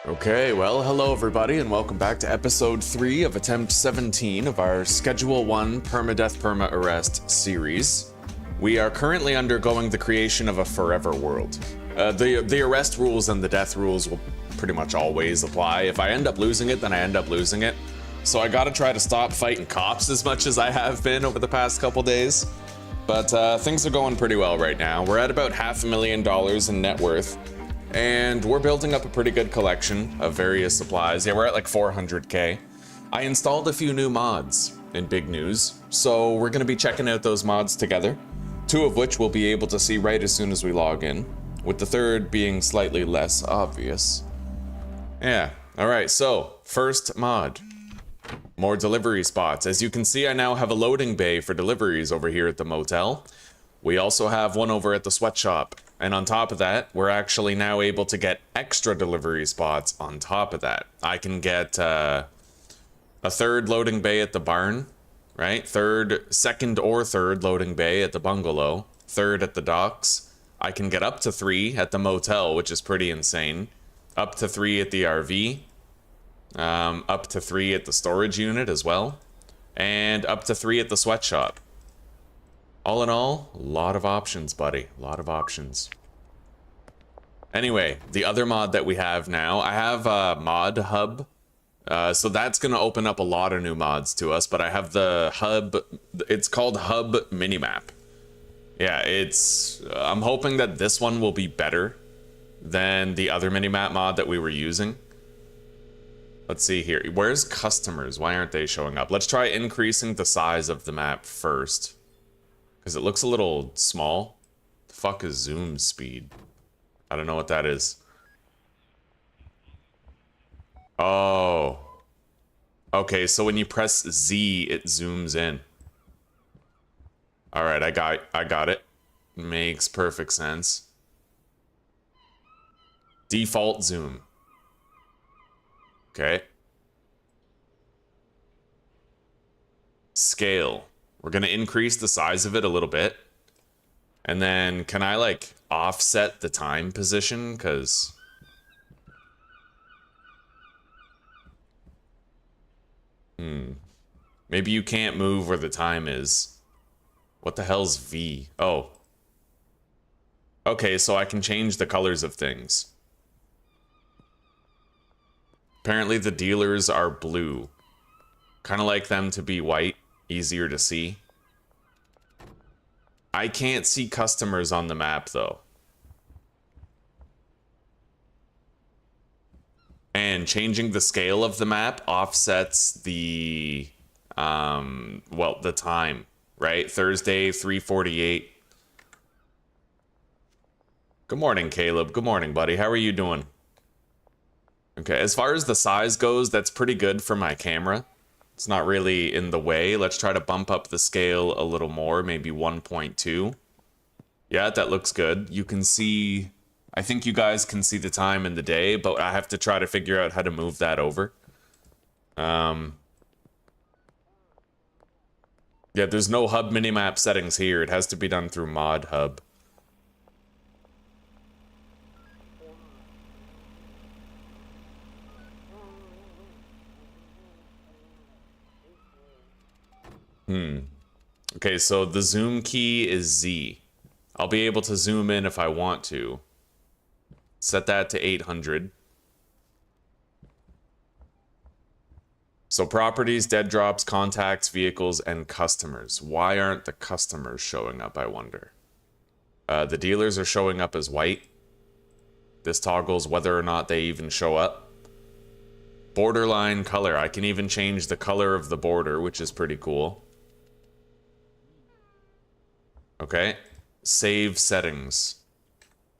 Okay, well, hello everybody, and welcome back to episode 3 of attempt 17 of our Schedule 1 Permadeath Perma Arrest series. We are currently undergoing the creation of a forever world. The arrest rules and the death rules will pretty much always apply. If I end up losing it, then I end up losing it. So I gotta try to stop fighting cops as much as I have been over the past couple days. But things are going pretty well right now. We're at about $500,000 in net worth. And we're building up a pretty good collection of various supplies. Yeah, we're at like 400k. I installed a few new mods in big news, so we're gonna be checking out those mods together, 2 of which we'll be able to see right as soon as we log in, with the 3rd being slightly less obvious. Yeah, alright, so first mod. More delivery spots. As you can see, I now have a loading bay for deliveries over here at the motel. We also have one over at the sweatshop. And on top of that, we're actually now able to get extra delivery spots on top of that. I can get a 3rd loading bay at the barn, right? 2nd or 3rd loading bay at the bungalow, 3rd at the docks. I can get up to 3 at the motel, which is pretty insane. Up to 3 at the RV. Up to 3 at the storage unit as well. And up to 3 at the sweatshop. All in all, a lot of options, buddy. A lot of options. Anyway, the other mod that we have now, I have a mod hub. So that's going to open up a lot of new mods to us, but I have the hub. It's called Hub Minimap. Yeah, I'm hoping that this one will be better than the other Minimap mod that we were using. Let's see here. Where's customers? Why aren't they showing up? Let's try increasing the size of the map first. Because it looks a little small. The fuck is zoom speed? I don't know what that is. Oh. Okay, so when you press Z, it zooms in. Alright, I got it. Makes perfect sense. Default zoom. Okay. Scale. We're going to increase the size of it a little bit. And then can I like offset the time position? Because maybe you can't move where the time is. What the hell's V? Oh. Okay, so I can change the colors of things. Apparently the dealers are blue. Kind of like them to be white. Easier to see. I can't see customers on the map though. And changing the scale of the map offsets the well, the time, right? Thursday 3:48. Good morning, Caleb. Good morning, buddy. How are you doing? Okay, as far as the size goes, that's pretty good for my camera. It's not really in the way. Let's try to bump up the scale a little more, maybe 1.2. Yeah, that looks good. You can see, I think you guys can see the time in the day, but I have to try to figure out how to move that over. Yeah, there's no hub minimap settings here. It has to be done through mod hub. Okay, so the zoom key is Z. I'll be able to zoom in if I want to. Set that to 800. So properties, dead drops, contacts, vehicles, and customers. Why aren't the customers showing up, I wonder? The dealers are showing up as white. This toggles whether or not they even show up. Borderline color. I can even change the color of the border, which is pretty cool. Okay, save settings.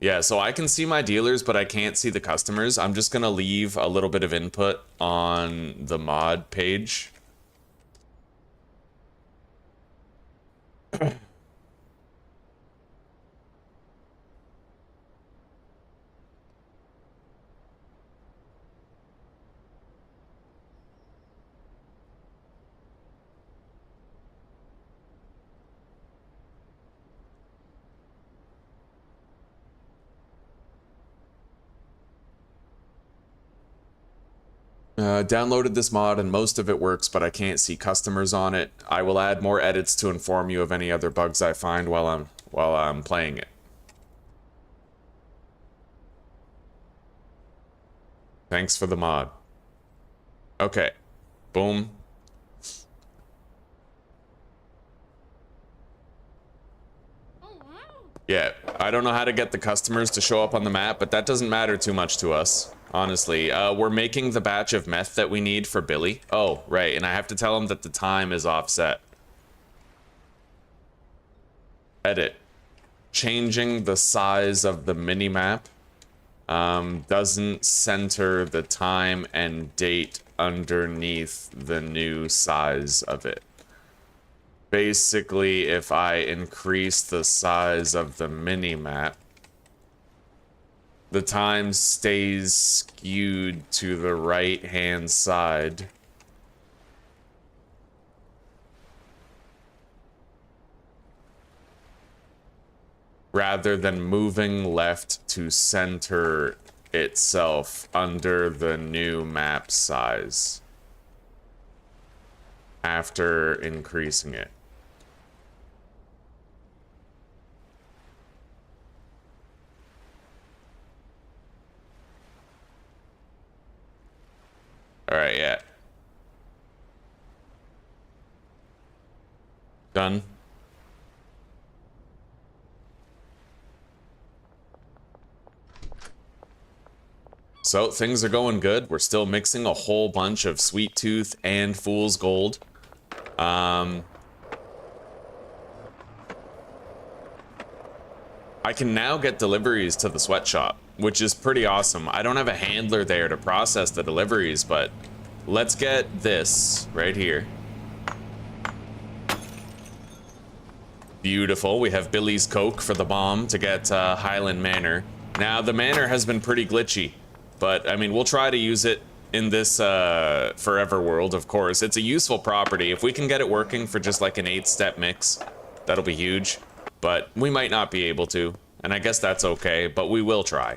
Yeah, so I can see my dealers, but I can't see the customers. I'm just gonna leave a little bit of input on the mod page. Downloaded this mod and most of it works, but I can't see customers on it. I will add more edits to inform you of any other bugs I find while I'm playing it. Thanks for the mod. Okay. Boom. Yeah, I don't know how to get the customers to show up on the map, but that doesn't matter too much to us, honestly. We're making the batch of meth that we need for Billy. Oh, right, and I have to tell him that the time is offset. Edit. Changing the size of the minimap doesn't center the time and date underneath the new size of it. Basically, if I increase the size of the minimap, the time stays skewed to the right-hand side. Rather than moving left to center itself under the new map size after increasing it. All right, yeah. Done. So things are going good. We're still mixing a whole bunch of Sweet Tooth and Fool's Gold. I can now get deliveries to the sweatshop, which is pretty awesome. I don't have a handler there to process the deliveries, but let's get this right here. Beautiful. We have Billy's Coke for the bomb to get Highland Manor. Now, the Manor has been pretty glitchy, but I mean, we'll try to use it in this forever world, of course. It's a useful property. If we can get it working for just like an 8-step mix, that'll be huge. But we might not be able to, and I guess that's okay, but we will try.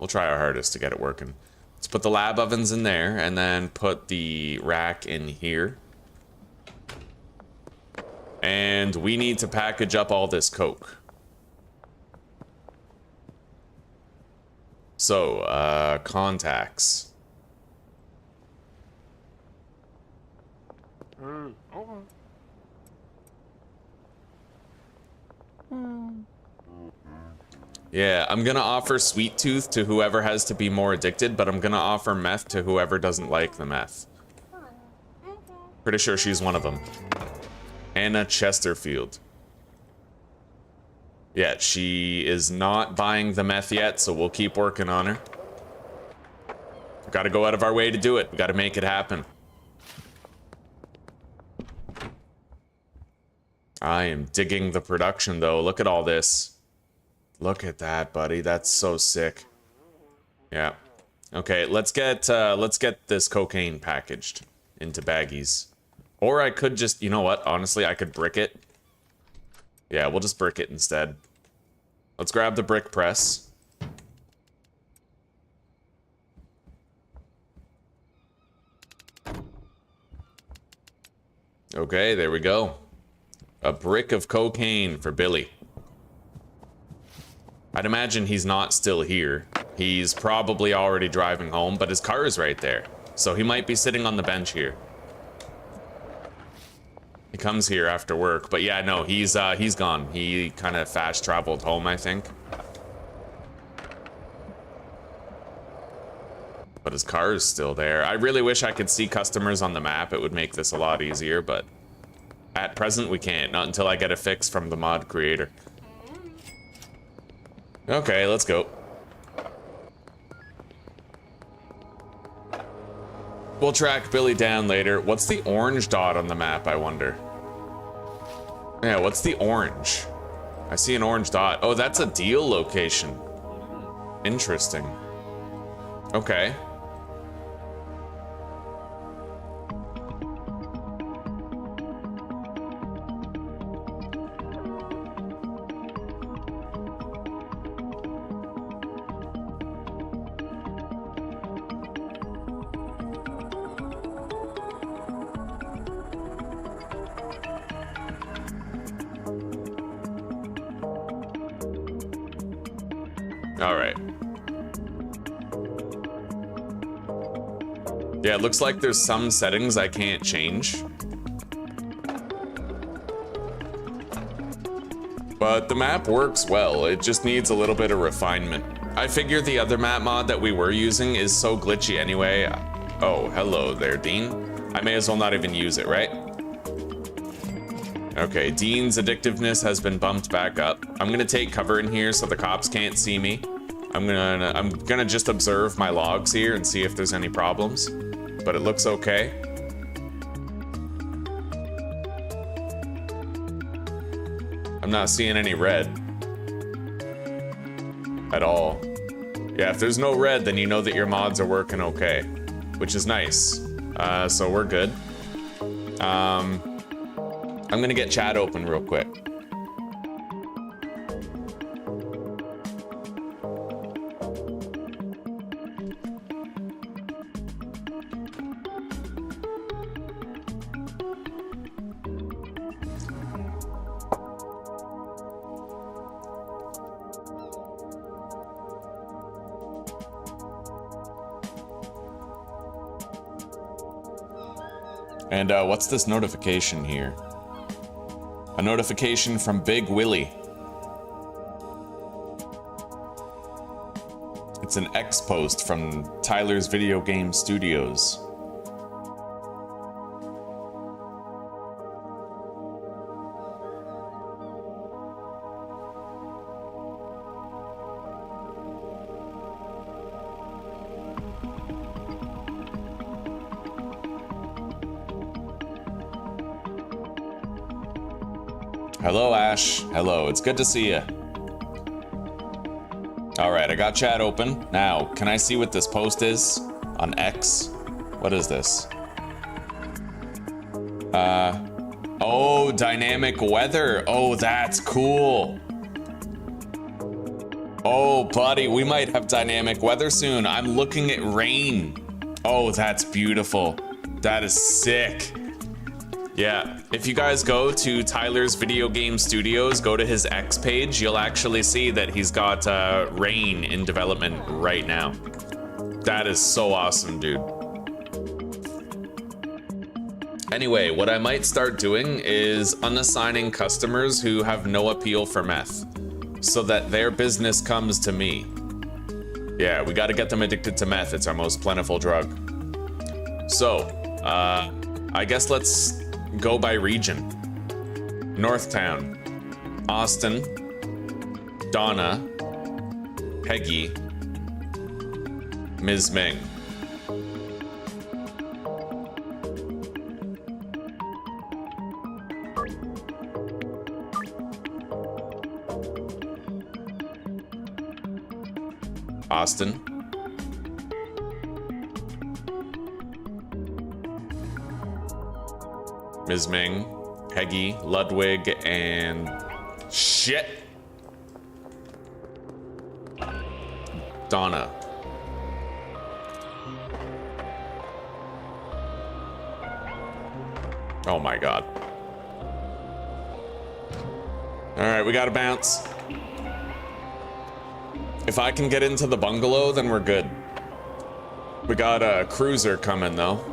We'll try our hardest to get it working. Let's put the lab ovens in there, and then put the rack in here. And we need to package up all this Coke. So, contacts. Yeah, I'm gonna offer Sweet Tooth to whoever has to be more addicted, but I'm gonna offer meth to whoever doesn't like the meth. Pretty sure she's one of them. Anna Chesterfield. Yeah, she is not buying the meth yet, so we'll keep working on her. We've got to go out of our way to do it. We've got to make it happen. I am digging the production, though. Look at all this. Look at that, buddy. That's so sick. Yeah. Okay, let's get this cocaine packaged into baggies. Or I could just, you know what? Honestly, I could brick it. Yeah, we'll just brick it instead. Let's grab the brick press. Okay, there we go. A brick of cocaine for Billy. I'd imagine he's not still here. He's probably already driving home, but his car is right there. So he might be sitting on the bench here. He comes here after work, but yeah, no, he's gone. He kind of fast traveled home, I think. But his car is still there. I really wish I could see customers on the map. It would make this a lot easier, but at present we can't. Not until I get a fix from the mod creator. Okay, let's go. We'll track Billy down later. What's the orange dot on the map, I wonder? Yeah, what's the orange? I see an orange dot. Oh, that's a deal location. Interesting. Okay. All right. Yeah, it looks like there's some settings I can't change. But the map works well. It just needs a little bit of refinement. I figure the other map mod that we were using is so glitchy anyway. Oh, hello there, Dean. I may as well not even use it, right? Okay, Dean's addictiveness has been bumped back up. I'm gonna take cover in here so the cops can't see me. I'm gonna just observe my logs here and see if there's any problems. But it looks okay. I'm not seeing any red at all. Yeah, if there's no red, then you know that your mods are working okay, which is nice. So we're good. I'm gonna get chat open real quick. And what's this notification here? A notification from Big Willie. It's an X post from Tyler's Video Game Studios. Hello, Ash. Hello, it's good to see you. All right, I got chat open. Now, can I see what this post is on X? What is this? Oh, dynamic weather. Oh, that's cool. Oh, buddy, we might have dynamic weather soon. I'm looking at rain. Oh, that's beautiful. That is sick. Yeah, if you guys go to Tyler's Video Game Studios, go to his X page, you'll actually see that he's got rain in development right now. That is so awesome, dude. Anyway, what I might start doing is unassigning customers who have no appeal for meth, so that their business comes to me. Yeah, we gotta get them addicted to meth. It's our most plentiful drug. So, I guess let's go by region. Northtown, Austin, Donna, Peggy, Ms. Ming. Austin. Ms. Ming, Peggy, Ludwig, and shit. Donna. Oh my god. All right, we gotta bounce. If I can get into the bungalow, then we're good. We got a cruiser coming though.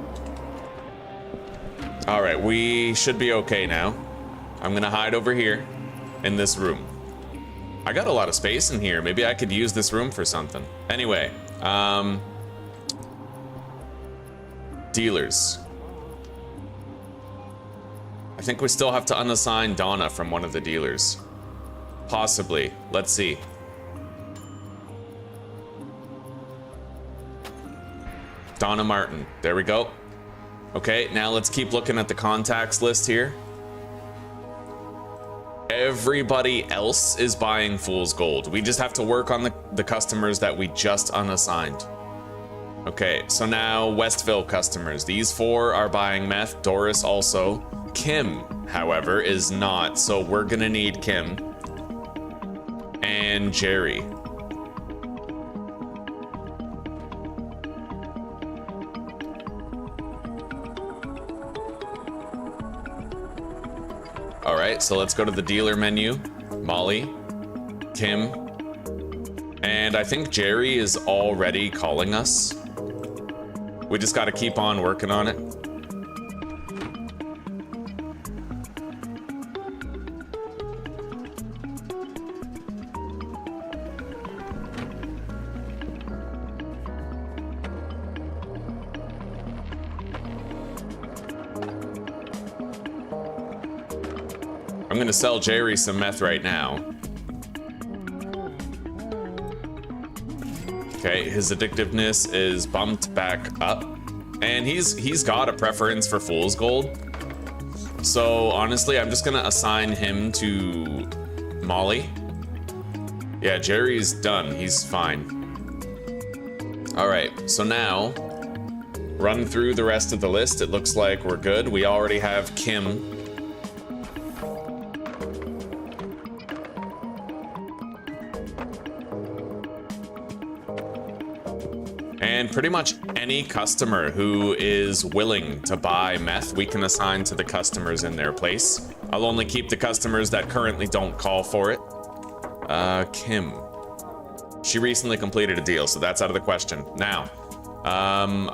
All right, we should be okay now. I'm gonna hide over here in this room. I got a lot of space in here. Maybe I could use this room for something. Anyway, dealers. I think we still have to unassign Donna from one of the dealers. Possibly. Let's see. Donna Martin. There we go. Okay, now let's keep looking at the contacts list here. Everybody else is buying Fool's Gold. We just have to work on the customers that we just unassigned. Okay, so now Westville customers. These 4 are buying meth. Doris also. Kim, however, is not, so we're gonna need Kim. And Jerry. All right, so let's go to the dealer menu. Molly, Kim, And I think Jerry is already calling us. We just got to keep on working on it. I'm gonna sell Jerry some meth right now. Okay, his addictiveness is bumped back up. And he's got a preference for fool's gold. So honestly, I'm just gonna assign him to Molly. Yeah, Jerry's done, he's fine. All right, so now, run through the rest of the list. It looks like we're good. We already have Kim. And pretty much any customer who is willing to buy meth, we can assign to the customers in their place. I'll only keep the customers that currently don't call for it. Kim. She recently completed a deal, so that's out of the question. Now,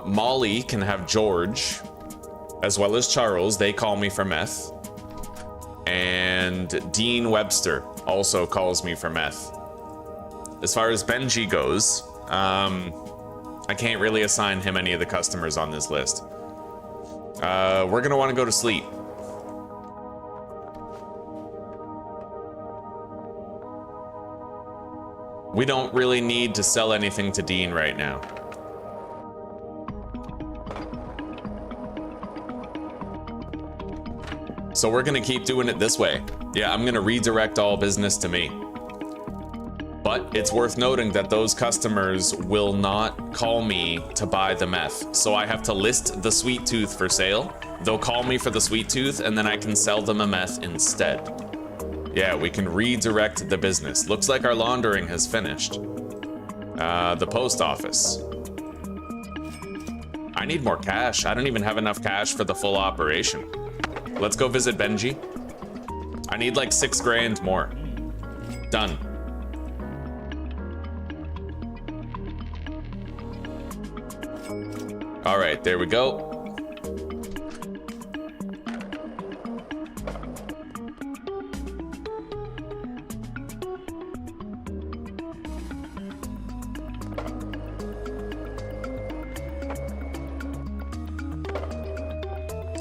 Molly can have George, as well as Charles. They call me for meth. And Dean Webster also calls me for meth. As far as Benji goes, I can't really assign him any of the customers on this list. We're gonna want to go to sleep. We don't really need to sell anything to Dean right now. So we're gonna keep doing it this way. Yeah, I'm gonna redirect all business to me. But it's worth noting that those customers will not call me to buy the meth. So I have to list the sweet tooth for sale. They'll call me for the sweet tooth and then I can sell them a meth instead. Yeah, we can redirect the business. Looks like our laundering has finished. The post office. I need more cash. I don't even have enough cash for the full operation. Let's go visit Benji. I need like 6 grand more. Done. All right, there we go.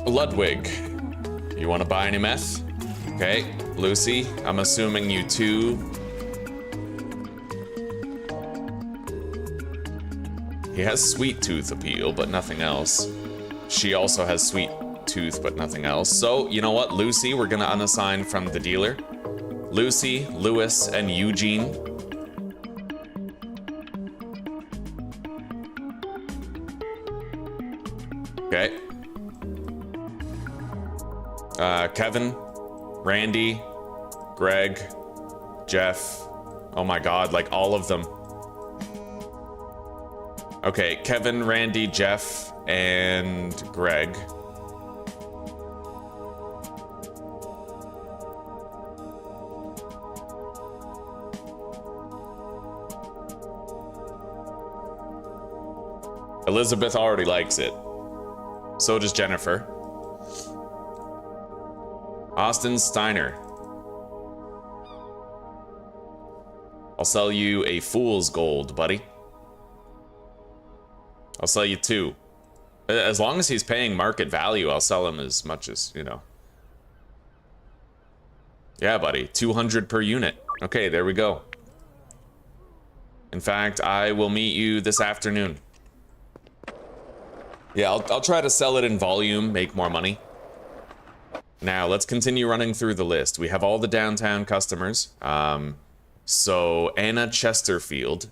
Ludwig, you want to buy any meth? Okay, Lucy, I'm assuming you too. He has sweet tooth appeal, but nothing else. She also has sweet tooth, but nothing else. So, you know what, Lucy, we're gonna unassign from the dealer. Lucy, Lewis, and Eugene. Okay. Kevin, Randy, Greg, Jeff. Oh my God, like all of them. Okay, Kevin, Randy, Jeff, and Greg. Elizabeth already likes it. So does Jennifer. Austin Steiner. I'll sell you a fool's gold, buddy. I'll sell you 2. As long as he's paying market value, I'll sell him as much as, you know. Yeah, buddy, 200 per unit. Okay, there we go. In fact, I will meet you this afternoon. Yeah, I'll try to sell it in volume, make more money. Now, let's continue running through the list. We have all the downtown customers. So, Anna Chesterfield.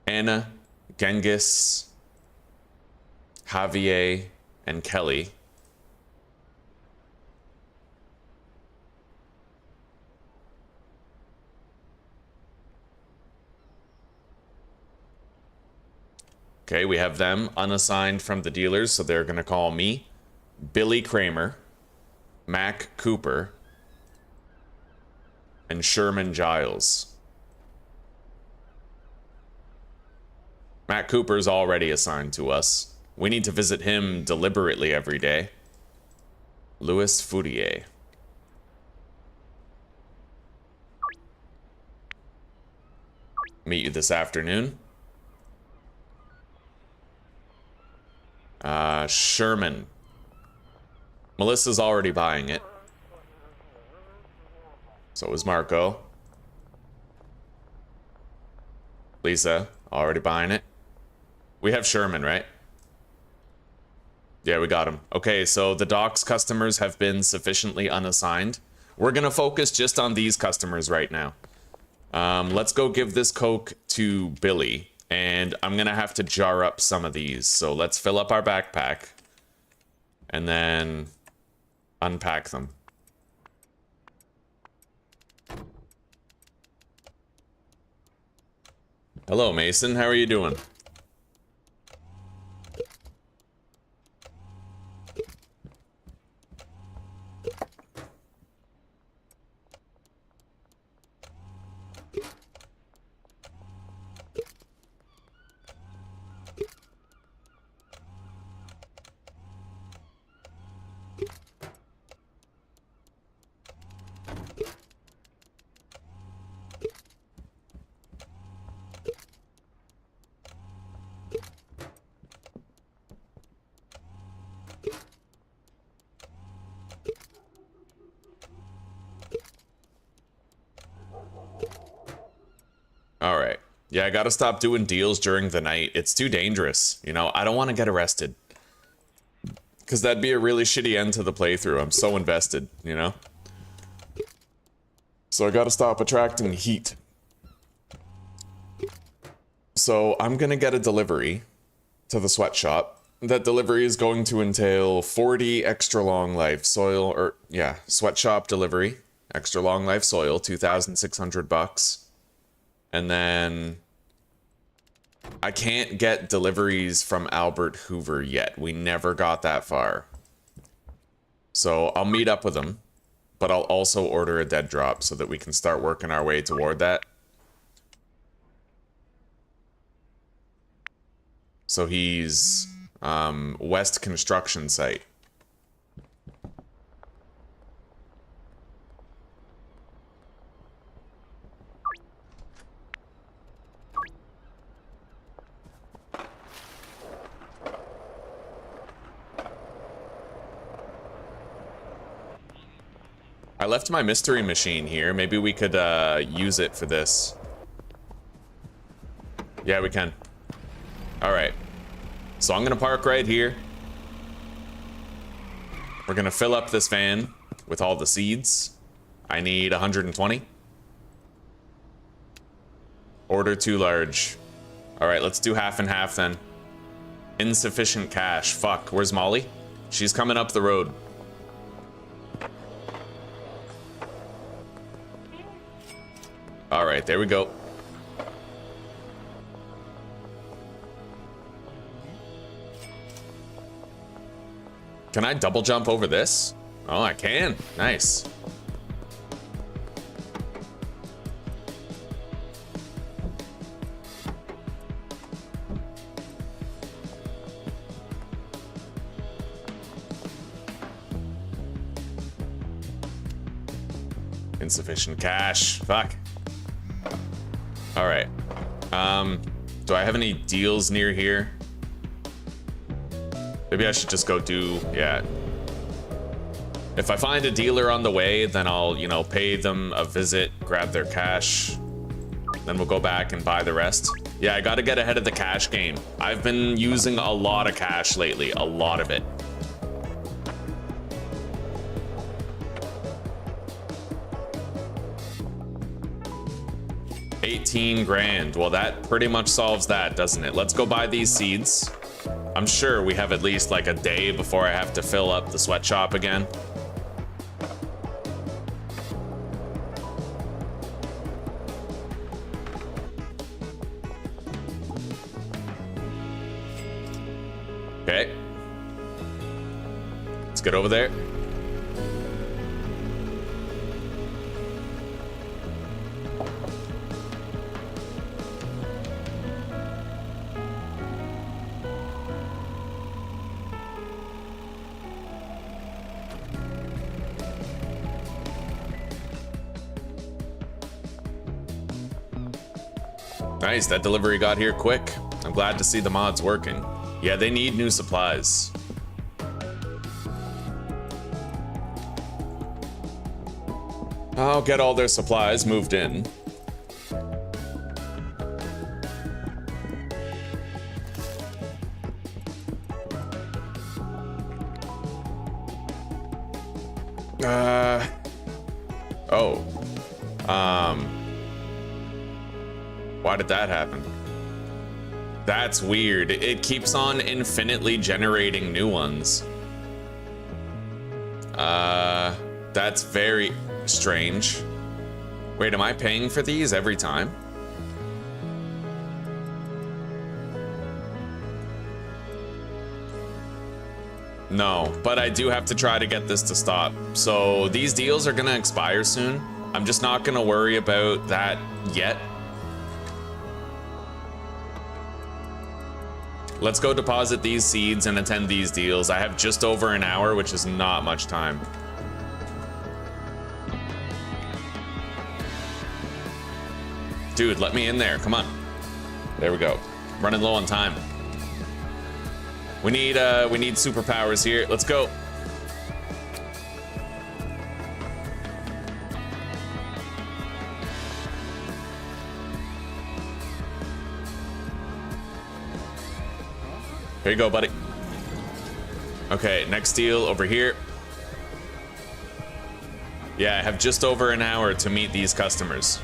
Anna, Genghis, Javier, and Kelly. Okay, we have them unassigned from the dealers, so they're gonna call me. Billy Kramer, Mac Cooper, and Sherman Giles. Matt Cooper's already assigned to us. We need to visit him deliberately every day. Louis Foutier. Meet you this afternoon. Sherman. Melissa's already buying it. So is Marco. Lisa, already buying it. We have Sherman, right? Yeah, we got him. Okay, so the docks customers have been sufficiently unassigned. We're gonna focus just on these customers right now. Let's go give this Coke to Billy, and I'm gonna have to jar up some of these. So let's fill up our backpack, and then unpack them. Hello, Mason. How are you doing? All right. Yeah, I gotta stop doing deals during the night. It's too dangerous. You know, I don't want to get arrested. Because that'd be a really shitty end to the playthrough. I'm so invested, you know? So I gotta stop attracting heat. So I'm gonna get a delivery to the sweatshop. That delivery is going to entail 40 extra long life soil, or yeah, sweatshop delivery. Extra long life soil, 2,600 bucks. And then I can't get deliveries from Albert Hoover yet. We never got that far. So I'll meet up with him, but I'll also order a dead drop so that we can start working our way toward that. So he's West Construction Site. I left my mystery machine here. Maybe we could use it for this. Yeah, we can. All right. So I'm gonna park right here. We're gonna fill up this van with all the seeds. I need 120. Order too large. All right, let's do half and half then. Insufficient cash. Fuck, where's Molly? She's coming up the road. All right, there we go. Can I double jump over this? Oh, I can. Nice. Insufficient cash. Fuck. All right. Do I have any deals near here? Maybe I should just go do, yeah. If I find a dealer on the way, then I'll, you know, pay them a visit, grab their cash. Then we'll go back and buy the rest. Yeah, I gotta get ahead of the cash game. I've been using a lot of cash lately, a lot of it. $18 grand. Well, that pretty much solves that, doesn't it? Let's go buy these seeds. I'm sure we have at least like a day before I have to fill up the sweatshop again. Okay. Let's get over there. Nice, that delivery got here quick. I'm glad to see the mods working. Yeah, they need new supplies. I'll get all their supplies moved in. Oh. Why did that happen? That's weird. It keeps on infinitely generating new ones. That's very strange. Wait, am I paying for these every time? No, but I do have to try to get this to stop. So these deals are gonna expire soon. I'm just not gonna worry about that yet. Let's go deposit these seeds and attend these deals. I have just over an hour, which is not much time. Dude, let me in there, come on. There we go. Running low on time. We need superpowers here. Let's go. Here you go, buddy. Okay, next deal over here. Yeah, I have just over an hour to meet these customers.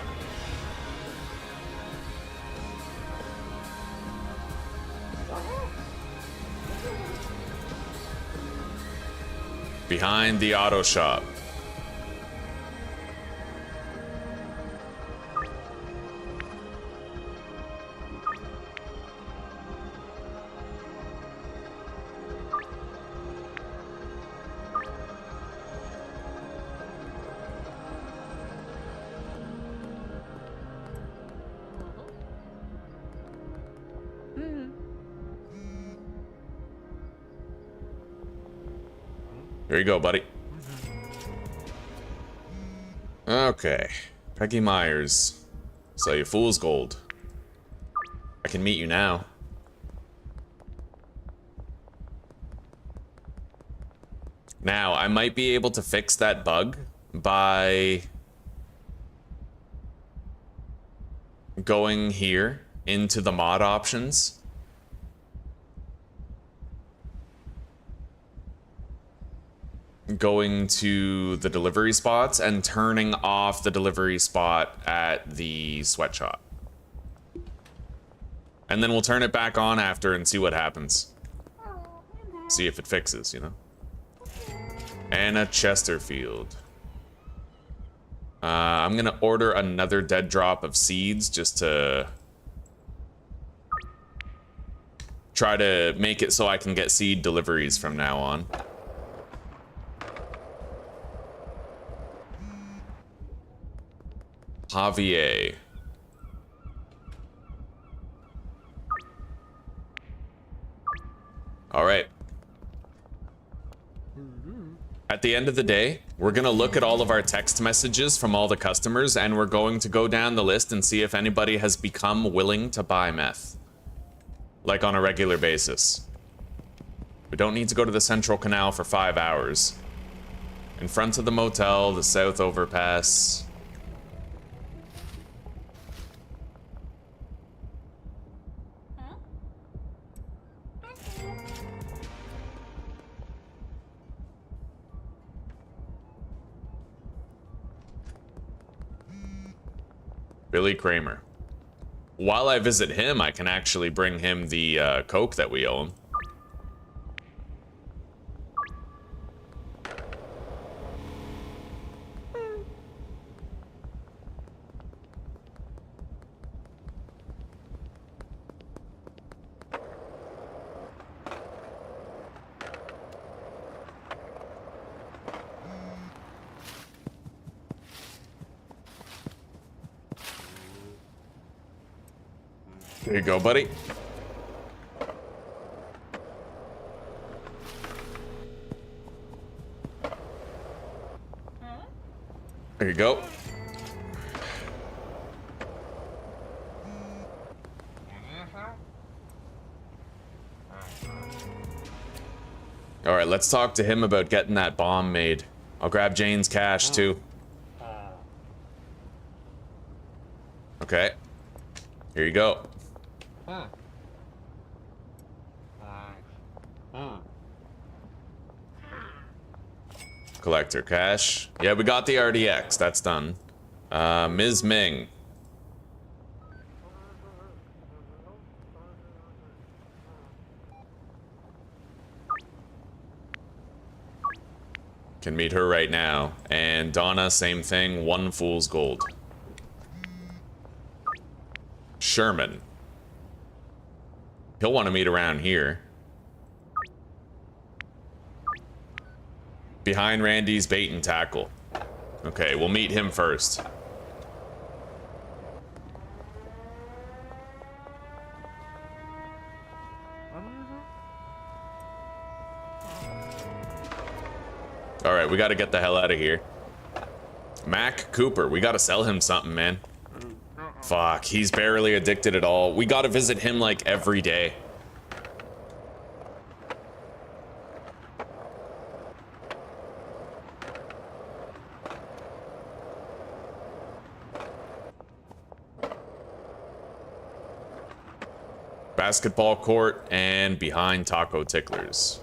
Behind the auto shop. Here you go, buddy. Okay. Peggy Myers. Sell you fool's gold. I can meet you now. Now, I might be able to fix that bug by going here into the mod options. Going to the delivery spots and turning off the delivery spot at the sweatshop. And then we'll turn it back on after and see what happens. See if it fixes, you know? Anna Chesterfield. I'm gonna order another dead drop of seeds just to try to make it so I can get seed deliveries from now on. Javier. All right. At the end of the day, we're gonna look at all of our text messages from all the customers and we're going to go down the list and see if anybody has become willing to buy meth. Like on a regular basis. We don't need to go to the Central Canal for 5 hours. In front of the motel, the South Overpass. Billy Kramer. While I visit him, I can actually bring him the Coke that we own. There you go, buddy. There you go. All right, let's talk to him about getting that bomb made. I'll grab Jane's cash too. Okay. Here you go. Collector cash. Yeah, we got the RDX. That's done. Ms. Ming. Can meet her right now. And Donna, same thing. 1 fool's gold. Sherman. He'll want to meet around here. Behind Randy's bait and tackle. Okay, we'll meet him first. All right, we got to get the hell out of here. Mac Cooper, we got to sell him something, man. Fuck, he's barely addicted at all. We got to visit him like every day. Basketball court and behind taco ticklers.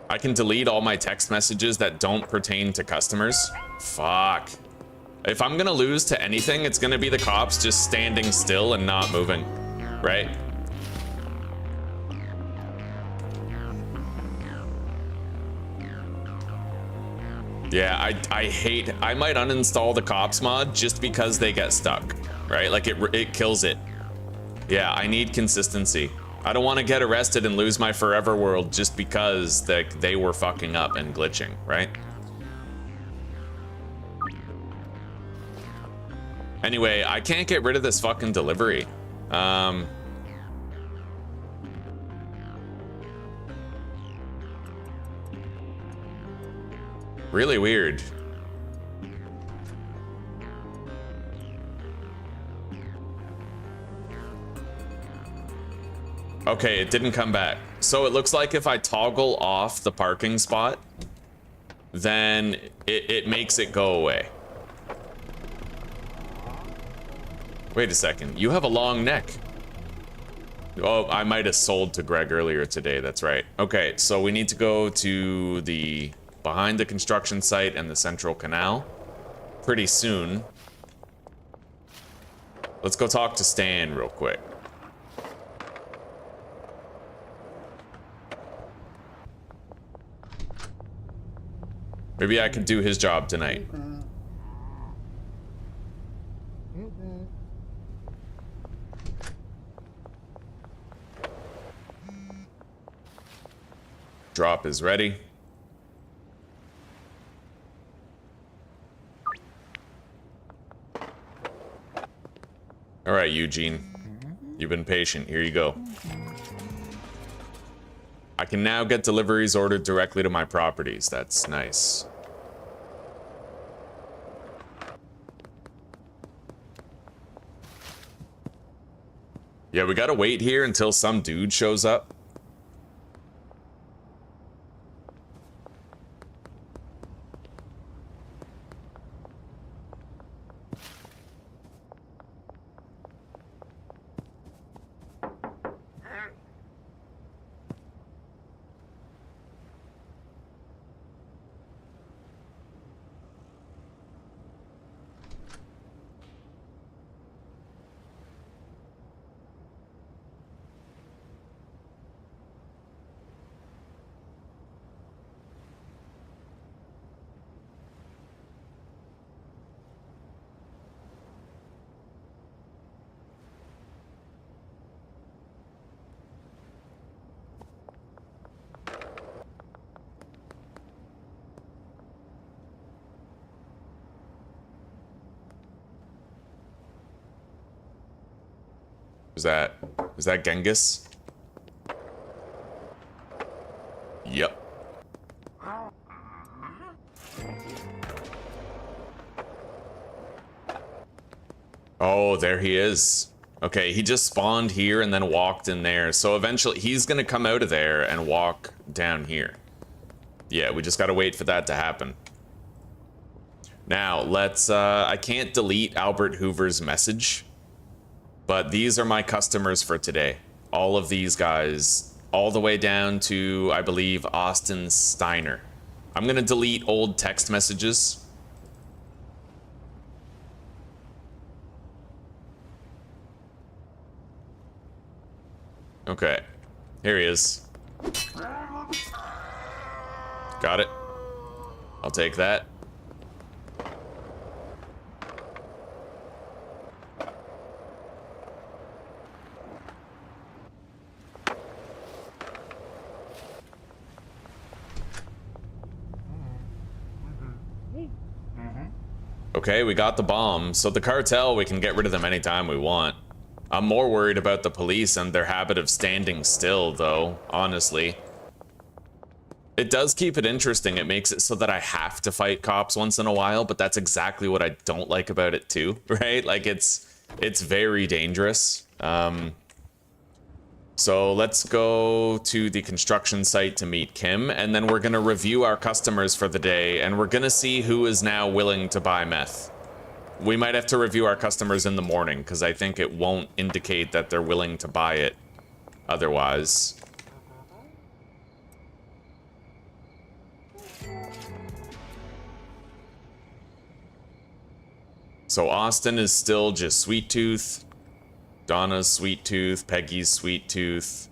I can delete all my text messages that don't pertain to customers. Fuck. If I'm gonna lose to anything, it's gonna be the cops just standing still and not moving, right? Yeah, I might uninstall the cops mod just because they get stuck, right? Like it kills it. Yeah, I need consistency. I don't want to get arrested and lose my forever world just because they were fucking up and glitching, right? Anyway, I can't get rid of this fucking delivery. Really weird. Okay, it didn't come back. So it looks like if I toggle off the parking spot, then it makes it go away. Wait a second, you have a long neck. Oh, I might have sold to Greg earlier today, that's right. Okay, so we need to go to the behind the construction site and the central canal pretty soon. Let's go talk to Stan real quick. Maybe I can do his job tonight. Drop is ready. All right, Eugene. You've been patient. Here you go. I can now get deliveries ordered directly to my properties. That's nice. Yeah, we gotta wait here until some dude shows up. Is that Genghis? Yep. Oh, there he is. Okay, he just spawned here and then walked in there. So eventually he's gonna come out of there and walk down here. Yeah, we just gotta wait for that to happen. Now, let's, I can't delete Albert Hoover's message, but these are my customers for today. All of these guys, all the way down to, I believe, Austin Steiner. I'm gonna delete old text messages. Okay, here he is. Got it. I'll take that. Okay, we got the bomb. So the cartel, we can get rid of them anytime we want. I'm more worried about the police and their habit of standing still, though, honestly. It does keep it interesting. It makes it so that I have to fight cops once in a while, but that's exactly what I don't like about it too, right? Like, it's very dangerous. So let's go to the construction site to meet Kim, and then we're gonna review our customers for the day, and we're gonna see who is now willing to buy meth. We might have to review our customers in the morning, because I think it won't indicate that they're willing to buy it otherwise. So Austin is still just Sweet Tooth, Donna's Sweet Tooth, Peggy's Sweet Tooth,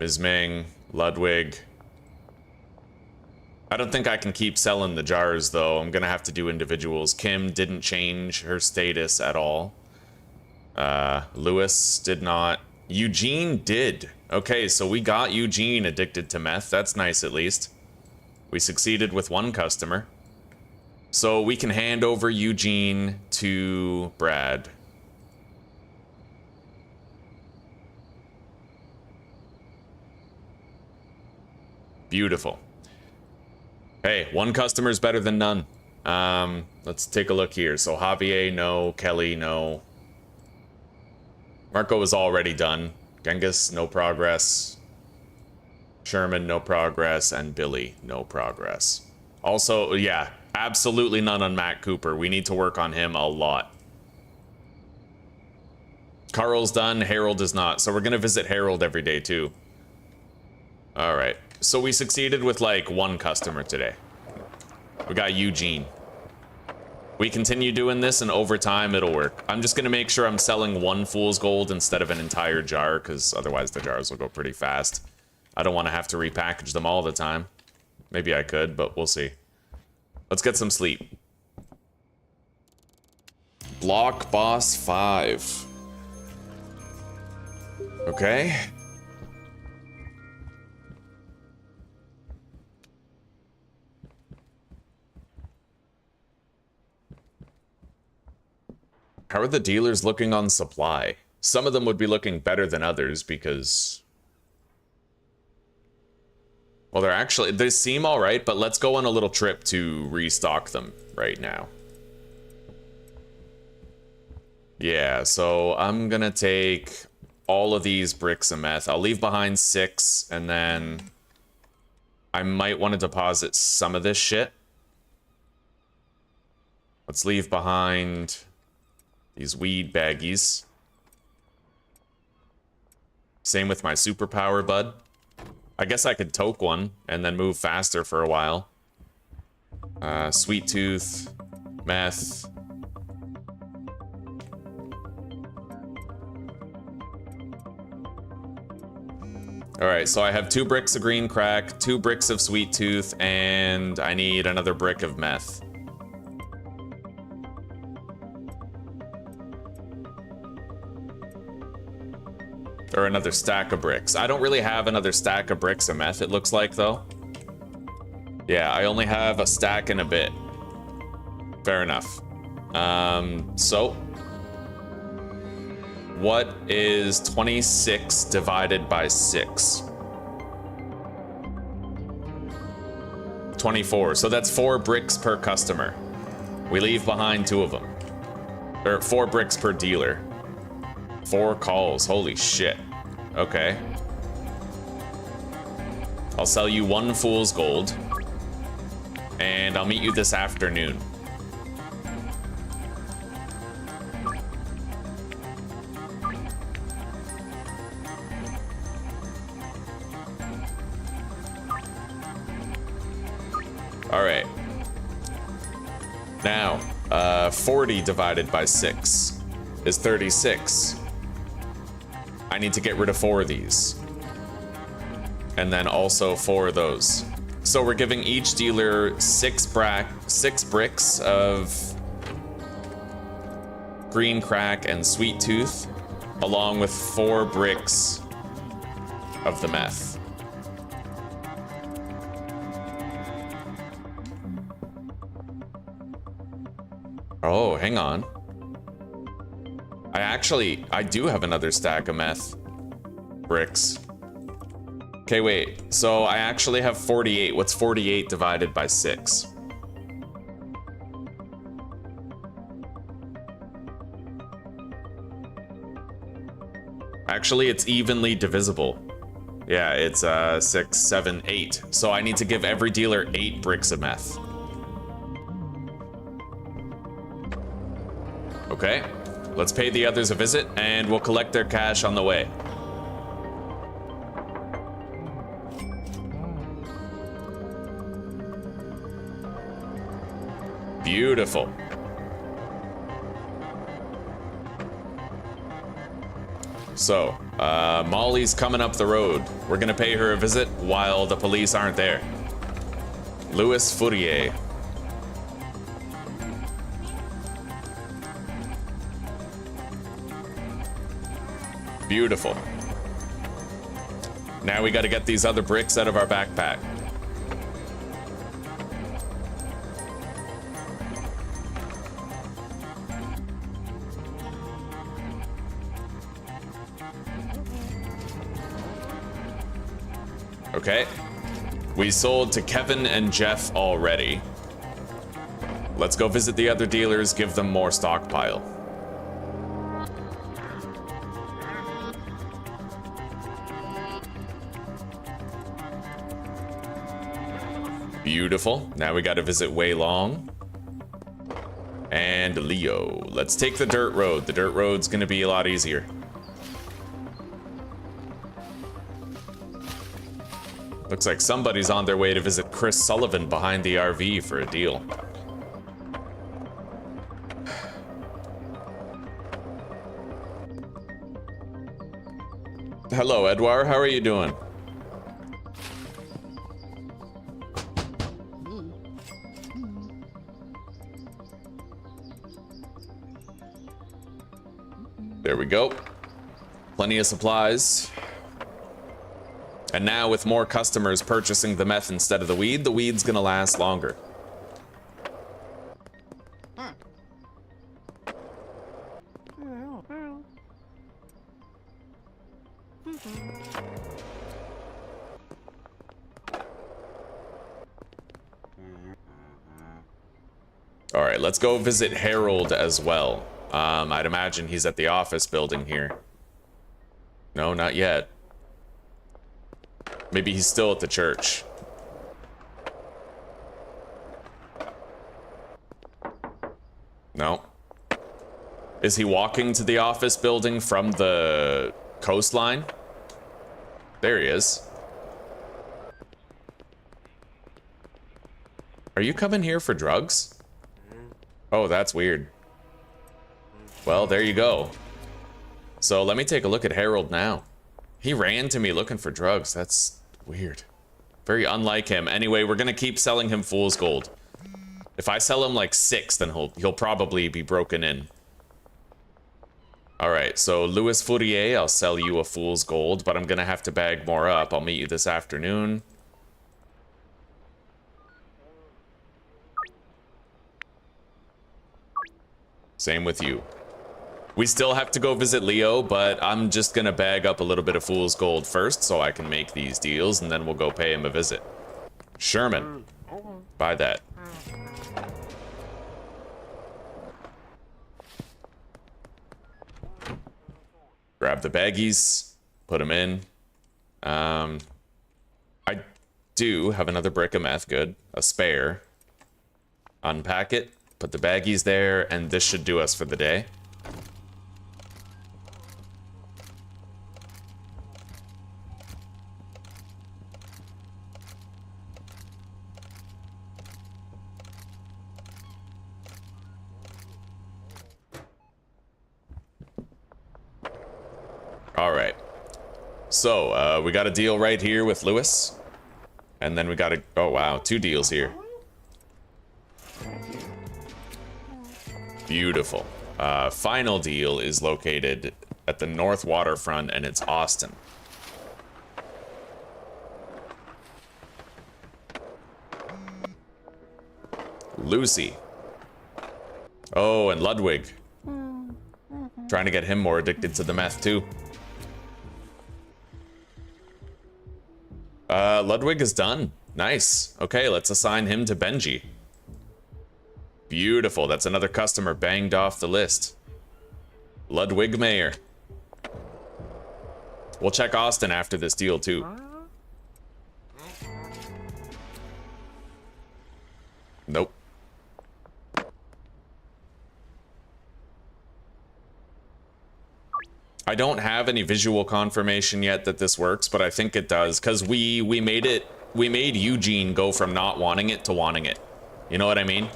Ms. Ming, Ludwig. I don't think I can keep selling the jars, though. I'm gonna have to do individuals. Kim didn't change her status at all. Lewis did not. Eugene did. Okay, so we got Eugene addicted to meth. That's nice, at least. We succeeded with one customer. So we can hand over Eugene to Brad. Beautiful. Hey, one customer's better than none. Let's take a look here. So Javier, no. Kelly, no. Marco was already done. Genghis, no progress. Sherman, no progress. And Billy, no progress. Also, yeah, absolutely none on Matt Cooper. We need to work on him a lot. Carl's done. Harold is not. So we're going to visit Harold every day, too. All right. So we succeeded with, like, one customer today. We got Eugene. We continue doing this, and over time, it'll work. I'm just going to make sure I'm selling one fool's gold instead of an entire jar, because otherwise the jars will go pretty fast. I don't want to have to repackage them all the time. Maybe I could, but we'll see. Let's get some sleep. Block Boss 5. Okay. How are the dealers looking on supply? Some of them would be looking better than others because... well, they seem all right, but let's go on a little trip to restock them right now. Yeah, so I'm gonna take all of these bricks of meth. I'll leave behind 6, and then I might want to deposit some of this shit. Let's leave behind these weed baggies. Same with my superpower bud. I guess I could toke one and then move faster for a while. Sweet Tooth, meth. Alright, so I have 2 bricks of green crack, 2 bricks of Sweet Tooth, and I need another brick of meth. Or another stack of bricks. I don't really have another stack of bricks of meth, it looks like, though. Yeah, I only have a stack and a bit. Fair enough. So... what is 26 divided by 6? 24. So that's 4 bricks per customer. We leave behind 2 of them. Or 4 bricks per dealer. 4 calls. Holy shit. Okay. I'll sell you 1 fool's gold. And I'll meet you this afternoon. All right. Now, 40 divided by 6 is 36. I need to get rid of 4 of these. And then also 4 of those. So we're giving each dealer 6 bricks of green crack and sweet tooth, along with 4 bricks of the meth. Oh, hang on. I do have another stack of meth bricks. Okay, wait. So I actually have 48. What's 48 divided by 6? Actually, it's evenly divisible. Yeah, it's 6, 7, 8. So I need to give every dealer 8 bricks of meth. Okay, let's pay the others a visit, and we'll collect their cash on the way. Beautiful. So, Molly's coming up the road. We're gonna pay her a visit while the police aren't there. Louis Fourier. Beautiful. Now we gotta get these other bricks out of our backpack. Okay. We sold to Kevin and Jeff already. Let's go visit the other dealers, give them more stockpile. Beautiful. Now we got to visit Wei Long and Leo. Let's take the dirt road. The dirt road's going to be a lot easier. Looks like somebody's on their way to visit Chris Sullivan behind the RV for a deal. Hello, Edouard. How are you doing? There we go. Plenty of supplies. And now with more customers purchasing the meth instead of the weed's gonna last longer. All right, let's go visit Harold as well. I'd imagine he's at the office building here. No, not yet. Maybe he's still at the church. No. Is he walking to the office building from the coastline? There he is. Are you coming here for drugs? Oh, that's weird. Well, there you go. So let me take a look at Harold now. He ran to me looking for drugs. That's weird. Very unlike him. Anyway, we're gonna keep selling him fool's gold. If I sell him like 6, then he'll probably be broken in. All right, so Louis Fourier, I'll sell you a fool's gold, but I'm gonna have to bag more up. I'll meet you this afternoon. Same with you. We still have to go visit Leo, but I'm just gonna bag up a little bit of fool's gold first so I can make these deals, and then we'll go pay him a visit. Sherman. Buy that. Grab the baggies, put them in. I do have another brick of meth, good. A spare. Unpack it, put the baggies there, and this should do us for the day. All right. So, we got a deal right here with Lewis. And then we got a... Oh, wow. 2 deals here. Beautiful. Final deal is located at the north waterfront, and it's Austin. Lucy. Oh, and Ludwig. Trying to get him more addicted to the meth, too. Ludwig is done. Nice. Okay, let's assign him to Benji. Beautiful. That's another customer banged off the list. Ludwig Mayer. We'll check Austin after this deal, too. Nope. I don't have any visual confirmation yet that this works, but I think it does, because we made Eugene go from not wanting it to wanting it. You know what I mean?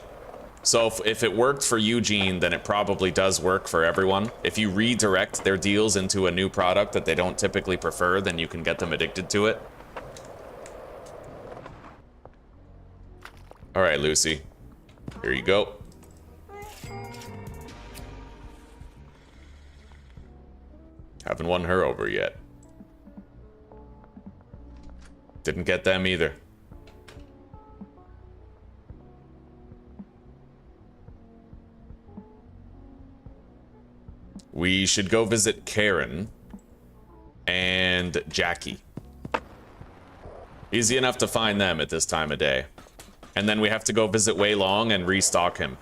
So if it worked for Eugene, then it probably does work for everyone. If you redirect their deals into a new product that they don't typically prefer, then you can get them addicted to it. All right, Lucy. Here you go. Haven't won her over yet. Didn't get them either. We should go visit Karen and Jackie. Easy enough to find them at this time of day. And then we have to go visit Wei Long and restock him.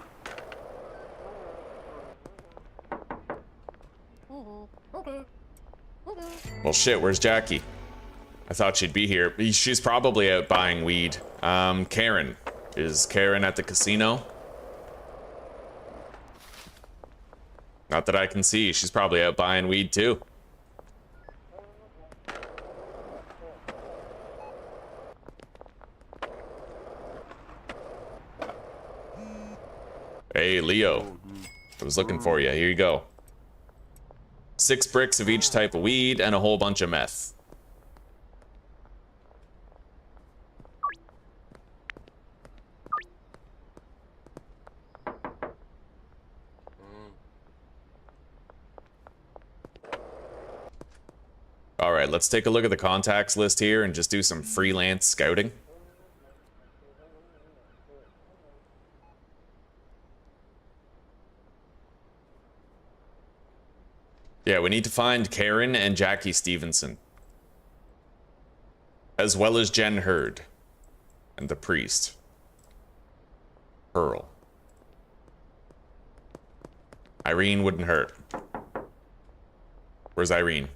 Well, shit, where's Jackie? I thought she'd be here. She's probably out buying weed. Karen. Is Karen at the casino? Not that I can see. She's probably out buying weed, too. Hey, Leo. I was looking for you. Here you go. 6 bricks of each type of weed and a whole bunch of meth. All right, let's take a look at the contacts list here and just do some freelance scouting. Yeah, we need to find Karen and Jackie Stevenson. As well as Jen Hurd. And the priest. Pearl. Irene wouldn't hurt. Where's Irene?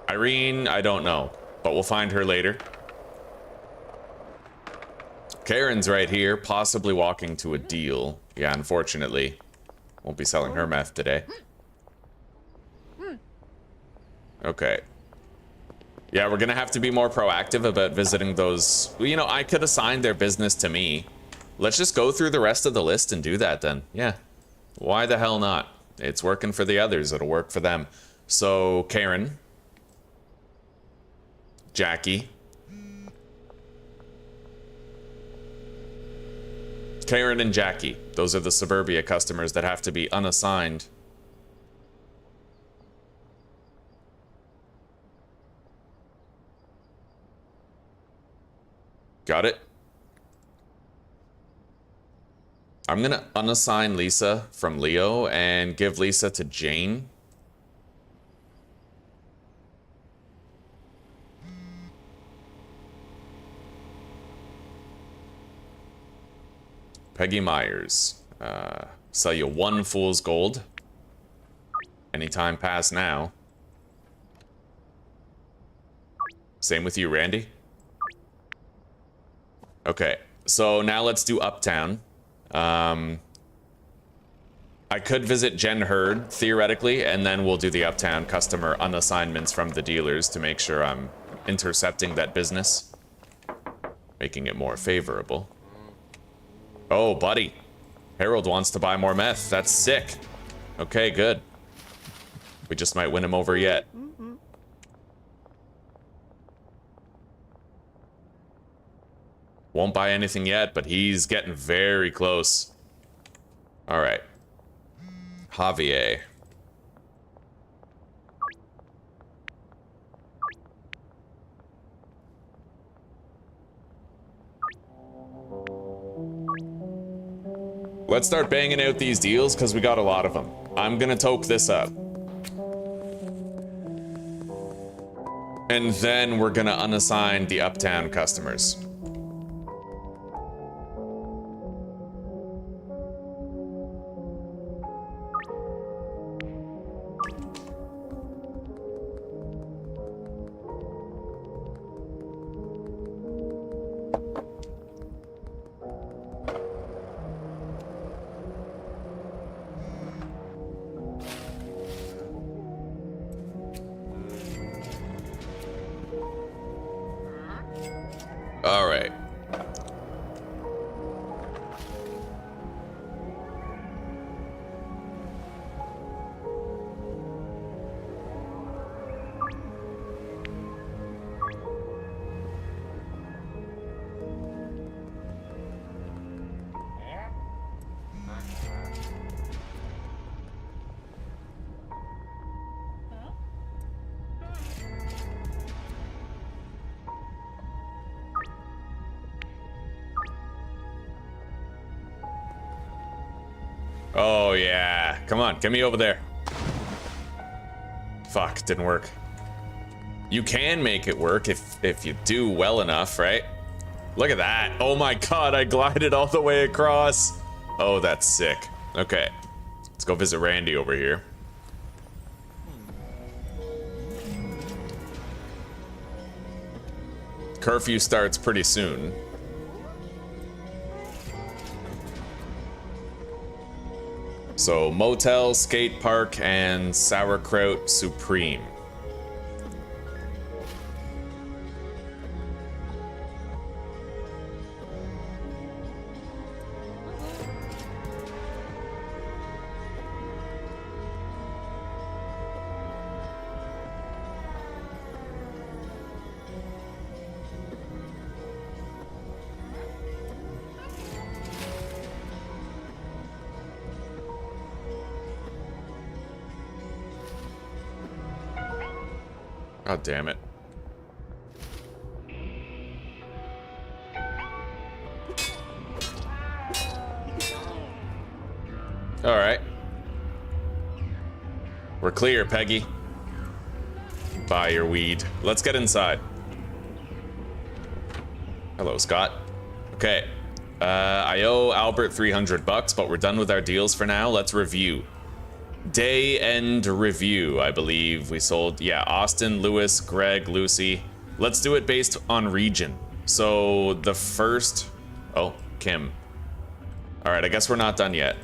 Irene, I don't know. But we'll find her later. Karen's right here, possibly walking to a deal. Yeah, unfortunately. Won't be selling her meth today. Okay. Yeah, we're gonna have to be more proactive about visiting those... You know, I could assign their business to me. Let's just go through the rest of the list and do that then. Yeah. Why the hell not? It's working for the others. It'll work for them. So, Karen. Jackie. Karen and Jackie. Those are the Suburbia customers that have to be unassigned. Got it? I'm gonna unassign Lisa from Leo and give Lisa to Jane. Peggy Myers. Sell you 1 fool's gold. Anytime past now. Same with you, Randy. Okay, so now let's do Uptown. I could visit Jen Hurd, theoretically, and then we'll do the Uptown customer unassignments from the dealers to make sure I'm intercepting that business. Making it more favorable. Oh, buddy. Harold wants to buy more meth. That's sick. Okay, good. We just might win him over yet. Won't buy anything yet, but he's getting very close. All right. Javier. Let's start banging out these deals because we got a lot of them. I'm gonna toke this up. And then we're gonna unassign the Uptown customers. All right. Oh, yeah. Come on, get me over there. Fuck, didn't work. You can make it work if you do well enough, right? Look at that. Oh my god, I glided all the way across. Oh, that's sick. Okay. Let's go visit Randy over here. Curfew starts pretty soon. So, motel, skate park, and sauerkraut supreme. God damn it. All right. We're clear, Peggy. Buy your weed. Let's get inside. Hello, Scott. Okay. I owe Albert $300, but we're done with our deals for now. Let's review. Day end review, I believe we sold, yeah, Austin, Lewis, Greg, Lucy. Let's do it based on region. So the first, oh, Kim. All right, I guess we're not done yet.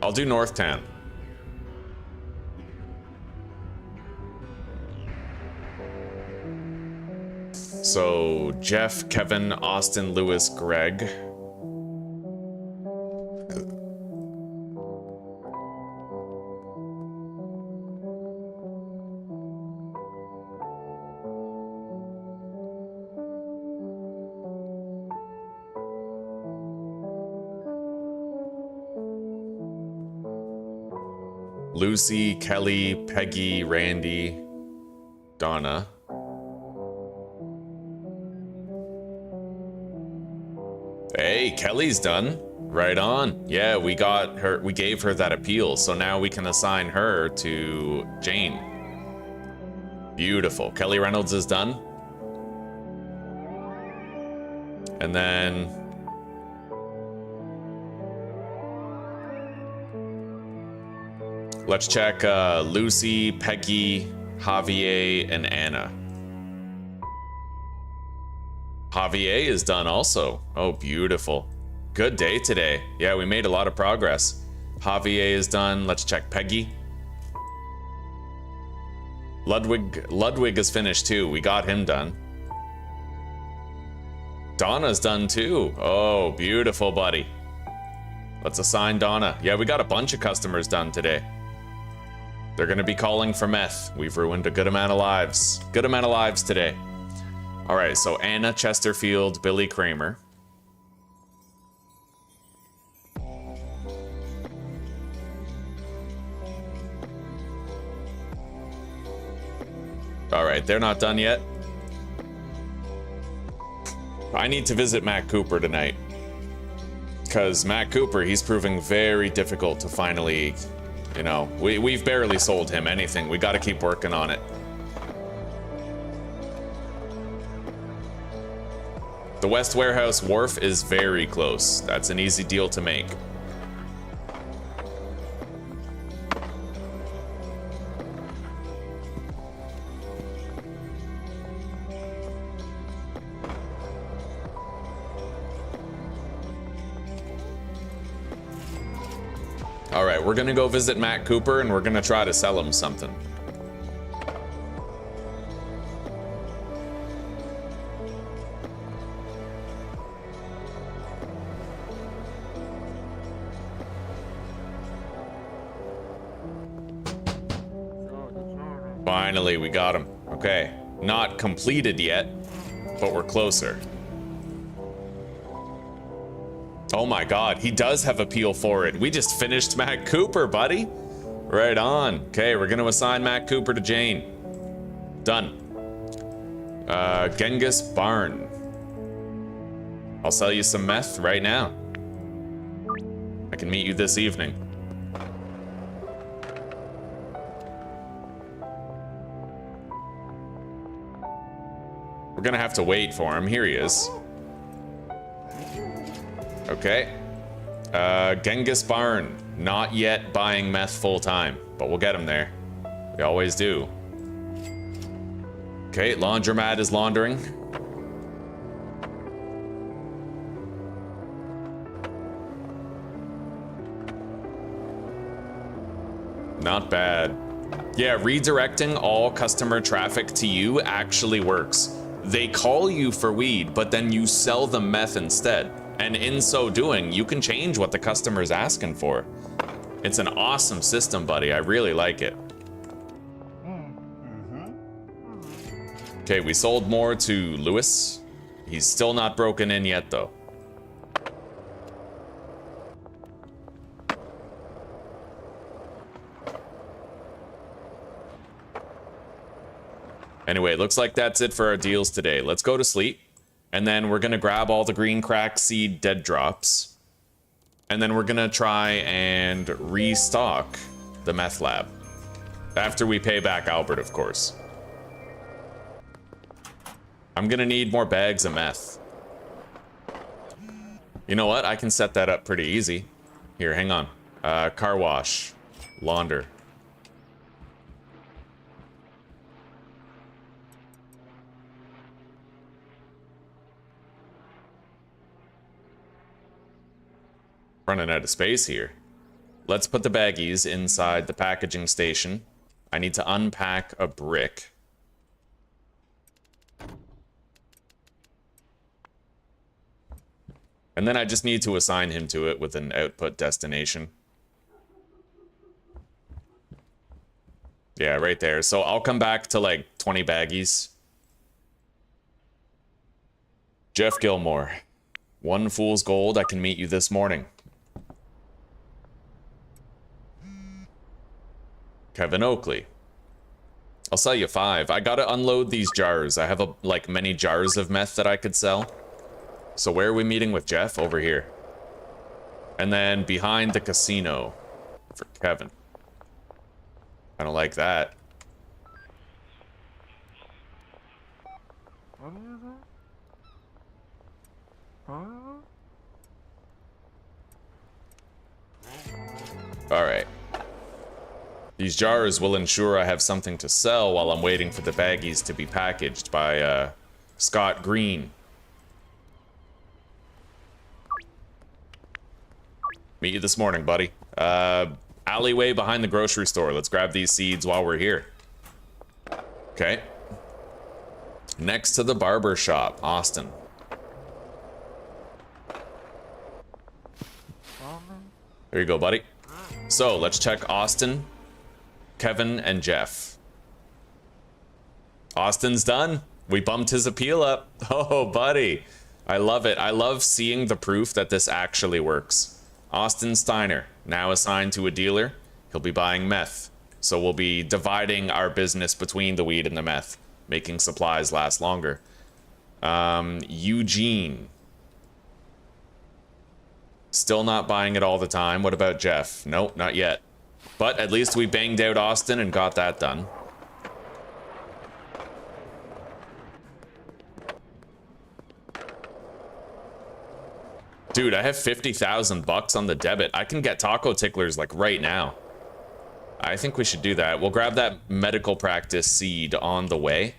I'll do Northtown. So, Jeff, Kevin, Austin, Lewis, Greg. Lucy, Kelly, Peggy, Randy, Donna. Hey, Kelly's done. Right on. Yeah, we got her, we gave her that appeal, so now we can assign her to Jane. Beautiful. Kelly Reynolds is done. And then let's check Lucy, Peggy, Javier, and Anna. Javier is done also. Oh, beautiful. Good day today. Yeah, we made a lot of progress. Javier is done. Let's check Peggy. Ludwig is finished too. We got him done. Donna's done too. Oh, beautiful, buddy. Let's assign Donna. Yeah, we got a bunch of customers done today. They're gonna be calling for meth. We've ruined a good amount of lives. Good amount of lives today. All right, so Anna Chesterfield, Billy Kramer. All right, they're not done yet. I need to visit Matt Cooper tonight. Because Matt Cooper, he's proving very difficult to finally, you know, we've barely sold him anything. We got to keep working on it. The West Warehouse Wharf is very close. That's an easy deal to make. All right, we're gonna go visit Matt Cooper and we're gonna try to sell him something. Finally, we got him. Okay, not completed yet, but we're closer. Oh my god, he does have appeal for it. We just finished Matt Cooper, buddy. Right on. Okay, we're gonna assign Matt Cooper to Jane. Done. Genghis Barn. I'll sell you some meth right now. I can meet you this evening. We're gonna have to wait for him. Here he is. Okay. Genghis Barn. Not yet buying meth full time, but we'll get him there. We always do. Okay, laundromat is laundering. Not bad. Yeah, redirecting all customer traffic to you actually works. They call you for weed, but then you sell them meth instead. And in so doing, you can change what the customer's asking for. It's an awesome system, buddy. I really like it. Okay, we sold more to Lewis. He's still not broken in yet, though. Anyway, looks like that's it for our deals today. Let's go to sleep. And then we're gonna grab all the green crack seed dead drops. And then we're gonna try and restock the meth lab. After we pay back Albert, of course. I'm gonna need more bags of meth. You know what? I can set that up pretty easy. Here, hang on. Car wash. Launder. Running out of space here. Let's put the baggies inside the packaging station. I need to unpack a brick. And then I just need to assign him to it with an output destination. Yeah, right there. So I'll come back to like 20 baggies. Jeff Gilmore. One fool's gold. I can meet you this morning. Kevin Oakley. I'll sell you 5. I gotta unload these jars. I have like many jars of meth that I could sell. So where are we meeting with Jeff? Over here. And then behind the casino for Kevin. I don't like that. Alright. These jars will ensure I have something to sell while I'm waiting for the baggies to be packaged by, Scott Green. Meet you this morning, buddy. Alleyway behind the grocery store. Let's grab these seeds while we're here. Okay. Next to the barber shop, Austin. There you go, buddy. So, let's check Austin, Kevin, and Jeff. Austin's done. We bumped his appeal up. Oh, buddy. I love it. I love seeing the proof that this actually works. Austin Steiner, now assigned to a dealer. He'll be buying meth. So we'll be dividing our business between the weed and the meth, making supplies last longer. Eugene. Still not buying it all the time. What about Jeff? Nope, not yet. But at least we banged out Austin and got that done. Dude, I have 50,000 bucks on the debit. I can get taco ticklers like right now. I think we should do that. We'll grab that medical practice seed on the way.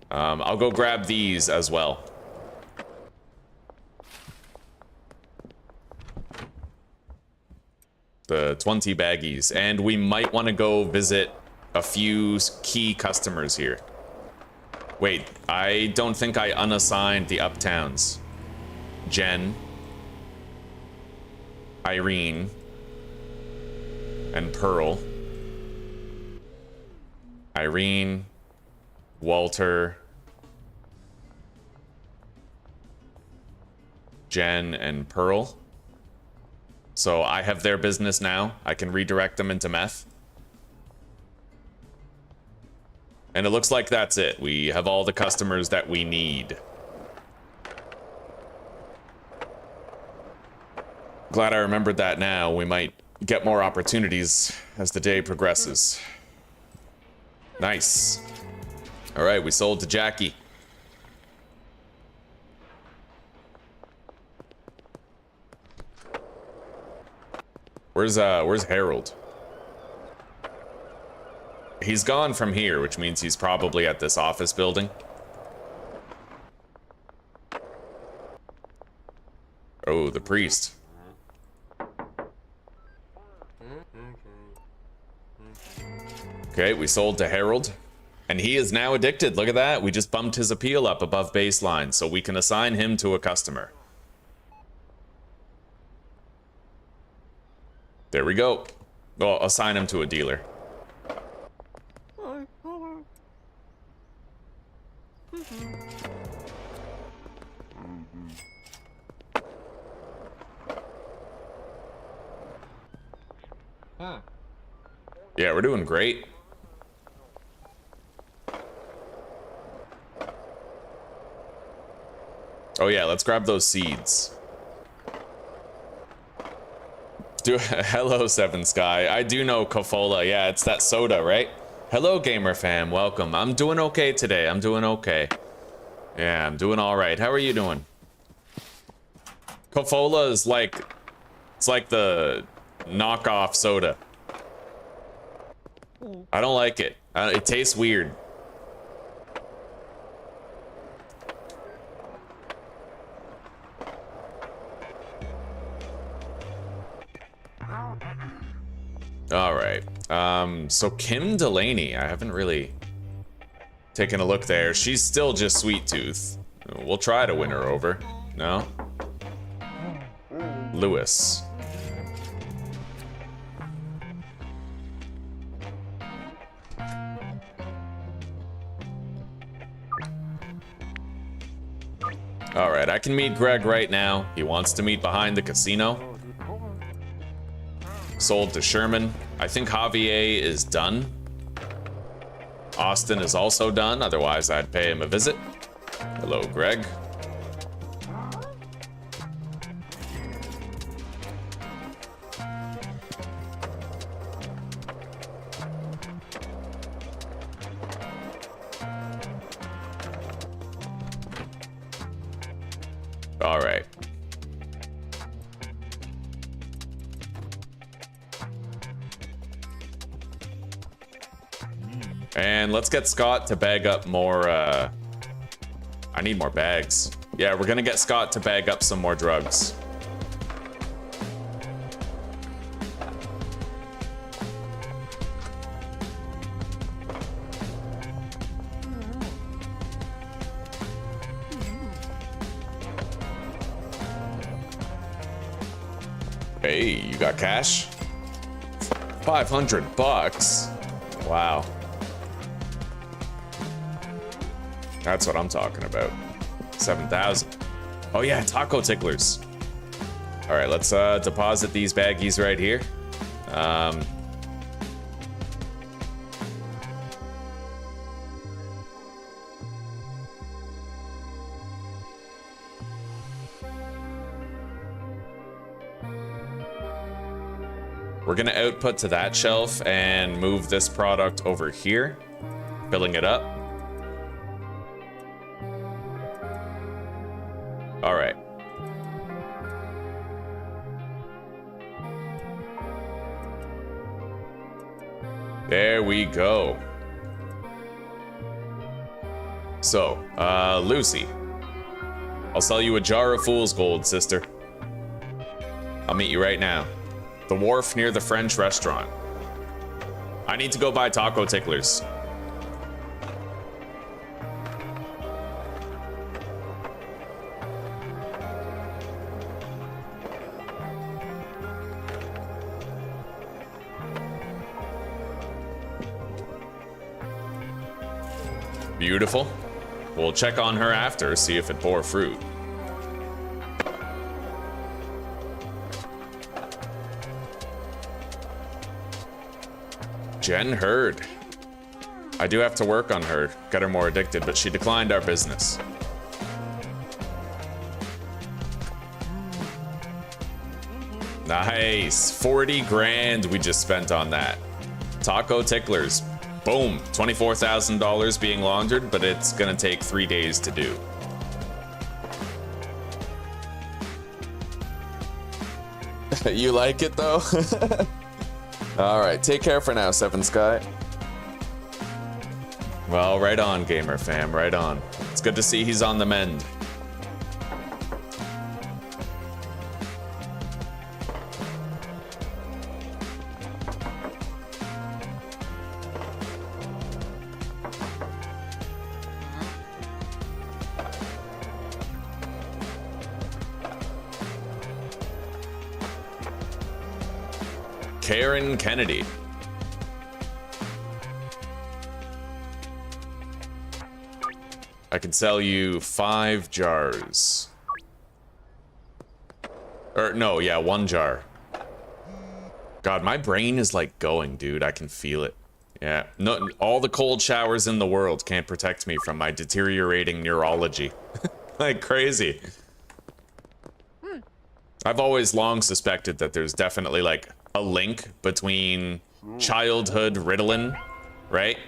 I'll go grab these as well. The 20 baggies. And we might want to go visit a few key customers here. Wait, I don't think I unassigned the Uptowns. Jen, Irene, and Pearl. Irene, Walter, Jen, and Pearl. So I have their business now. I can redirect them into meth. And it looks like that's it. We have all the customers that we need. Glad I remembered that now. We might get more opportunities as the day progresses. Nice. All right, we sold to Jackie. Where's Harold? He's gone from here, which means he's probably at this office building. Oh, the priest. Okay, we sold to Harold. And he is now addicted. Look at that. We just bumped his appeal up above baseline, so we can assign him to a customer. There we go. Well, assign him to a dealer. Yeah, we're doing great. Oh yeah, let's grab those seeds. Hello, Seven Sky. I do know Kofola. Yeah, it's that soda, right? Hello, gamer fam. Welcome. I'm doing okay today. I'm doing okay. Yeah, I'm doing all right. How are you doing? Kofola is like, it's like the knockoff soda. I don't like it. It tastes weird. All right. So Kim Delaney, I haven't really taken a look there. She's still just Sweet Tooth. We'll try to win her over. No? Lewis. All right, I can meet Greg right now. He wants to meet behind the casino. Sold to Sherman. I think Javier is done. Austin is also done, otherwise I'd pay him a visit. Hello, Greg. All right. And let's get Scott to bag up more, I need more bags. Yeah, we're gonna get Scott to bag up some more drugs. Hey, you got cash? 500 bucks. Wow. That's what I'm talking about. 7,000. Oh yeah, taco ticklers. All right, let's deposit these baggies right here. We're gonna output to that shelf and move this product over here, filling it up. All right. There we go. So, Lucy, I'll sell you a jar of fool's gold, sister. I'll meet you right now. The wharf near the French restaurant. I need to go buy taco ticklers. Beautiful. We'll check on her after, see if it bore fruit. Jen Hurd. I do have to work on her, get her more addicted, but she declined our business. Nice. 40 grand we just spent on that. Taco ticklers. Boom. $24,000 being laundered, but it's gonna take 3 days to do. You like it though? All right, take care for now, Seven Sky. Well, right on, gamer fam, right on. It's good to see he's on the mend. Karen Kennedy. I can sell you 5 jars. Or no, yeah, 1 jar. God, my brain is like going, dude. I can feel it. Yeah, no, all the cold showers in the world can't protect me from my deteriorating neurology. Like crazy. I've always long suspected that there's definitely like a link between childhood Ritalin, right?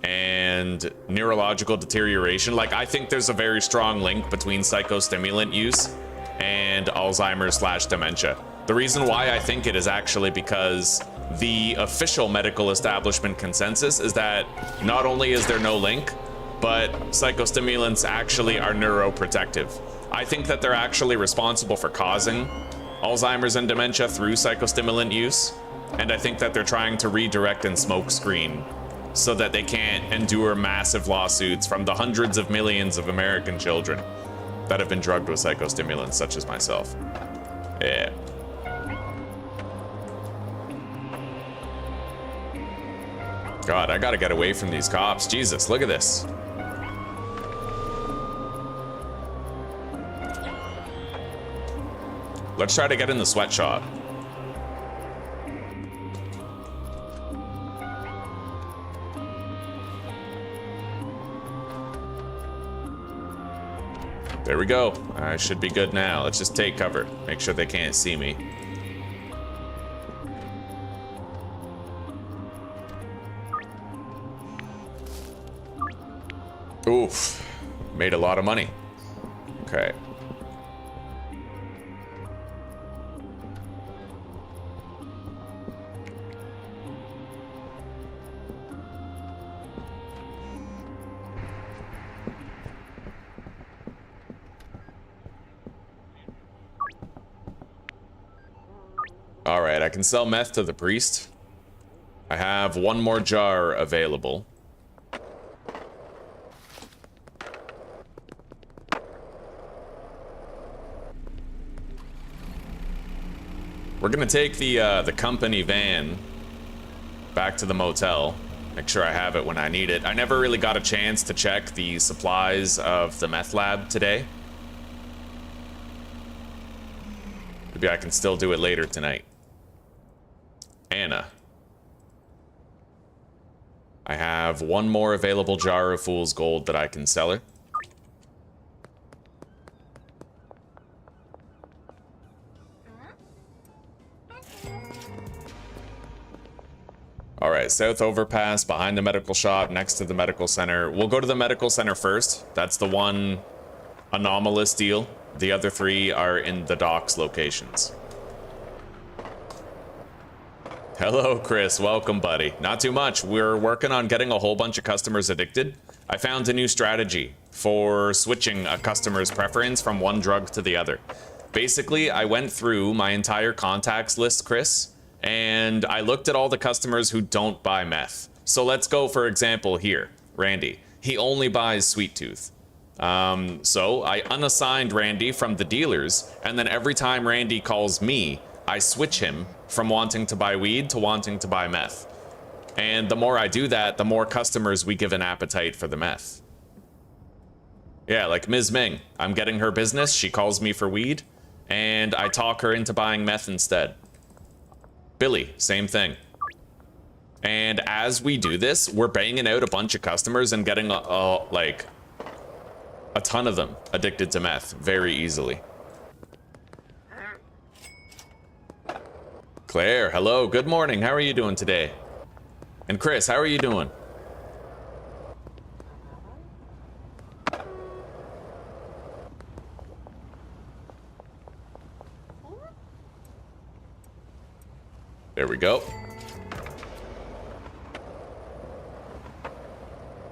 And neurological deterioration. Like, I think there's a very strong link between psychostimulant use and Alzheimer's/dementia. The reason why I think it is actually because the official medical establishment consensus is that not only is there no link, but psychostimulants actually are neuroprotective. I think that they're actually responsible for causing Alzheimer's and dementia through psychostimulant use, and I think that they're trying to redirect and smokescreen so that they can't endure massive lawsuits from the hundreds of millions of American children that have been drugged with psychostimulants, such as myself. Yeah. God, I gotta get away from these cops. Jesus, look at this. Let's try to get in the sweatshop. There we go. I should be good now. Let's just take cover. Make sure they can't see me. Oof. Made a lot of money. Okay. All right, I can sell meth to the priest. I have one more jar available. We're gonna take the company van back to the motel. Make sure I have it when I need it. I never really got a chance to check the supplies of the meth lab today. Maybe I can still do it later tonight. Anna. I have one more available jar of fool's gold that I can sell her. All right, south overpass, behind the medical shop, next to the medical center. We'll go to the medical center first. That's the one anomalous deal. The other three are in the docks locations. Hello, Chris. Welcome, buddy. Not too much. We're working on getting a whole bunch of customers addicted. I found a new strategy for switching a customer's preference from one drug to the other. Basically, I went through my entire contacts list, Chris, and I looked at all the customers who don't buy meth. So let's go, for example, here. Randy. He only buys Sweet Tooth. So I unassigned Randy from the dealers, and then every time Randy calls me, I switch him from wanting to buy weed to wanting to buy meth. And the more I do that, the more customers we give an appetite for the meth. Yeah, like Ms. Ming. I'm getting her business, she calls me for weed, and I talk her into buying meth instead. Billy, same thing. And as we do this, we're banging out a bunch of customers and getting like a ton of them addicted to meth very easily. Claire, hello, good morning. How are you doing today? And Chris, how are you doing? There we go.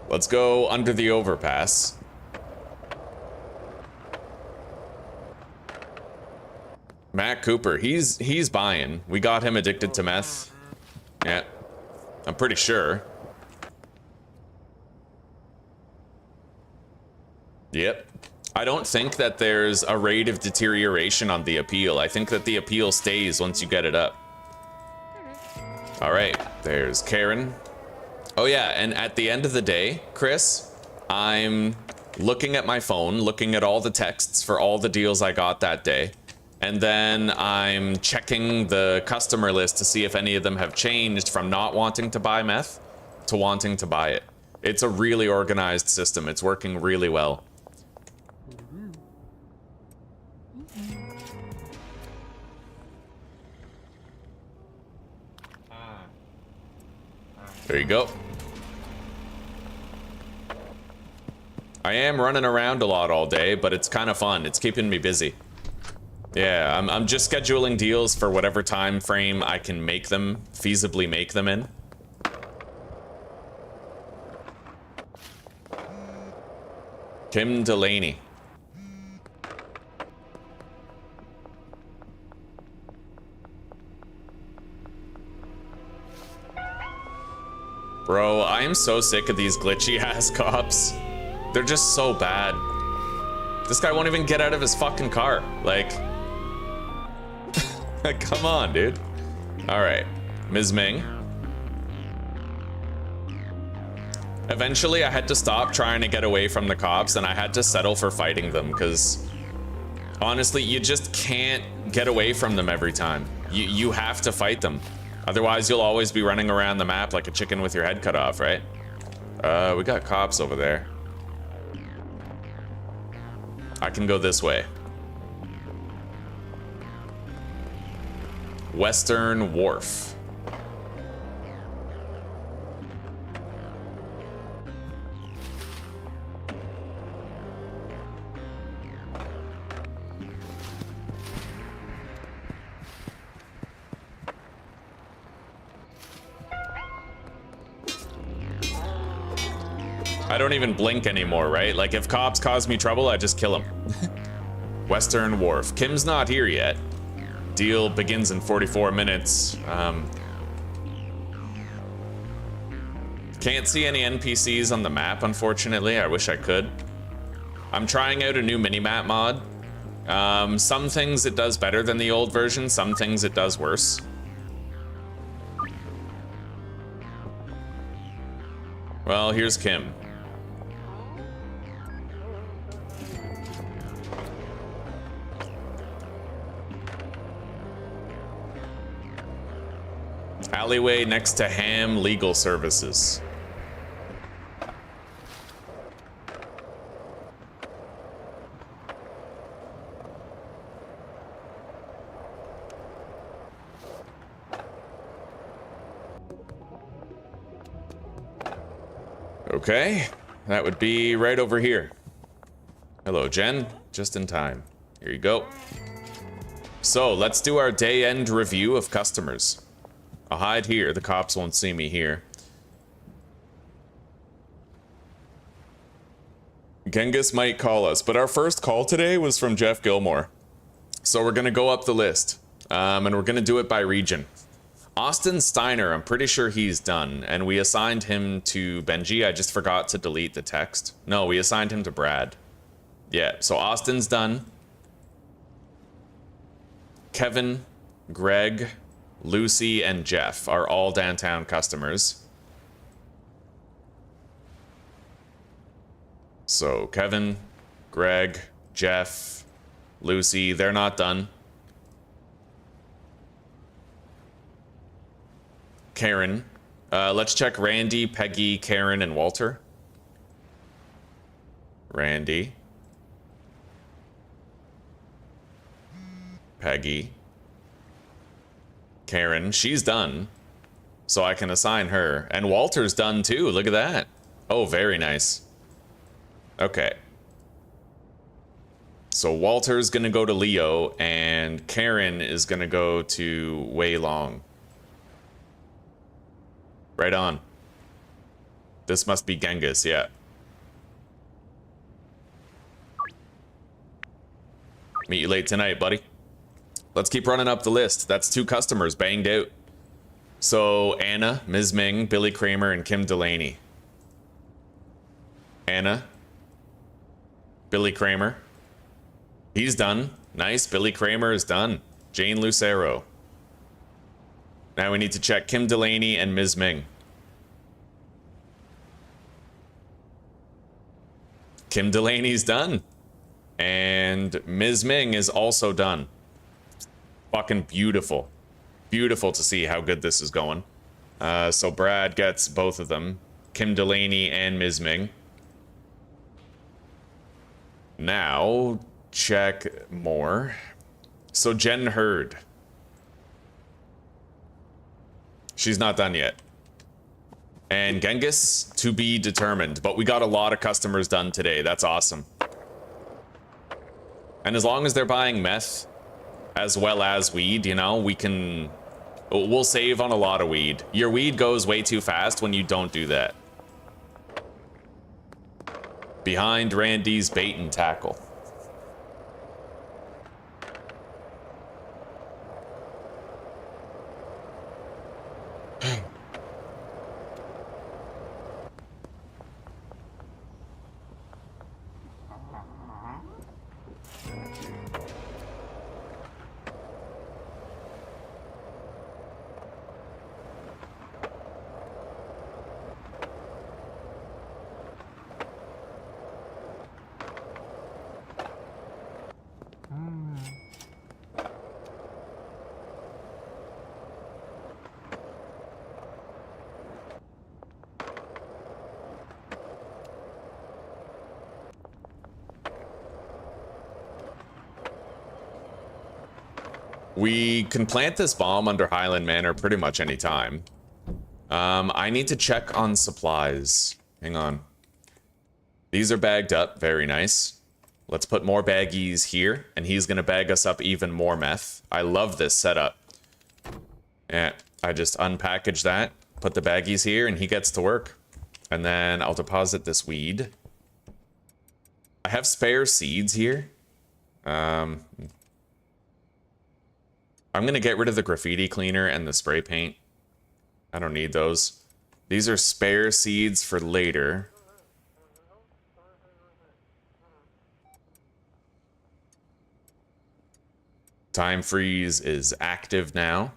Let's go under the overpass. Matt Cooper, he's buying. We got him addicted to meth. Yeah, I'm pretty sure. Yep. I don't think that there's a rate of deterioration on the appeal. I think that the appeal stays once you get it up. All right, there's Karen. Oh yeah, and at the end of the day, Chris, I'm looking at my phone, looking at all the texts for all the deals I got that day. And then I'm checking the customer list to see if any of them have changed from not wanting to buy meth to wanting to buy it. It's a really organized system. It's working really well. There you go. I am running around a lot all day, but it's kind of fun. It's keeping me busy. Yeah, I'm just scheduling deals for whatever time frame I can make them, feasibly make them in. Kim Delaney. Bro, I am so sick of these glitchy ass cops. They're just so bad. This guy won't even get out of his fucking car. Like, come on, dude. All right, Ms. Ming. Eventually, I had to stop trying to get away from the cops, and I had to settle for fighting them, because honestly, you just can't get away from them every time. You have to fight them. Otherwise, you'll always be running around the map like a chicken with your head cut off, right? We got cops over there. I can go this way. Western Wharf. I don't even blink anymore, right? Like, if cops cause me trouble, I just kill them. Western Wharf. Kim's not here yet. Deal begins in 44 minutes. Can't see any NPCs on the map, unfortunately. I wish I could. I'm trying out a new Minimap mod. Some things it does better than the old version, some things it does worse. Well, here's Kim. Alleyway next to Ham Legal Services. Okay, that would be right over here. Hello, Jen. Just in time. Here you go. So, let's do our day-end review of customers. I'll hide here. The cops won't see me here. Genghis might call us, but our first call today was from Jeff Gilmore. So we're going to go up the list, and we're going to do it by region. Austin Steiner, I'm pretty sure he's done, and we assigned him to Benji. I just forgot to delete the text. No, we assigned him to Brad. Yeah, so Austin's done. Kevin, Greg, Lucy, and Jeff are all downtown customers. So Kevin, Greg, Jeff, Lucy, they're not done. Karen. Let's check Randy, Peggy, Karen, and Walter. Randy. Peggy. Karen, she's done. So I can assign her. And Walter's done too, look at that. Oh, very nice. Okay. So Walter's gonna go to Leo, and Karen is gonna go to Wei Long. Right on. This must be Genghis, yeah. Meet you late tonight, buddy. Let's keep running up the list. That's 2 customers banged out. So Anna, Ms. Ming, Billy Kramer, and Kim Delaney. Anna. Billy Kramer. He's done. Nice, Billy Kramer is done. Jane Lucero. Now we need to check Kim Delaney and Ms. Ming. Kim Delaney's done. And Ms. Ming is also done. Fucking beautiful. Beautiful to see how good this is going. So Brad gets both of them. Kim Delaney and Ms. Ming. Now, check more. So Jen Hurd. She's not done yet. And Genghis, to be determined. But we got a lot of customers done today. That's awesome. And as long as they're buying meth, as well as weed, you know, we'll save on a lot of weed. Your weed goes way too fast when you don't do that. Behind Randy's bait and tackle. We can plant this bomb under Highland Manor pretty much any time. I need to check on supplies. Hang on. These are bagged up. Very nice. Let's put more baggies here, and he's going to bag us up even more meth. I love this setup. Yeah, I just unpackage that, put the baggies here, and he gets to work. And then I'll deposit this weed. I have spare seeds here. I'm going to get rid of the graffiti cleaner and the spray paint. I don't need those. These are spare seeds for later. Time freeze is active now.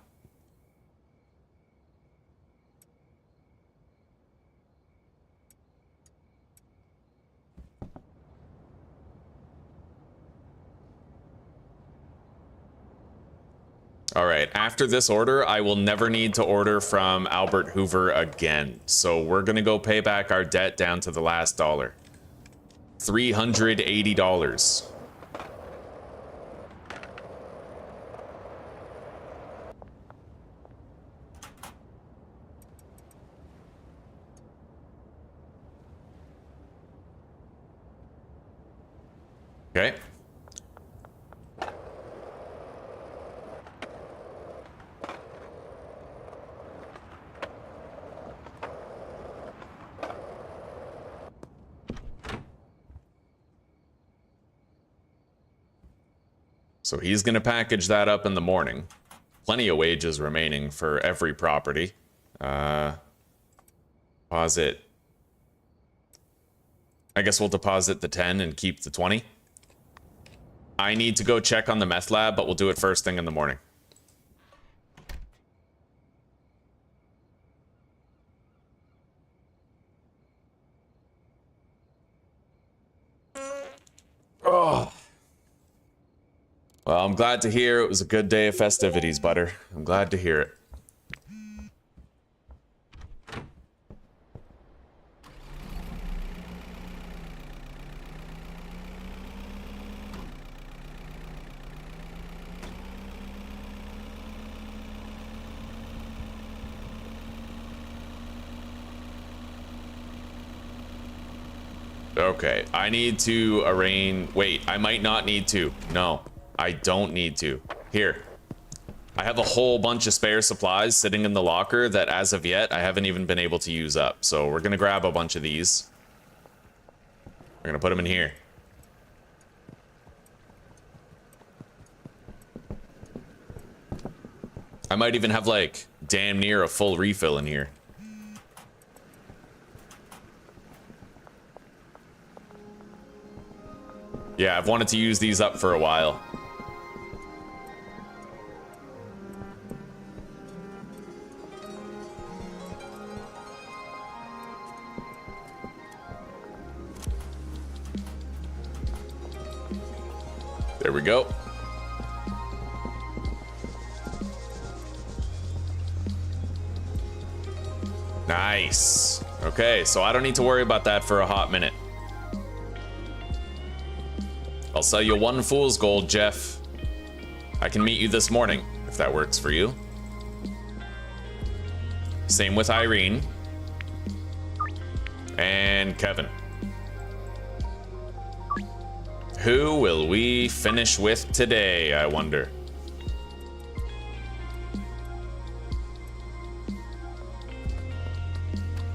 All right, after this order, I will never need to order from Albert Hoover again. So we're gonna go pay back our debt down to the last dollar. $380. Okay. So he's going to package that up in the morning. Plenty of wages remaining for every property. Deposit. I guess we'll deposit the 10 and keep the 20. I need to go check on the meth lab, but we'll do it first thing in the morning. Oh. Well, I'm glad to hear it was a good day of festivities, Butter. I'm glad to hear it. Okay, I need to arrange... Wait, I might not need to. No, I don't need to. Here. I have a whole bunch of spare supplies sitting in the locker that as of yet, I haven't even been able to use up. So we're going to grab a bunch of these. We're going to put them in here. I might even have, like, damn near a full refill in here. Yeah, I've wanted to use these up for a while. There we go. Nice. Okay, so I don't need to worry about that for a hot minute. I'll sell you 1 fool's gold, Jeff. I can meet you this morning, if that works for you. Same with Irene. And Kevin. Who will we finish with today, I wonder?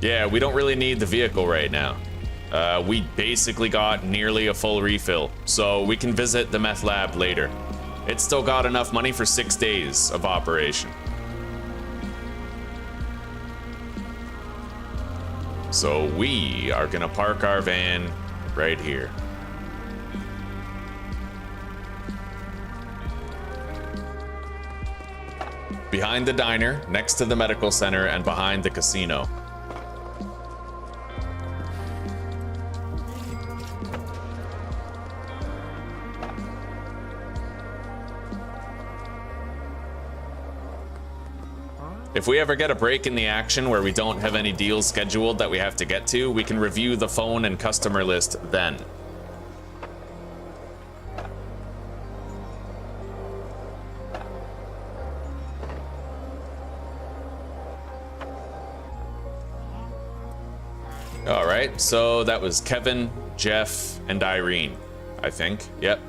Yeah, we don't really need the vehicle right now. We basically got nearly a full refill, so we can visit the meth lab later. It's still got enough money for 6 days of operation. So we are gonna park our van right here. Behind the diner, next to the medical center, and behind the casino. If we ever get a break in the action where we don't have any deals scheduled that we have to get to, we can review the phone and customer list then. All right, so that was Kevin, Jeff, and Irene, I think. Yep.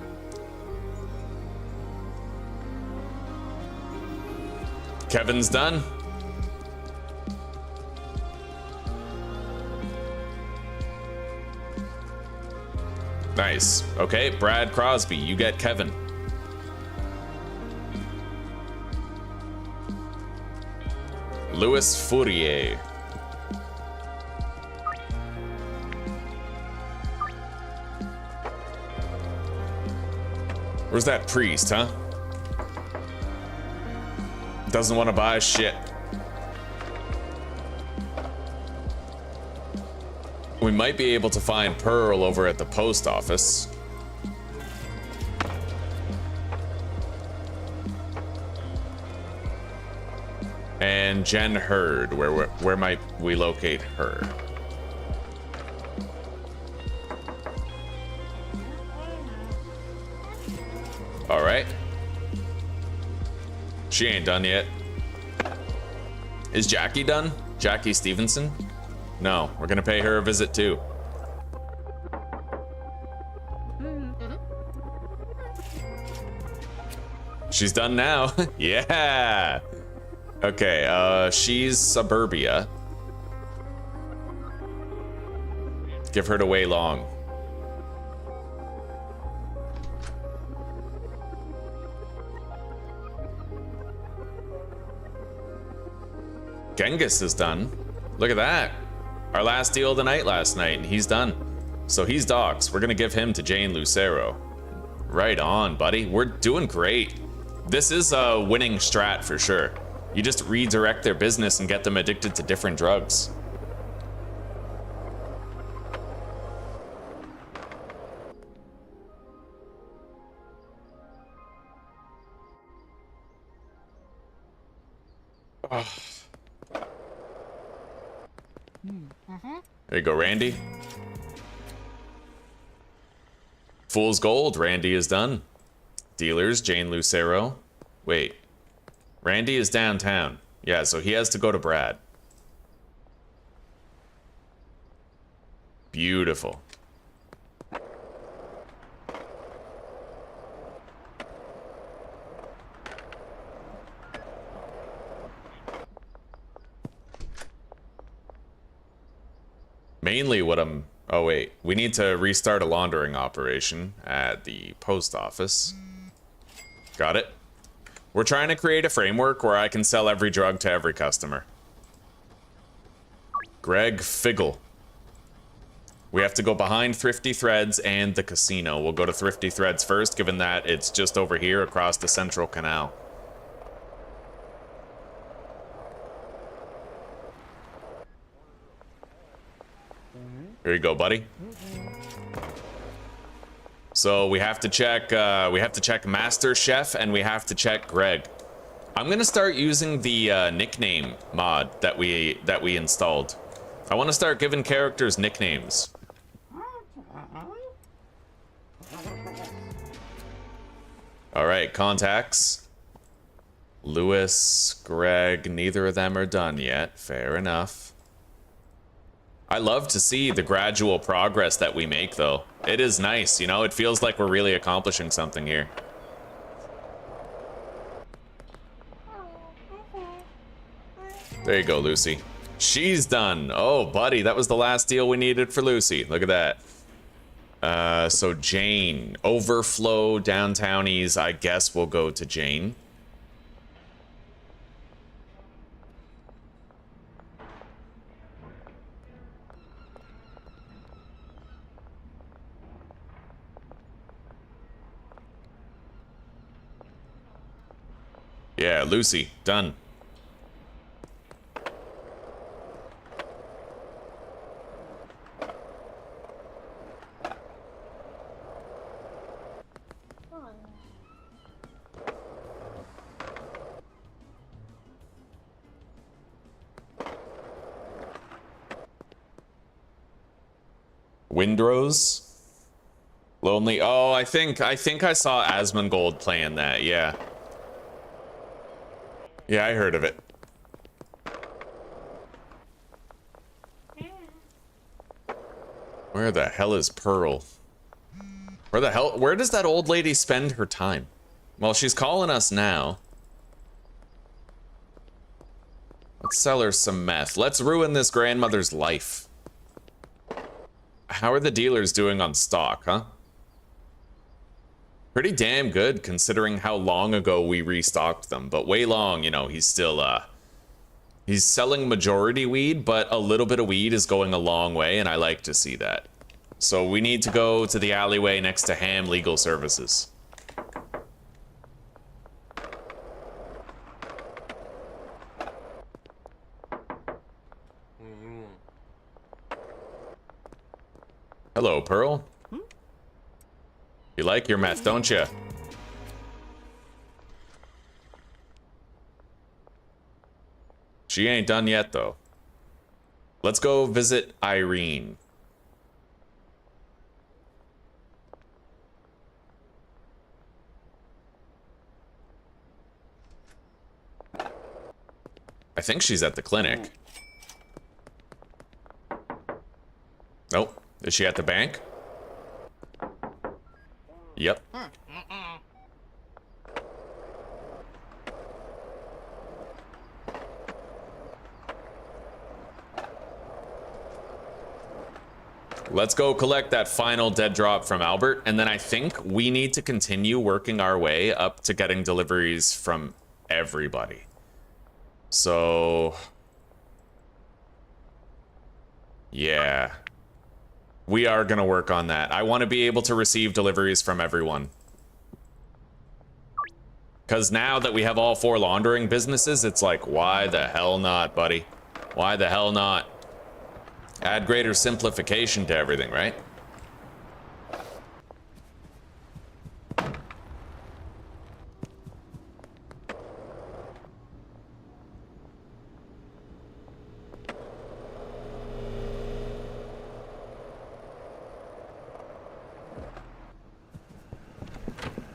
Kevin's done. Nice. Okay, Brad Crosby, you get Kevin. Louis Fourier. Where's that priest, huh? Doesn't want to buy shit. We might be able to find Pearl over at the post office. And Jen Hurd, where might we locate her? All right. She ain't done yet. Is Jackie done? Jackie Stevenson? No, we're gonna pay her a visit too. She's done now. Yeah. Okay, she's suburbia. Give her to Wei Long. Genghis is done. Look at that. Our last deal of the night last night, and he's done. So he's docs. We're gonna give him to Jane Lucero. Right on, buddy. We're doing great. This is a winning strat for sure. You just redirect their business and get them addicted to different drugs. Oh. There you go, Randy. Fool's Gold, Randy is done. Dealers, Jane Lucero. Wait. Randy is downtown. Yeah, so he has to go to Brad. Beautiful. Mainly what I'm... Oh, wait. We need to restart a laundering operation at the post office. Got it. We're trying to create a framework where I can sell every drug to every customer. Greg Figgle. We have to go behind Thrifty Threads and the casino. We'll go to Thrifty Threads first, given that it's just over here across the Central Canal. Here you go, buddy. So we have to check Master Chef and we have to check Greg. I'm gonna start using the nickname mod that we installed. I want to start giving characters nicknames. All right, contacts. Lewis, Greg, neither of them are done yet. Fair enough. I love to see the gradual progress that we make, though. It is nice, you know? It feels like we're really accomplishing something here. There you go, Lucy. She's done. Oh, buddy, that was the last deal we needed for Lucy. Look at that. So Jane. Overflow downtownies, I guess we'll go to Jane. Yeah, Lucy, done. Windrose? Lonely. Oh, I think I saw Asmongold playing that, yeah. Yeah, I heard of it. Where the hell is Pearl? Where does that old lady spend her time? Well, she's calling us now. Let's sell her some meth. Let's ruin this grandmother's life. How are the dealers doing on stock, huh? Pretty damn good considering how long ago we restocked them. But Wei Long, you know, he's still He's selling majority weed, but a little bit of weed is going a long way, and I like to see that. So we need to go to the alleyway next to Ham Legal Services. Hello, Pearl. You like your meth, don't you? She ain't done yet, though. Let's go visit Irene. I think she's at the clinic. Nope. Is she at the bank? Yep. Let's go collect that final dead drop from Albert, and then I think we need to continue working our way up to getting deliveries from everybody. So... yeah. We are going to work on that. I want to be able to receive deliveries from everyone. Because now that we have all 4 laundering businesses, it's like, why the hell not, buddy? Why the hell not? Add greater simplification to everything, right?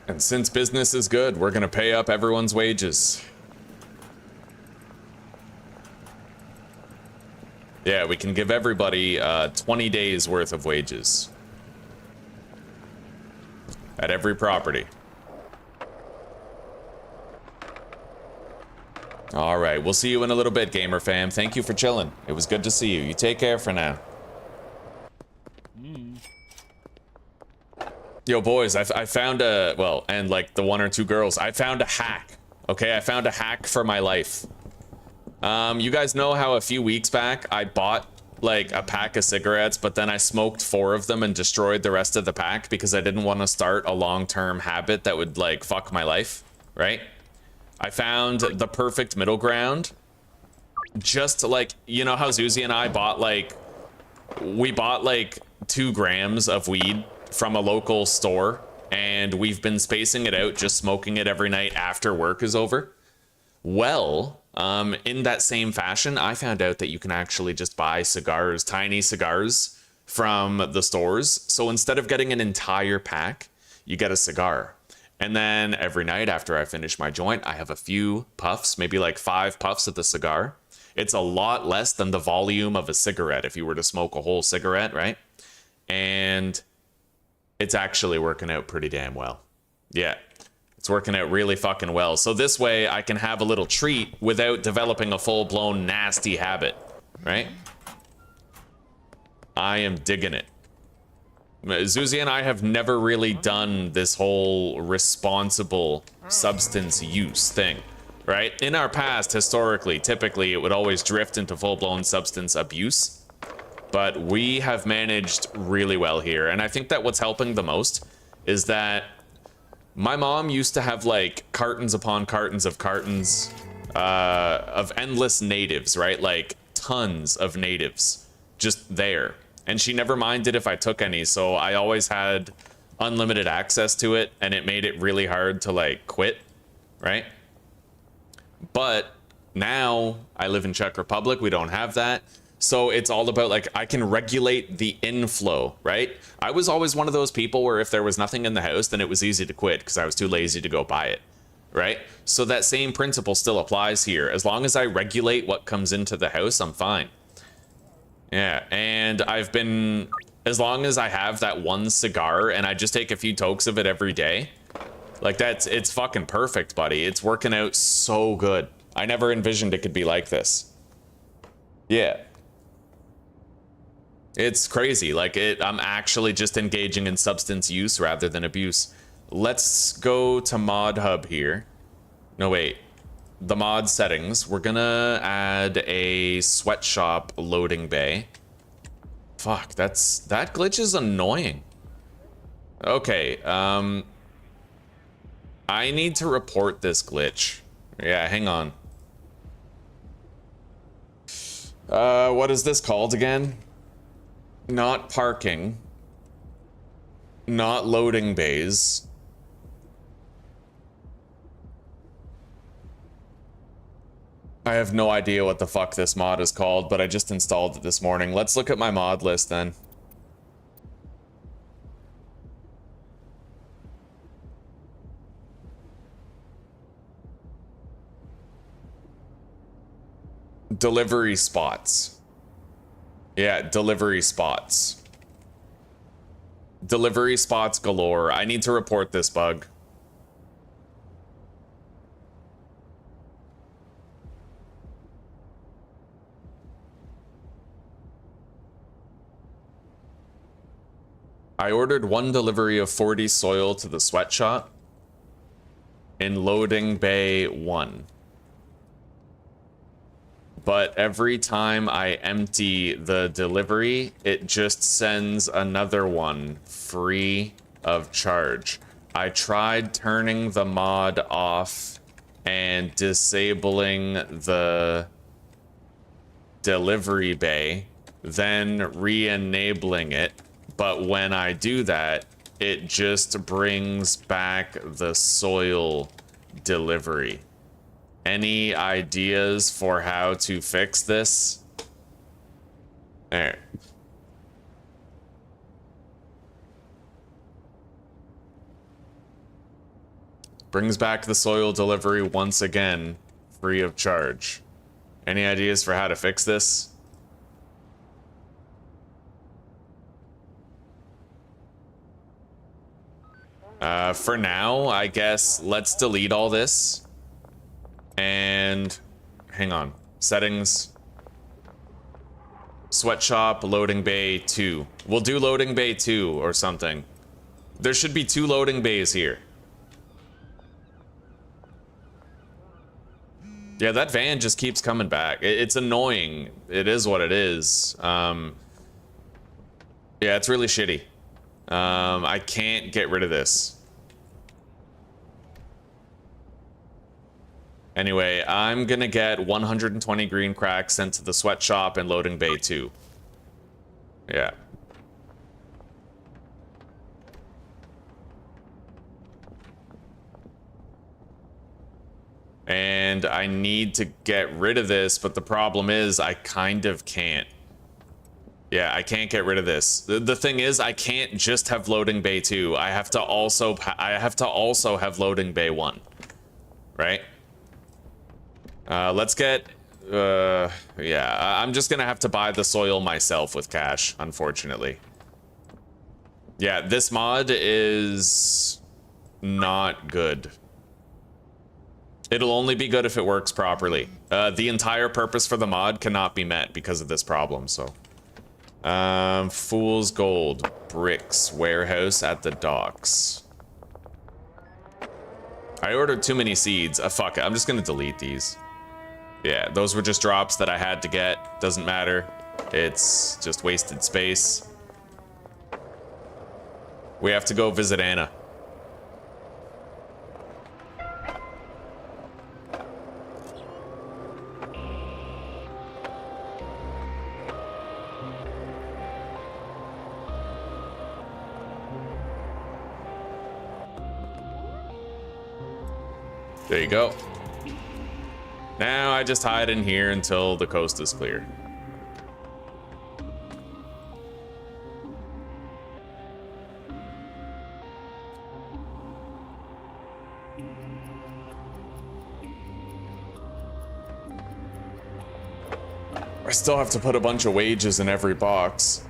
And since business is good, we're gonna pay up everyone's wages. Yeah, we can give everybody 20 days worth of wages. At every property. All right, we'll see you in a little bit, Gamer Fam. Thank you for chilling. It was good to see you. You take care for now. Yo, boys, I found a, well, and like the 1 or 2 girls, I found a hack. Okay, I found a hack for my life. You guys know how a few weeks back I bought like a pack of cigarettes, but then I smoked 4 of them and destroyed the rest of the pack because I didn't want to start a long-term habit that would like fuck my life, right? I found the perfect middle ground. Just like, you know how Zuzi and I bought like, we bought like 2 grams of weed from a local store, and we've been spacing it out, just smoking it every night after work is over. Well, in that same fashion, I found out that you can actually just buy cigars, tiny cigars from the stores. So instead of getting an entire pack, you get a cigar. And then every night after I finish my joint, I have a few puffs, maybe like 5 puffs of the cigar. It's a lot less than the volume of a cigarette if you were to smoke a whole cigarette, right? And it's actually working out pretty damn well. Yeah, it's working out really fucking well. So this way I can have a little treat without developing a full-blown nasty habit, right? I am digging it. Zuzi and I have never really done this whole responsible substance use thing, right? In our past, historically, typically, it would always drift into full-blown substance abuse. But we have managed really well here. And I think that what's helping the most is that my mom used to have like cartons upon cartons of endless natives, right? Like tons of natives just there. And she never minded if I took any. So I always had unlimited access to it, and it made it really hard to like quit, right? But now I live in Czech Republic. We don't have that. So it's all about like, I can regulate the inflow, right? I was always one of those people where if there was nothing in the house, then it was easy to quit because I was too lazy to go buy it, right? So that same principle still applies here. As long as I regulate what comes into the house, I'm fine. Yeah, and I've been, as long as I have that 1 cigar and I just take a few tokes of it every day, like it's fucking perfect, buddy. It's working out so good. I never envisioned it could be like this. Yeah. It's crazy. Like I'm actually just engaging in substance use rather than abuse. Let's go to Mod Hub here. No, wait. the mod settings. We're gonna add a sweatshop loading bay. Fuck, that glitch is annoying. Okay, I need to report this glitch. Yeah, hang on. What is this called again? Not parking. Not loading bays. I have no idea what the fuck this mod is called, but I just installed it this morning. Let's look at my mod list then. Delivery spots. Yeah, delivery spots. Delivery spots galore. I need to report this bug. I ordered one delivery of 40 soil to the sweatshop in loading bay 1. But every time I empty the delivery, it just sends another one free of charge. I tried turning the mod off and disabling the delivery bay, then re-enabling it. But when I do that, it just brings back the soil delivery. Any ideas for how to fix this? There. Brings back the soil delivery once again, free of charge. Any ideas for how to fix this? For now, I guess let's delete all this. And hang on. Settings. Sweatshop, loading bay 2. We'll do loading bay 2 or something. There should be 2 loading bays here. Yeah, that van just keeps coming back. It's annoying. It is what it is. Yeah, it's really shitty. I can't get rid of this. Anyway, I'm gonna get 120 green cracks sent to the sweatshop and loading bay 2. Yeah. And I need to get rid of this, but the problem is I kind of can't. Yeah, I can't get rid of this. The thing is, I can't just have loading bay 2. I have to also have loading bay 1. Right? Let's get yeah, I'm just gonna have to buy the soil myself with cash, unfortunately. Yeah, this mod is not good. It'll only be good if it works properly. The entire purpose for the mod cannot be met because of this problem, so. Fool's Gold, bricks, warehouse at the docks. I ordered too many seeds. Fuck it, I'm just gonna delete these. Yeah, those were just drops that I had to get. Doesn't matter. It's just wasted space. We have to go visit Anna. There you go. Now I just hide in here until the coast is clear. I still have to put a bunch of wages in every box.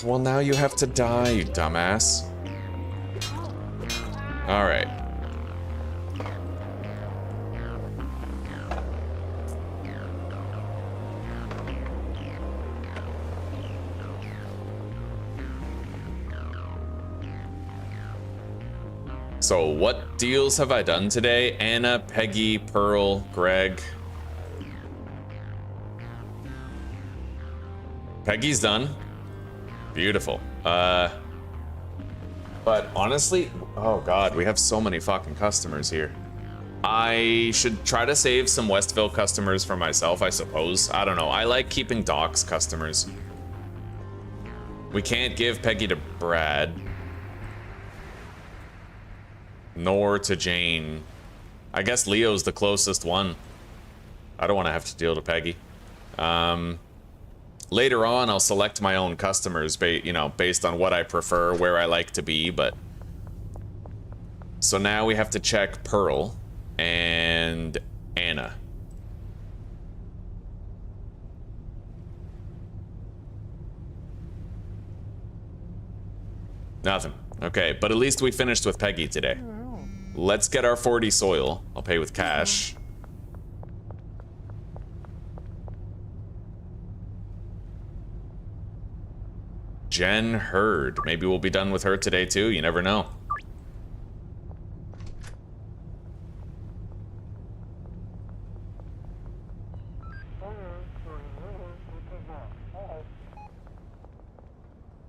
Well, now you have to die, you dumbass. All right. So what deals have I done today? Anna, Peggy, Pearl, Greg. Peggy's done. Beautiful. But honestly, oh god, we have so many fucking customers here. I should try to save some Westville customers for myself, I suppose. I don't know. I like keeping Doc's customers. We can't give Peggy to Brad. Nor to Jane. I guess Leo's the closest one. I don't want to have to deal to Peggy. Later on, I'll select my own customers, based on what I prefer, where I like to be, but... So now we have to check Pearl and Anna. Nothing. Okay, but at least we finished with Peggy today. Let's get our 40 soil. I'll pay with cash. Jen Hurd. Maybe we'll be done with her today too. You never know.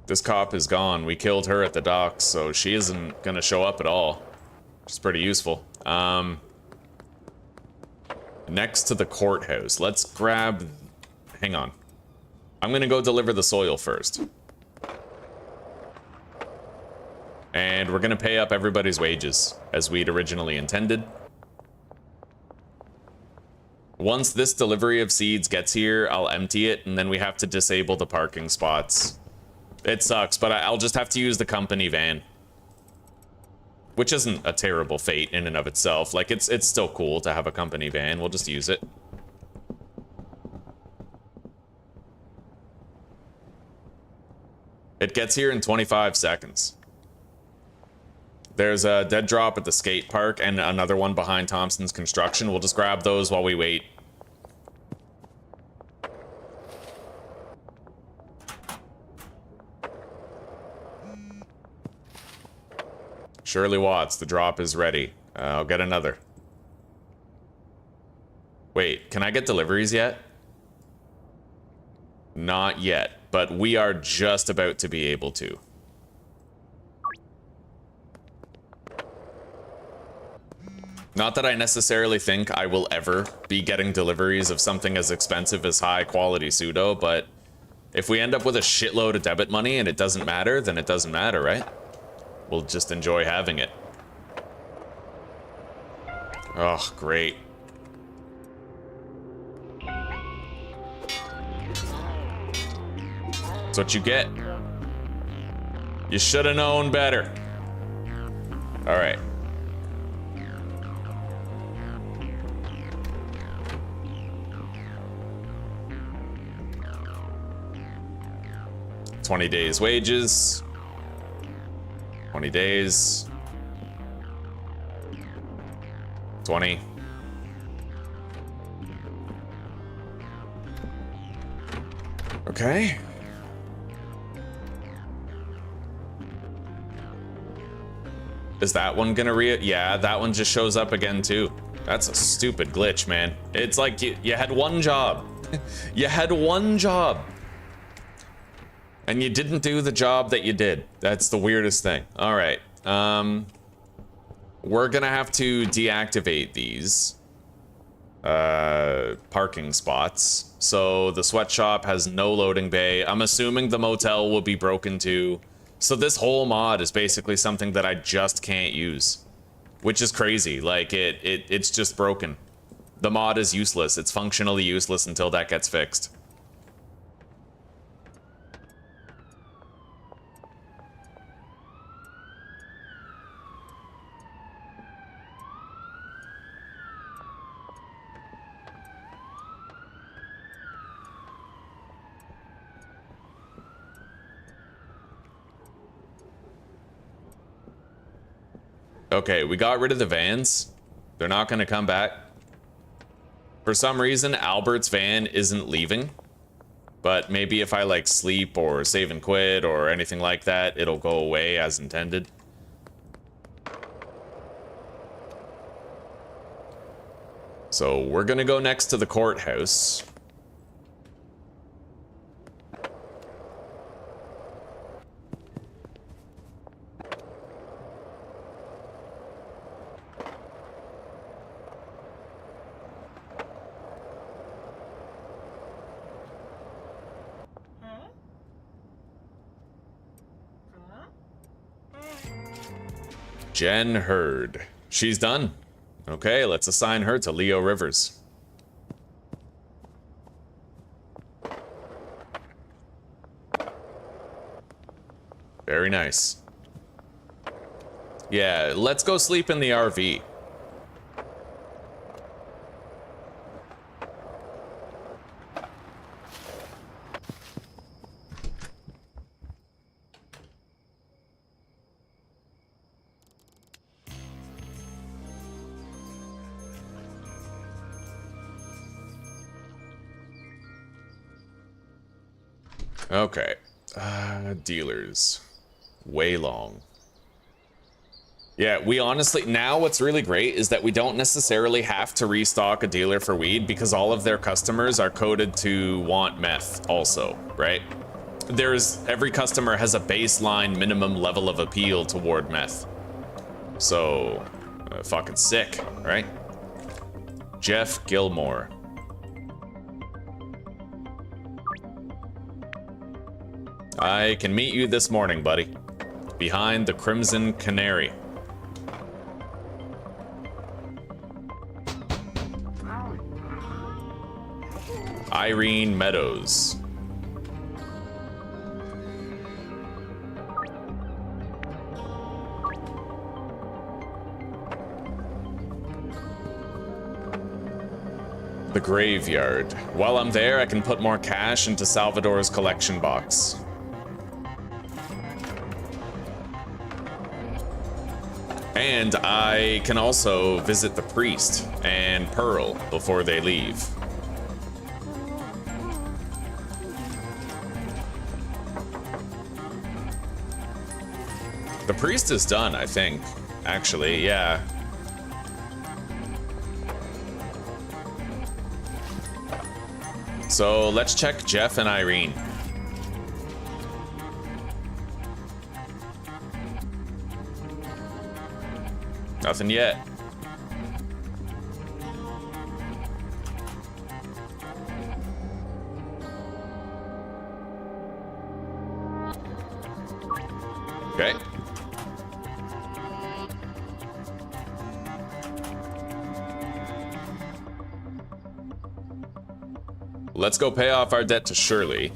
This cop is gone. We killed her at the docks, so she isn't gonna show up at all. Which is pretty useful. Next to the courthouse. Let's grab... Hang on. I'm gonna go deliver the soil first. And we're gonna pay up everybody's wages, as we'd originally intended. Once this delivery of seeds gets here, I'll empty it, and then we have to disable the parking spots. It sucks, but I'll just have to use the company van. Which isn't a terrible fate in and of itself. Like, it's still cool to have a company van. We'll just use it. It gets here in 25 seconds. There's a dead drop at the skate park and another one behind Thompson's Construction. We'll just grab those while we wait. Shirley Watts, the drop is ready. I'll get another. Wait, can I get deliveries yet? Not yet, but we are just about to be able to. Not that I necessarily think I will ever be getting deliveries of something as expensive as high quality pseudo, but if we end up with a shitload of debit money and it doesn't matter, then it doesn't matter, right? We'll just enjoy having it. Oh, great. That's what you get. You should have known better. All right. $20 days wages. 20 days. 20. Okay. Is that one gonna yeah, that one just shows up again too. That's a stupid glitch, man. It's like you had one job. You had one job. And you didn't do the job that you did. That's the weirdest thing. All right. We're gonna have to deactivate these parking spots. So the sweatshop has no loading bay. I'm assuming the motel will be broken too. So this whole mod is basically something that I just can't use, which is crazy. Like it's just broken. The mod is useless. It's functionally useless until that gets fixed. Okay, we got rid of the vans. They're not gonna come back. For some reason, Albert's van isn't leaving. But maybe if I like sleep or save and quit or anything like that, it'll go away as intended. So we're gonna go next to the courthouse. Jen Hurd. She's done. Okay, let's assign her to Leo Rivers. Very nice. Yeah, let's go sleep in the RV. Okay. Dealers. Way long. Yeah, we honestly, now what's really great is that we don't necessarily have to restock a dealer for weed because all of their customers are coded to want meth also, right? Every customer has a baseline minimum level of appeal toward meth. So, fucking sick, right? Jeff Gilmore. I can meet you this morning, buddy. Behind the Crimson Canary. Irene Meadows. The Graveyard. While I'm there, I can put more cash into Salvador's collection box. And I can also visit the priest and Pearl before they leave. The priest is done, I think. Actually, yeah. So let's check Jeff and Irene. Nothing yet. Okay. Let's go pay off our debt to Shirley.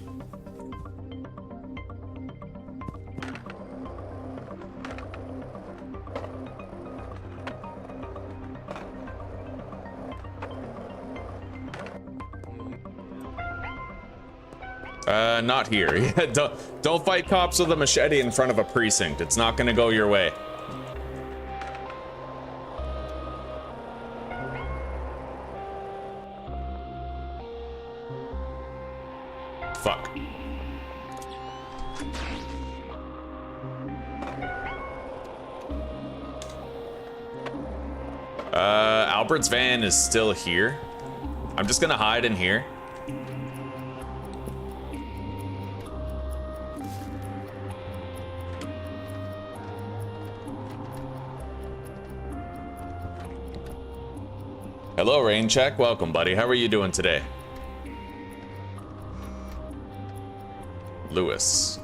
Not here. Yeah, don't fight cops with a machete in front of a precinct. It's not gonna go your way. Fuck. Albert's van is still here. I'm just gonna hide in here. Hello, Raincheck. Welcome, buddy. How are you doing today? Lewis.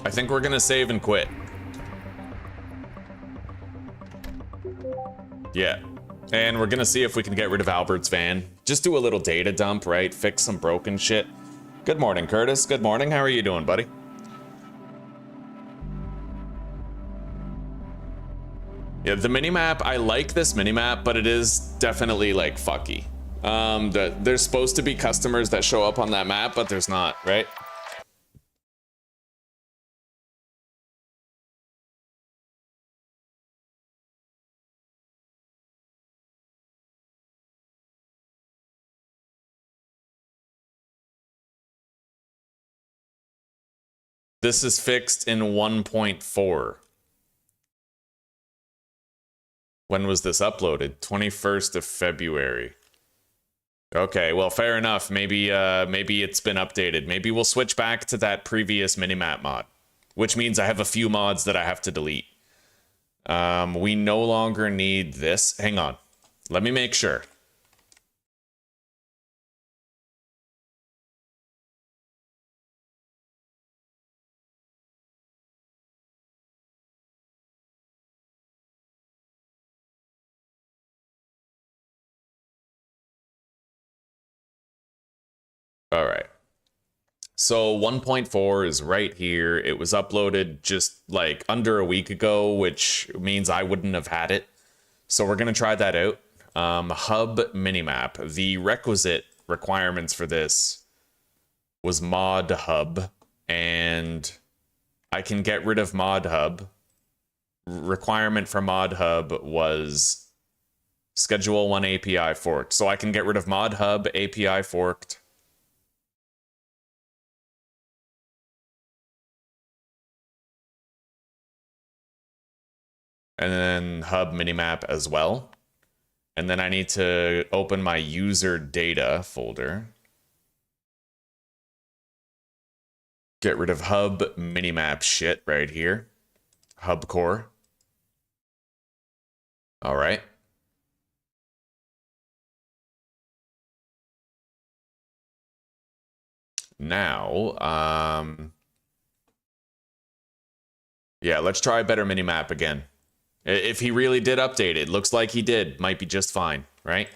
I think we're gonna save and quit. Yeah. And we're gonna see if we can get rid of Albert's van. Just do a little data dump, right? Fix some broken shit. Good morning, Curtis. Good morning. How are you doing, buddy? Yeah, the minimap, I like this minimap, but it is definitely like fucky. There's supposed to be customers that show up on that map, but there's not, right? This is fixed in 1.4. When was this uploaded? 21st of February. Okay, well, fair enough. Maybe it's been updated. Maybe we'll switch back to that previous Minimap mod, which means I have a few mods that I have to delete. We no longer need this. Hang on. Let me make sure. All right. So 1.4 is right here. It was uploaded just like under a week ago, which means I wouldn't have had it. So we're going to try that out. Hub Minimap. The requisite requirements for this was mod hub, and I can get rid of mod hub. Requirement for mod hub was schedule 1 API forked. So I can get rid of mod hub, API forked. And then hub minimap as well. And then I need to open my user data folder. Get rid of hub minimap shit right here. Hub core. All right. Now, yeah, let's try better minimap again. If he really did update it, looks like he did. Might be just fine, right?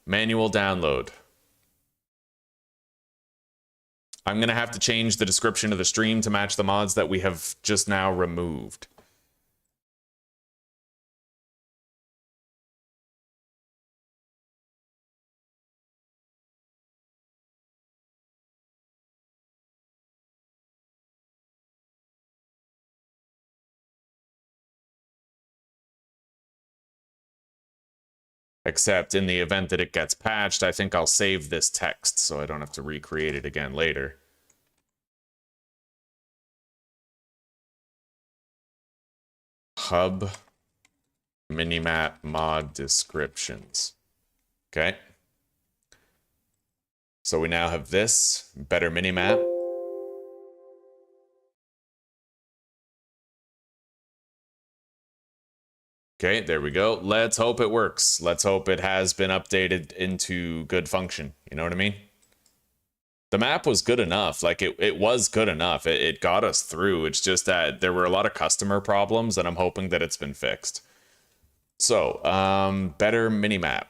Manual download. I'm going to have to change the description of the stream to match the mods that we have just now removed. Except in the event that it gets patched, I think I'll save this text so I don't have to recreate it again later. Hub minimap mod descriptions. Okay. So we now have this better minimap. Okay, there we go. Let's hope it works. Let's hope it has been updated into good function. You know what I mean? The map was good enough. Like, it was good enough. It got us through. It's just that there were a lot of customer problems, and I'm hoping that it's been fixed. So, better minimap.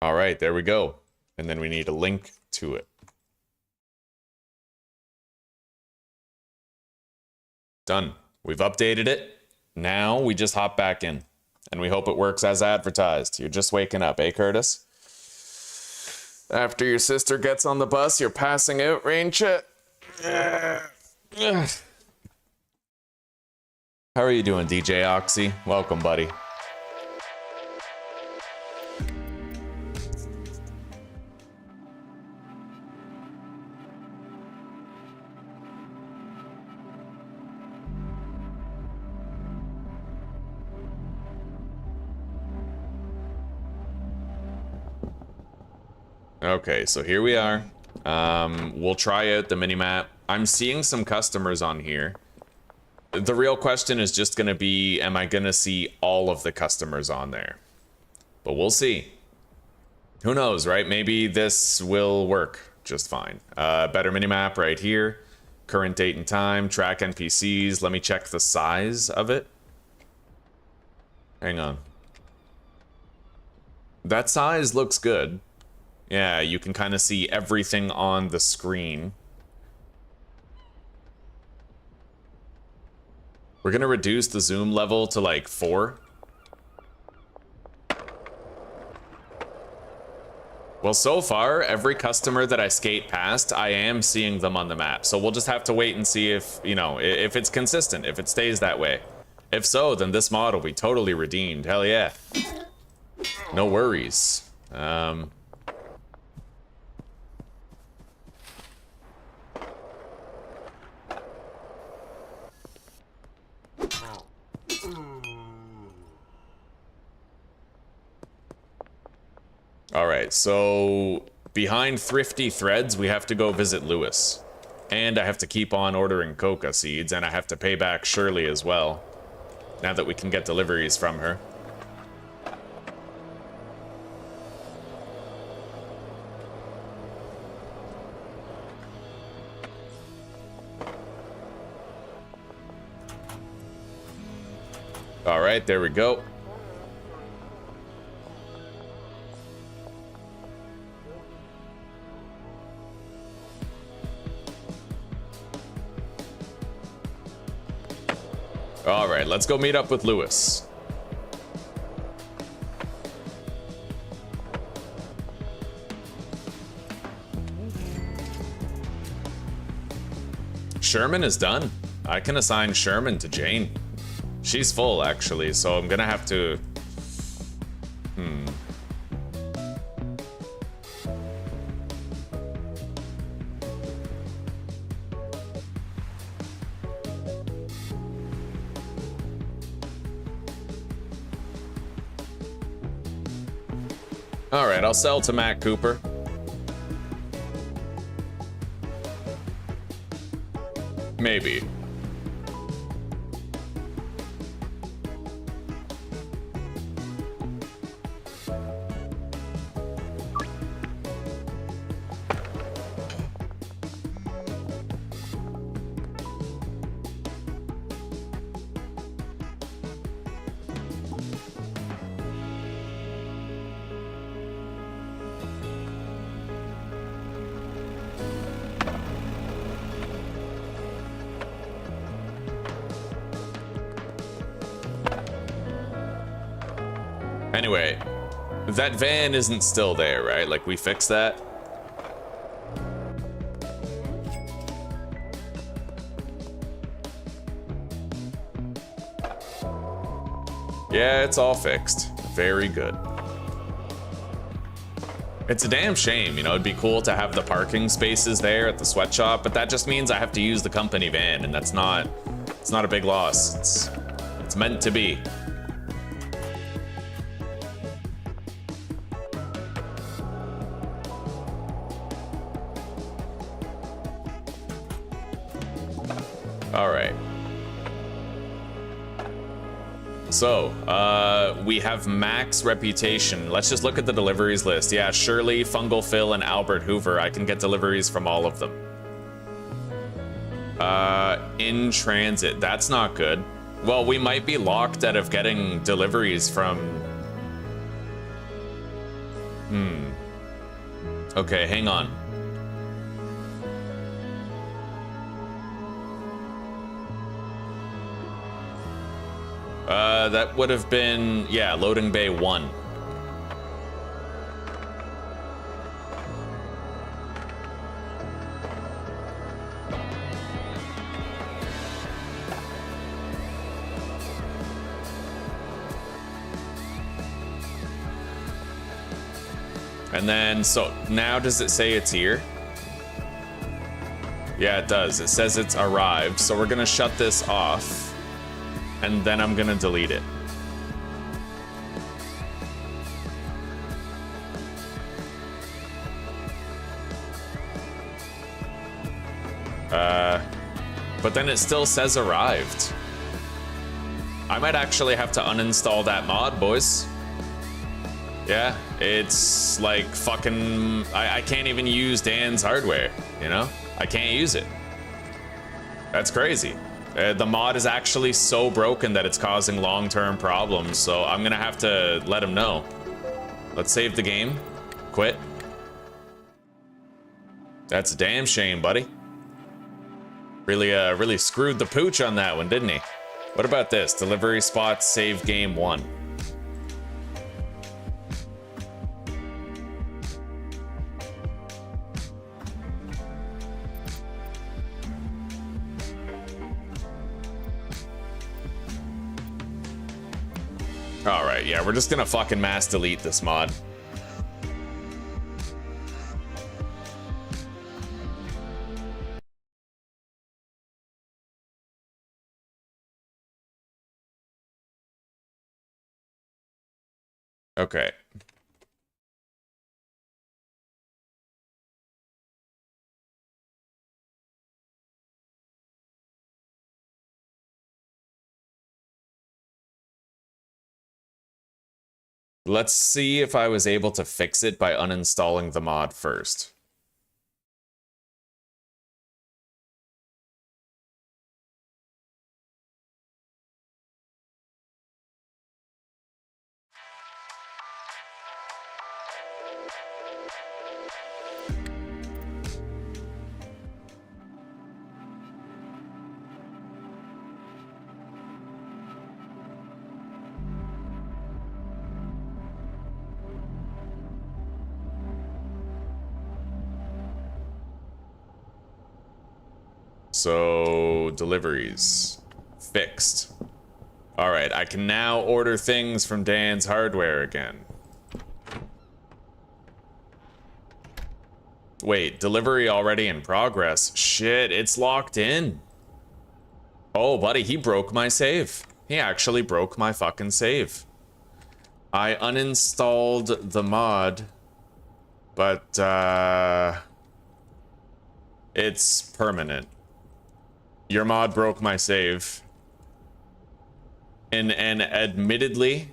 All right, there we go. And then we need a link to it. Done. We've updated it. Now we just hop back in. And we hope it works as advertised. You're just waking up, eh, Curtis? After your sister gets on the bus, you're passing out, rain chat. How are you doing, DJ Oxy? Welcome, buddy. Okay, so here we are. We'll try out the minimap. I'm seeing some customers on here. The real question is just going to be, am I going to see all of the customers on there? But we'll see. Who knows, right? Maybe this will work just fine. Better minimap right here. Current date and time. Track NPCs. Let me check the size of it. Hang on. That size looks good. Yeah, you can kind of see everything on the screen. We're gonna reduce the zoom level to like 4. Well, so far, every customer that I skate past, I am seeing them on the map. So we'll just have to wait and see if, you know, if it's consistent, if it stays that way. If so, then this mod will be totally redeemed. Hell yeah. No worries. Alright, so behind Thrifty Threads, we have to go visit Lewis. And I have to keep on ordering coca seeds, and I have to pay back Shirley as well. Now that we can get deliveries from her. Alright, there we go. Alright, let's go meet up with Lewis. Sherman is done. I can assign Sherman to Jane. She's full, actually, so I'm gonna have to... Alright, I'll sell to Matt Cooper. Maybe. Anyway, that van isn't still there, right? Like, we fixed that? Yeah, it's all fixed. Very good. It's a damn shame, you know, it'd be cool to have the parking spaces there at the sweatshop, but that just means I have to use the company van, and it's not a big loss. It's meant to be. All right. So, we have max reputation. Let's just look at the deliveries list. Yeah, Shirley, Fungal Phil, and Albert Hoover. I can get deliveries from all of them. In transit. That's not good. Well, we might be locked out of getting deliveries from... Okay, hang on. That would have been, yeah, loading bay 1. And then, so now does it say it's here? Yeah, it does. It says it's arrived. So we're gonna shut this off. And then I'm gonna delete it. But then it still says arrived. I might actually have to uninstall that mod, boys. Yeah, it's like fucking... I can't even use Dan's hardware, you know? I can't use it. That's crazy. The mod is actually so broken that it's causing long-term problems, so I'm gonna have to let him know. Let's save the game. Quit. That's a damn shame, buddy. Really screwed the pooch on that one, didn't he? What about this? Delivery spots, save game 1. Alright, yeah, we're just gonna fucking mass delete this mod. Okay. Let's see if I was able to fix it by uninstalling the mod first. So, deliveries. Fixed. Alright, I can now order things from Dan's Hardware again. Wait, delivery already in progress. Shit, it's locked in. Oh, buddy, he broke my save. He actually broke my fucking save. I uninstalled the mod, but, it's permanent. Your mod broke my save. In an admittedly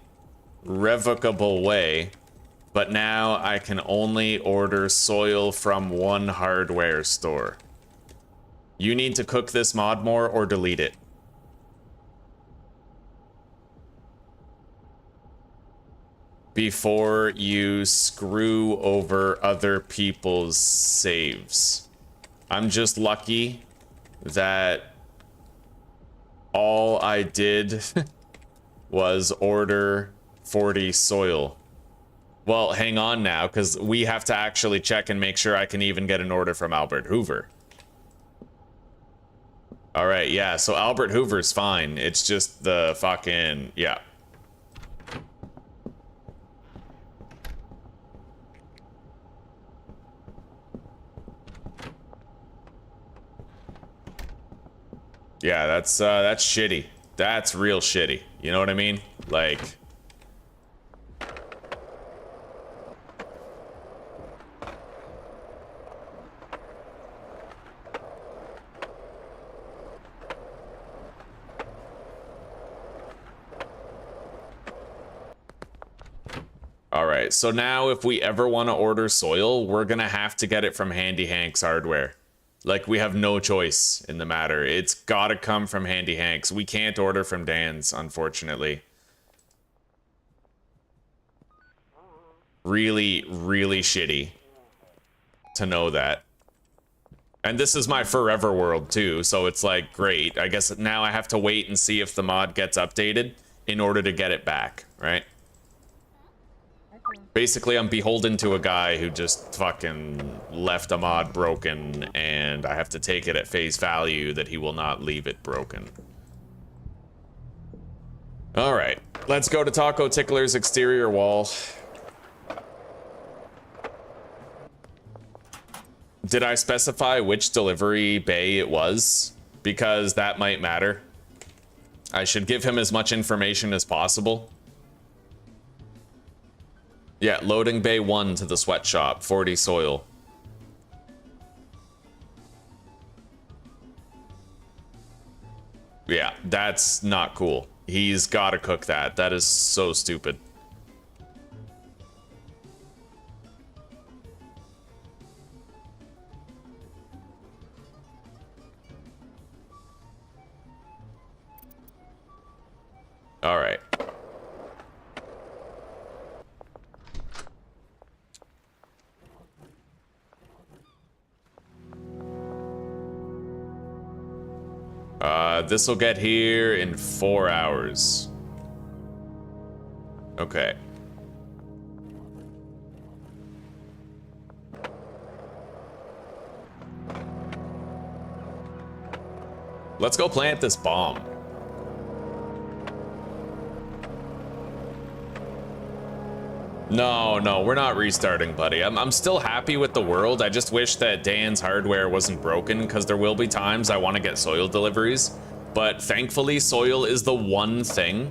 revocable way, but now I can only order soil from one hardware store. You need to cook this mod more or delete it. Before you screw over other people's saves. I'm just lucky that all I did was order 40 soil. Well, hang on now, because we have to actually check and make sure I can even get an order from Albert Hoover. Alright, yeah, so Albert Hoover's fine. It's just the fucking... yeah. Yeah, that's shitty. That's real shitty. You know what I mean? Like... Alright, so now if we ever want to order soil, we're gonna have to get it from Handy Hank's Hardware. Like, we have no choice in the matter. It's gotta come from Handy Hank's. We can't order from Dan's, unfortunately. Really, really shitty to know that. And this is my forever world, too, so it's like, great. I guess now I have to wait and see if the mod gets updated in order to get it back, right? Basically, I'm beholden to a guy who just fucking left a mod broken, and I have to take it at face value that he will not leave it broken. Alright, let's go to Taco Tickler's exterior wall. Did I specify which delivery bay it was? Because that might matter. I should give him as much information as possible. Yeah, loading bay 1 to the sweatshop, 40 soil. Yeah, that's not cool. He's gotta cook that. That is so stupid. All right. This will get here in 4 hours. Okay. Let's go plant this bomb. No, we're not restarting, buddy. I'm still happy with the world. I just wish that Dan's hardware wasn't broken, because there will be times I want to get soil deliveries. But thankfully, soil is the one thing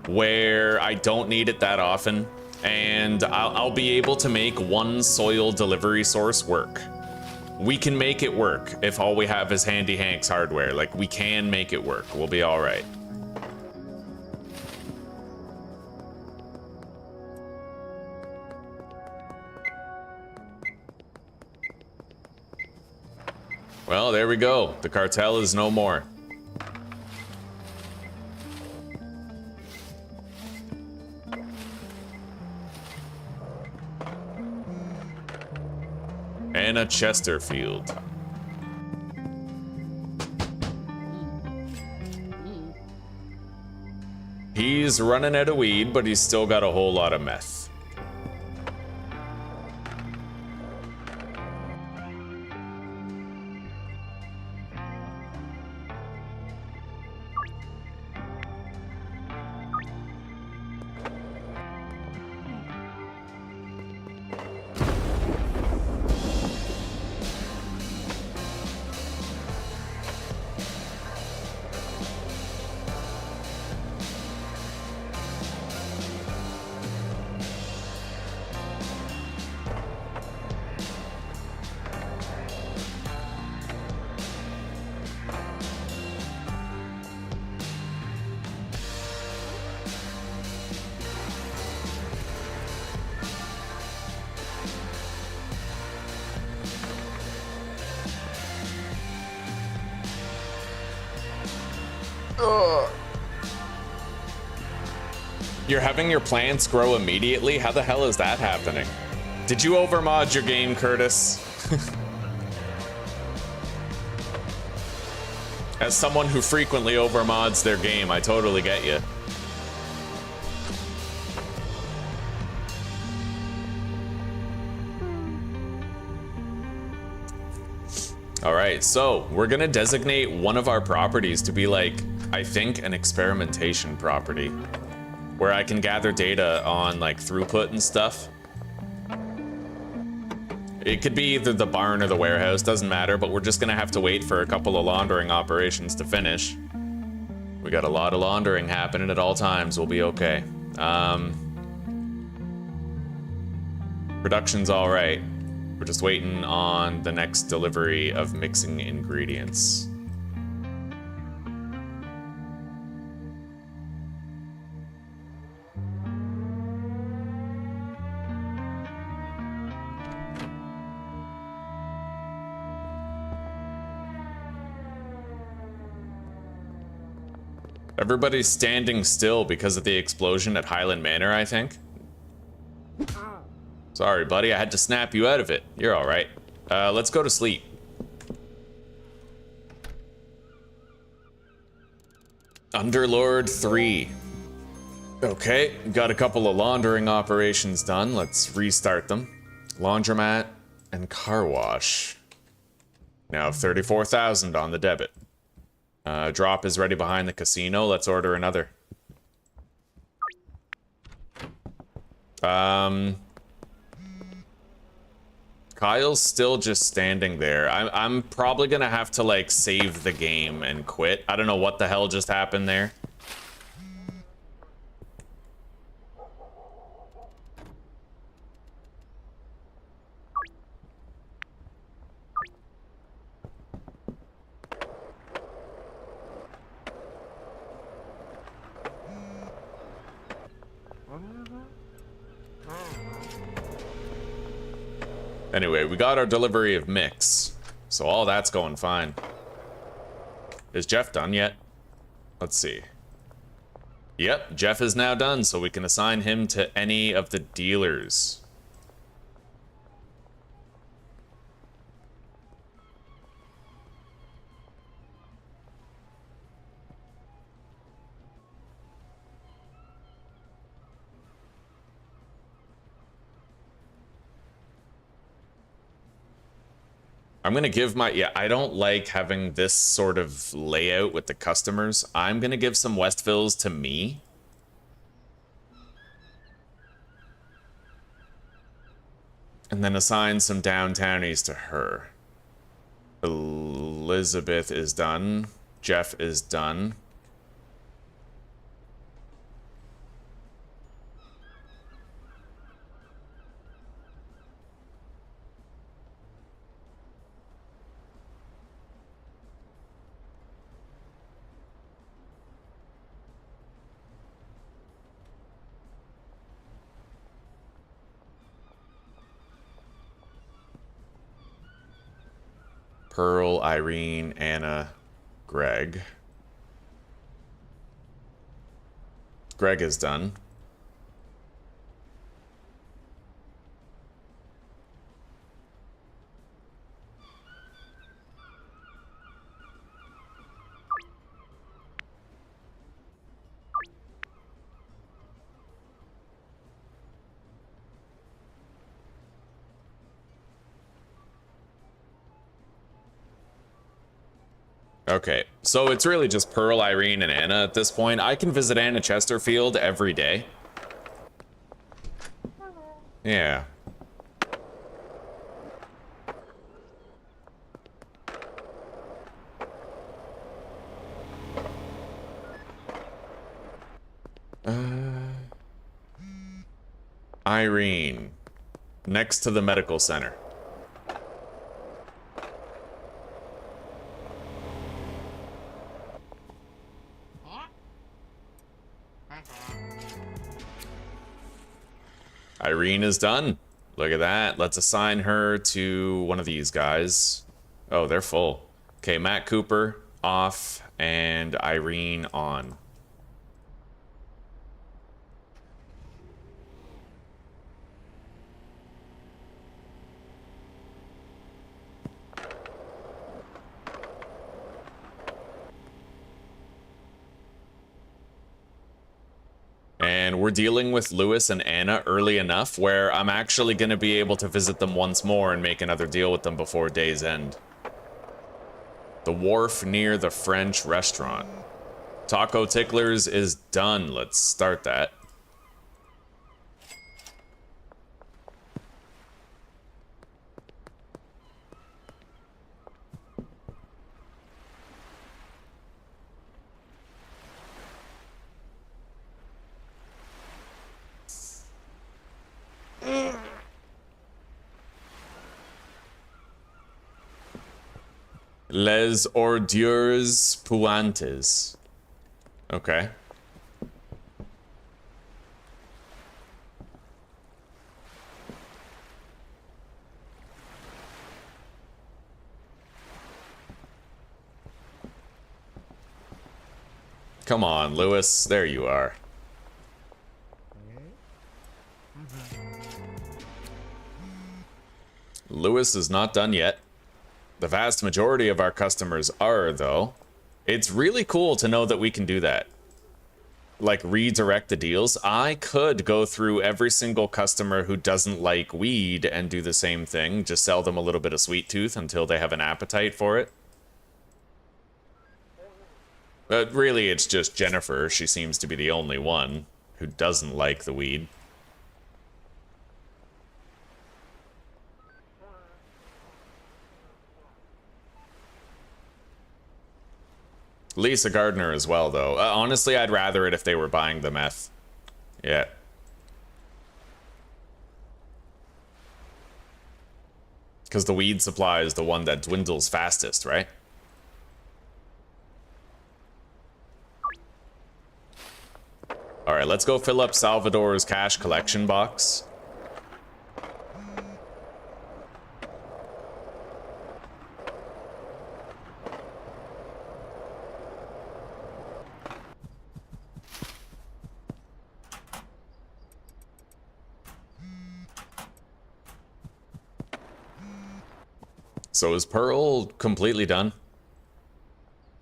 where I don't need it that often, and I'll be able to make one soil delivery source work. We can make it work if all we have is Handy Hank's hardware. Like, we can make it work. We'll be all right. Well, there we go. The cartel is no more. Anna Chesterfield. He's running out of weed, but he's still got a whole lot of meth. You're having your plants grow immediately? How the hell is that happening? Did you overmod your game, Curtis? As someone who frequently overmods their game, I totally get you. Alright, so we're gonna designate one of our properties to be like, I think, an experimentation property, where I can gather data on like throughput and stuff. It could be either the barn or the warehouse, doesn't matter, but we're just gonna have to wait for a couple of laundering operations to finish. We got a lot of laundering happening at all times, we'll be okay. Production's all right. We're just waiting on the next delivery of mixing ingredients. Everybody's standing still because of the explosion at Highland Manor, I think. Sorry, buddy, I had to snap you out of it. You're all right. Let's go to sleep. Underlord 3. Okay, got a couple of laundering operations done. Let's restart them. Laundromat and car wash. Now 34,000 on the debit. Drop is ready behind the casino. Let's order another. Kyle's still just standing there. I'm probably gonna have to like save the game and quit. I don't know what the hell just happened there. Anyway, we got our delivery of mix, so all that's going fine. Is Jeff done yet? Let's see. Yep, Jeff is now done, so we can assign him to any of the dealers. I'm gonna give my, yeah, I don't like having this sort of layout with the customers. I'm gonna give some Westvilles to me. And then assign some downtownies to her. Elizabeth is done. Jeff is done. Pearl, Irene, Anna, Greg. Greg is done. Okay, so it's really just Pearl, Irene, and Anna at this point. I can visit Anna Chesterfield every day. Yeah. Irene, next to the medical center. Irene is done. Look at that. Let's assign her to one of these guys. Oh, they're full. Okay, Matt Cooper off and Irene on. And we're dealing with Lewis and Anna early enough where I'm actually going to be able to visit them once more and make another deal with them before day's end. The wharf near the French restaurant. Taco Ticklers is done. Let's start that. Les ordures puantes. Okay. Come on, Lewis. There you are. Lewis is not done yet. The vast majority of our customers are, though. It's really cool to know that we can do that. Like, redirect the deals. I could go through every single customer who doesn't like weed and do the same thing. Just sell them a little bit of sweet tooth until they have an appetite for it. But really, it's just Jennifer. She seems to be the only one who doesn't like the weed. Lisa Gardner as well, though. Honestly, I'd rather it if they were buying the meth. Yeah. Because the weed supply is the one that dwindles fastest, right? Alright, let's go fill up Salvador's cash collection box. So is Pearl completely done?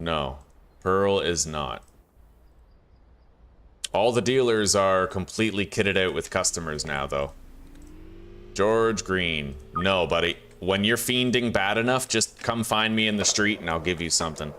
No, Pearl is not. All the dealers are completely kitted out with customers now, though. George Green. No, buddy. When you're fiending bad enough, just come find me in the street and I'll give you something.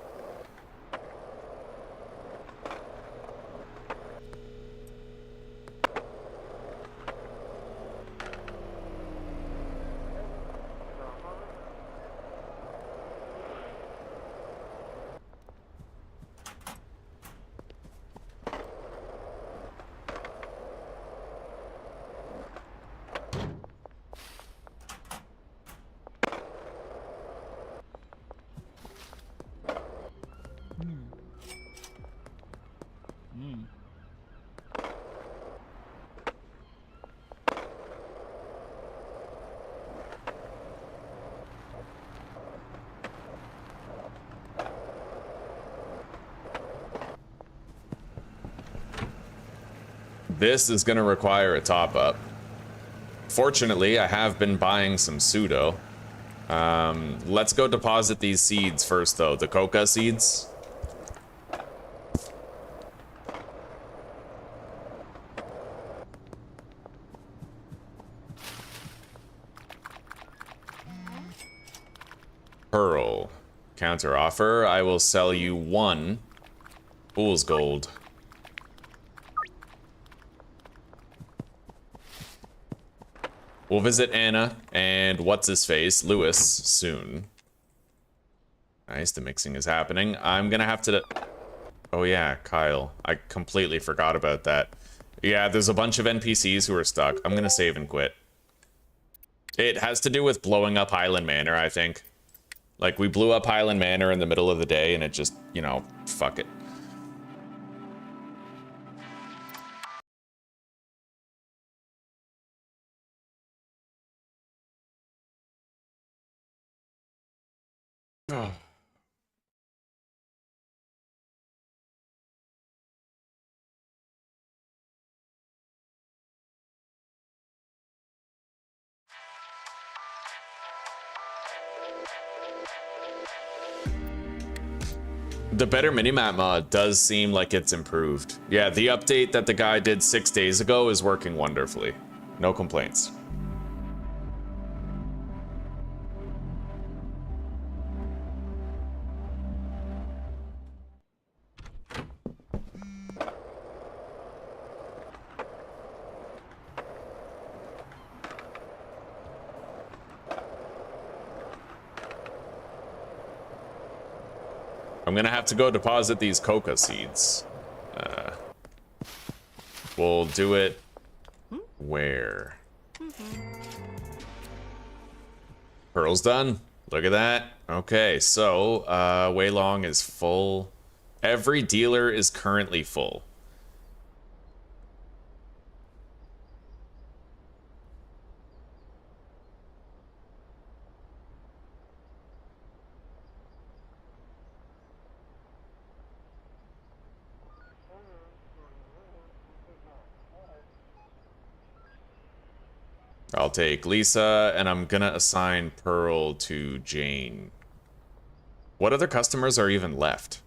This is going to require a top-up. Fortunately, I have been buying some pseudo. Let's go deposit these seeds first, though. The coca seeds. Pearl. Counter offer. I will sell you 1 fool's gold. We'll visit Anna and what's-his-face, Lewis, soon. Nice, the mixing is happening. I'm gonna have to... Oh yeah, Kyle. I completely forgot about that. Yeah, there's a bunch of NPCs who are stuck. I'm gonna save and quit. It has to do with blowing up Highland Manor, I think. Like, we blew up Highland Manor in the middle of the day and it just, you know, fuck it. Oh. The better minimap mod does seem like it's improved. Yeah, the update that the guy did 6 days ago is working wonderfully. No complaints. I'm gonna have to go deposit these coca seeds. We'll do it where? Pearl's done. Look at that. Okay, so Wei Long is full. Every dealer is currently full. I'll take Lisa, and I'm gonna assign Pearl to Jane. What other customers are even left?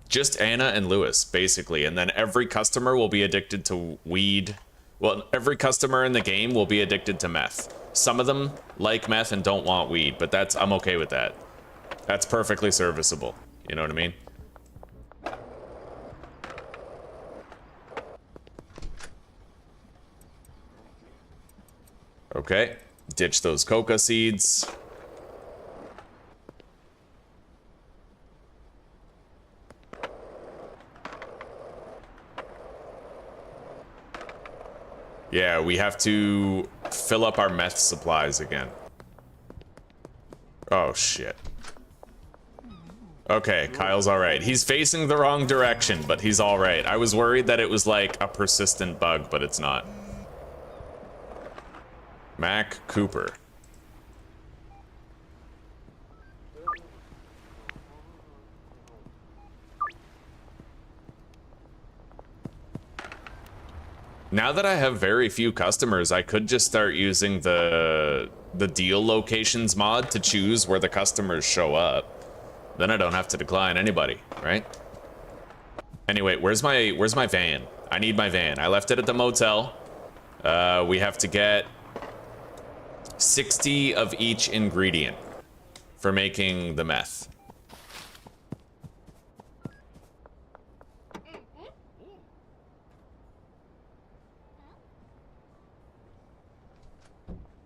Just Anna and Lewis, basically, and then every customer will be addicted to weed. Well, every customer in the game will be addicted to meth. Some of them like meth and don't want weed, but I'm okay with that. That's perfectly serviceable. You know what I mean? Okay, ditch those coca seeds. Yeah, we have to fill up our meth supplies again. Oh, shit. Okay, Kyle's alright. He's facing the wrong direction, but he's alright. I was worried that it was like a persistent bug, but it's not. Mac Cooper. Now that I have very few customers, I could just start using the deal locations mod to choose where the customers show up. Then I don't have to decline anybody, right? Anyway, where's my van? I need my van. I left it at the motel. We have to get 60 of each ingredient for making the meth.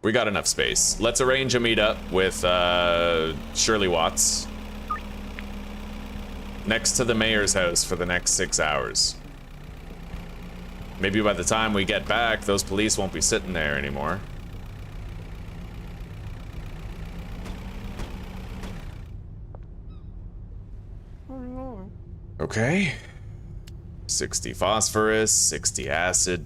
We got enough space. Let's arrange a meetup with Shirley Watts next to the mayor's house for the next 6 hours. Maybe by the time we get back, those police won't be sitting there anymore. Okay. 60 phosphorus, 60 acid.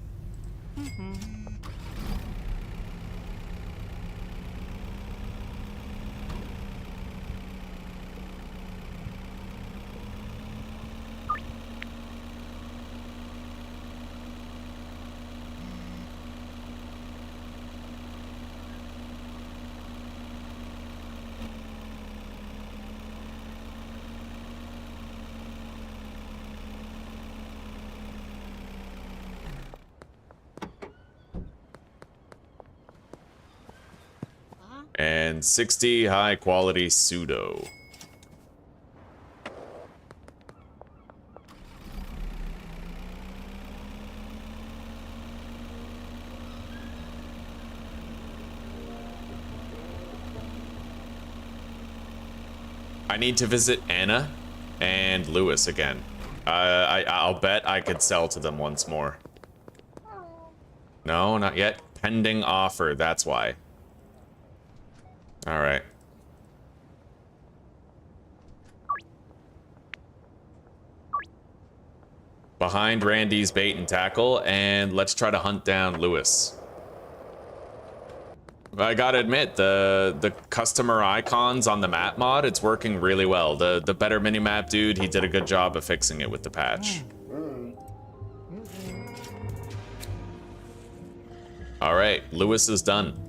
And 60 high quality pseudo. I need to visit Anna and Lewis again. I'll bet I could sell to them once more. No, not yet. Pending offer, that's why. All right. Behind Randy's bait and tackle, and let's try to hunt down Lewis. I gotta admit, the customer icons on the map mod, it's working really well. The better Minimap dude, he did a good job of fixing it with the patch. All right, Lewis is done.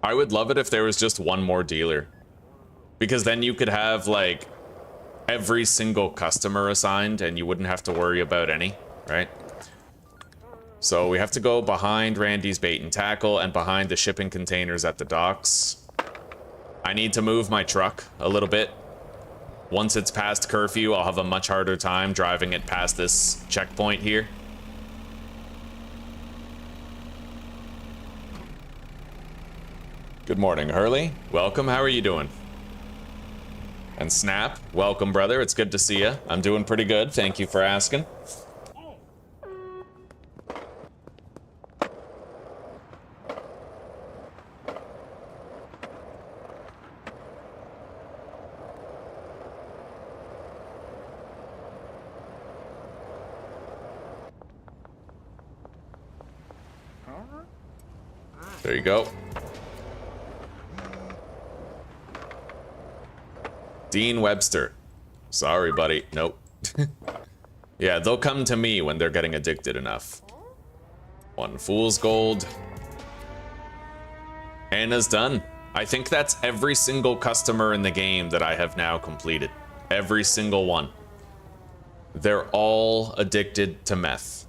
I would love it if there was just one more dealer, because then you could have like every single customer assigned and you wouldn't have to worry about any, right? So we have to go behind Randy's bait and tackle and behind the shipping containers at the docks. I need to move my truck a little bit. Once it's past curfew, I'll have a much harder time driving it past this checkpoint here. Good morning, Hurley. Welcome, how are you doing? And Snap, welcome, brother. It's good to see you. I'm doing pretty good. Thank you for asking. There you go. Dean Webster. Sorry, buddy. Nope. Yeah, they'll come to me when they're getting addicted enough. One fool's gold. Anna's done. I think that's every single customer in the game that I have now completed. Every single one. They're all addicted to meth,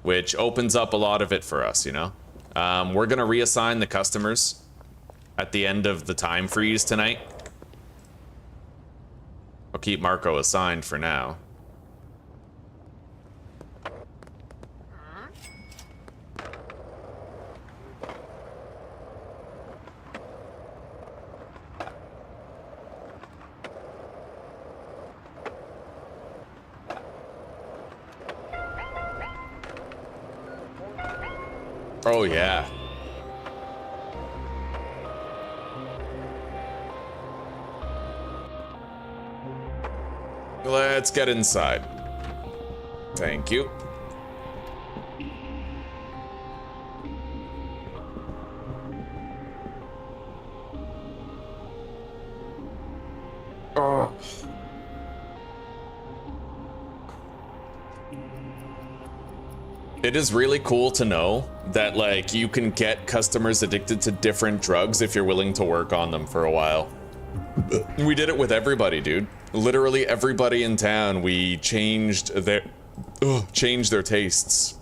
which opens up a lot of it for us, you know? We're gonna reassign the customers at the end of the time freeze tonight. I'll keep Marco assigned for now. Oh, yeah. Let's get inside. Thank you. Oh. It is really cool to know that, like, you can get customers addicted to different drugs if you're willing to work on them for a while. We did it with everybody, dude. Literally everybody in town, we changed their tastes.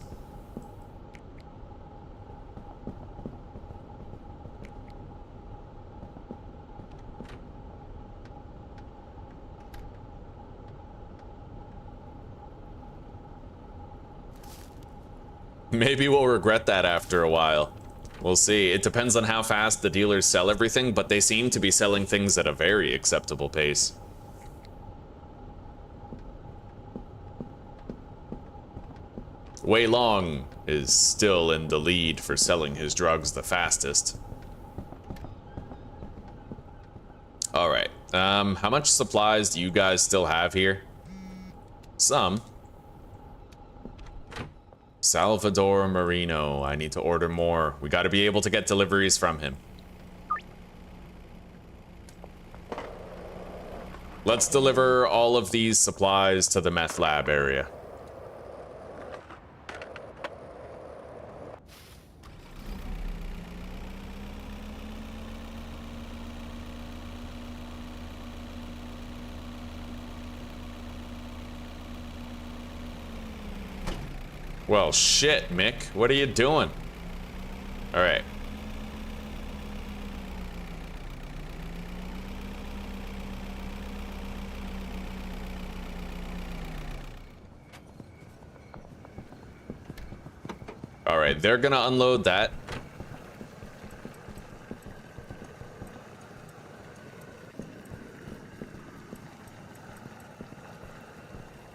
Maybe we'll regret that after a while. We'll see. It depends on how fast the dealers sell everything, but they seem to be selling things at a very acceptable pace. Wei Long is still in the lead for selling his drugs the fastest. Alright, how much supplies do you guys still have here? Some. Salvador Marino, I need to order more. We gotta be able to get deliveries from him. Let's deliver all of these supplies to the meth lab area. Well, shit, Mick. What are you doing? All right. All right, they're gonna unload that.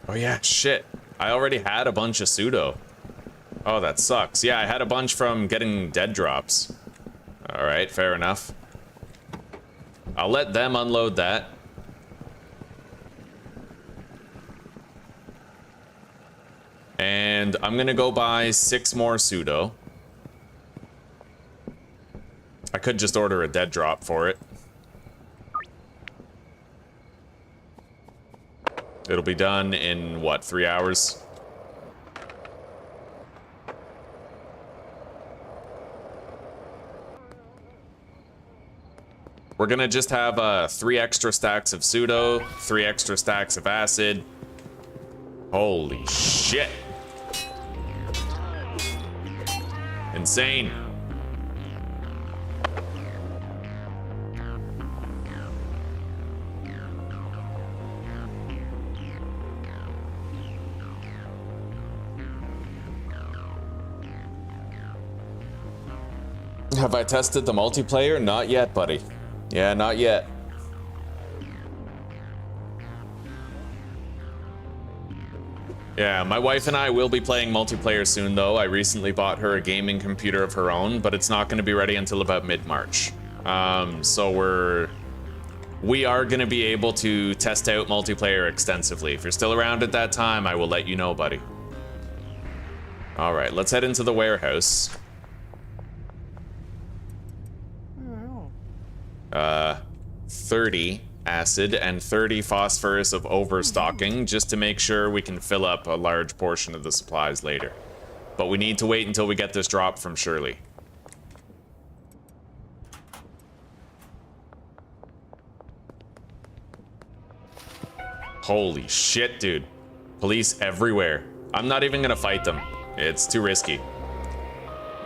Oh yeah, shit. I already had a bunch of pseudo. Oh, that sucks. Yeah, I had a bunch from getting dead drops. All right, fair enough. I'll let them unload that. And I'm gonna go buy 6 more pseudo. I could just order a dead drop for it. It'll be done in, what, 3 hours? We're gonna just have 3 extra stacks of pseudo, 3 extra stacks of acid. Holy shit. Insane. Have I tested the multiplayer? Not yet, buddy. Yeah, not yet. Yeah, my wife and I will be playing multiplayer soon, though. I recently bought her a gaming computer of her own, but it's not going to be ready until about mid-March. So we are going to be able to test out multiplayer extensively. If you're still around at that time, I will let you know, buddy. All right, let's head into the warehouse. 30 acid and 30 phosphorus of overstocking, just to make sure we can fill up a large portion of the supplies later. But we need to wait until we get this drop from Shirley. Holy shit, dude. Police everywhere. I'm not even gonna fight them. It's too risky.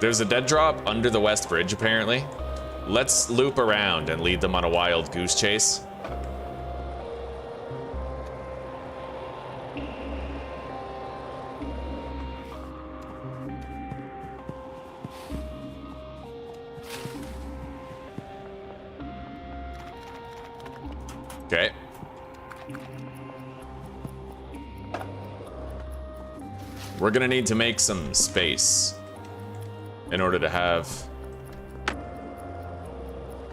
There's a dead drop under the West Bridge, apparently. Let's loop around and lead them on a wild goose chase. Okay. We're gonna need to make some space in order to have...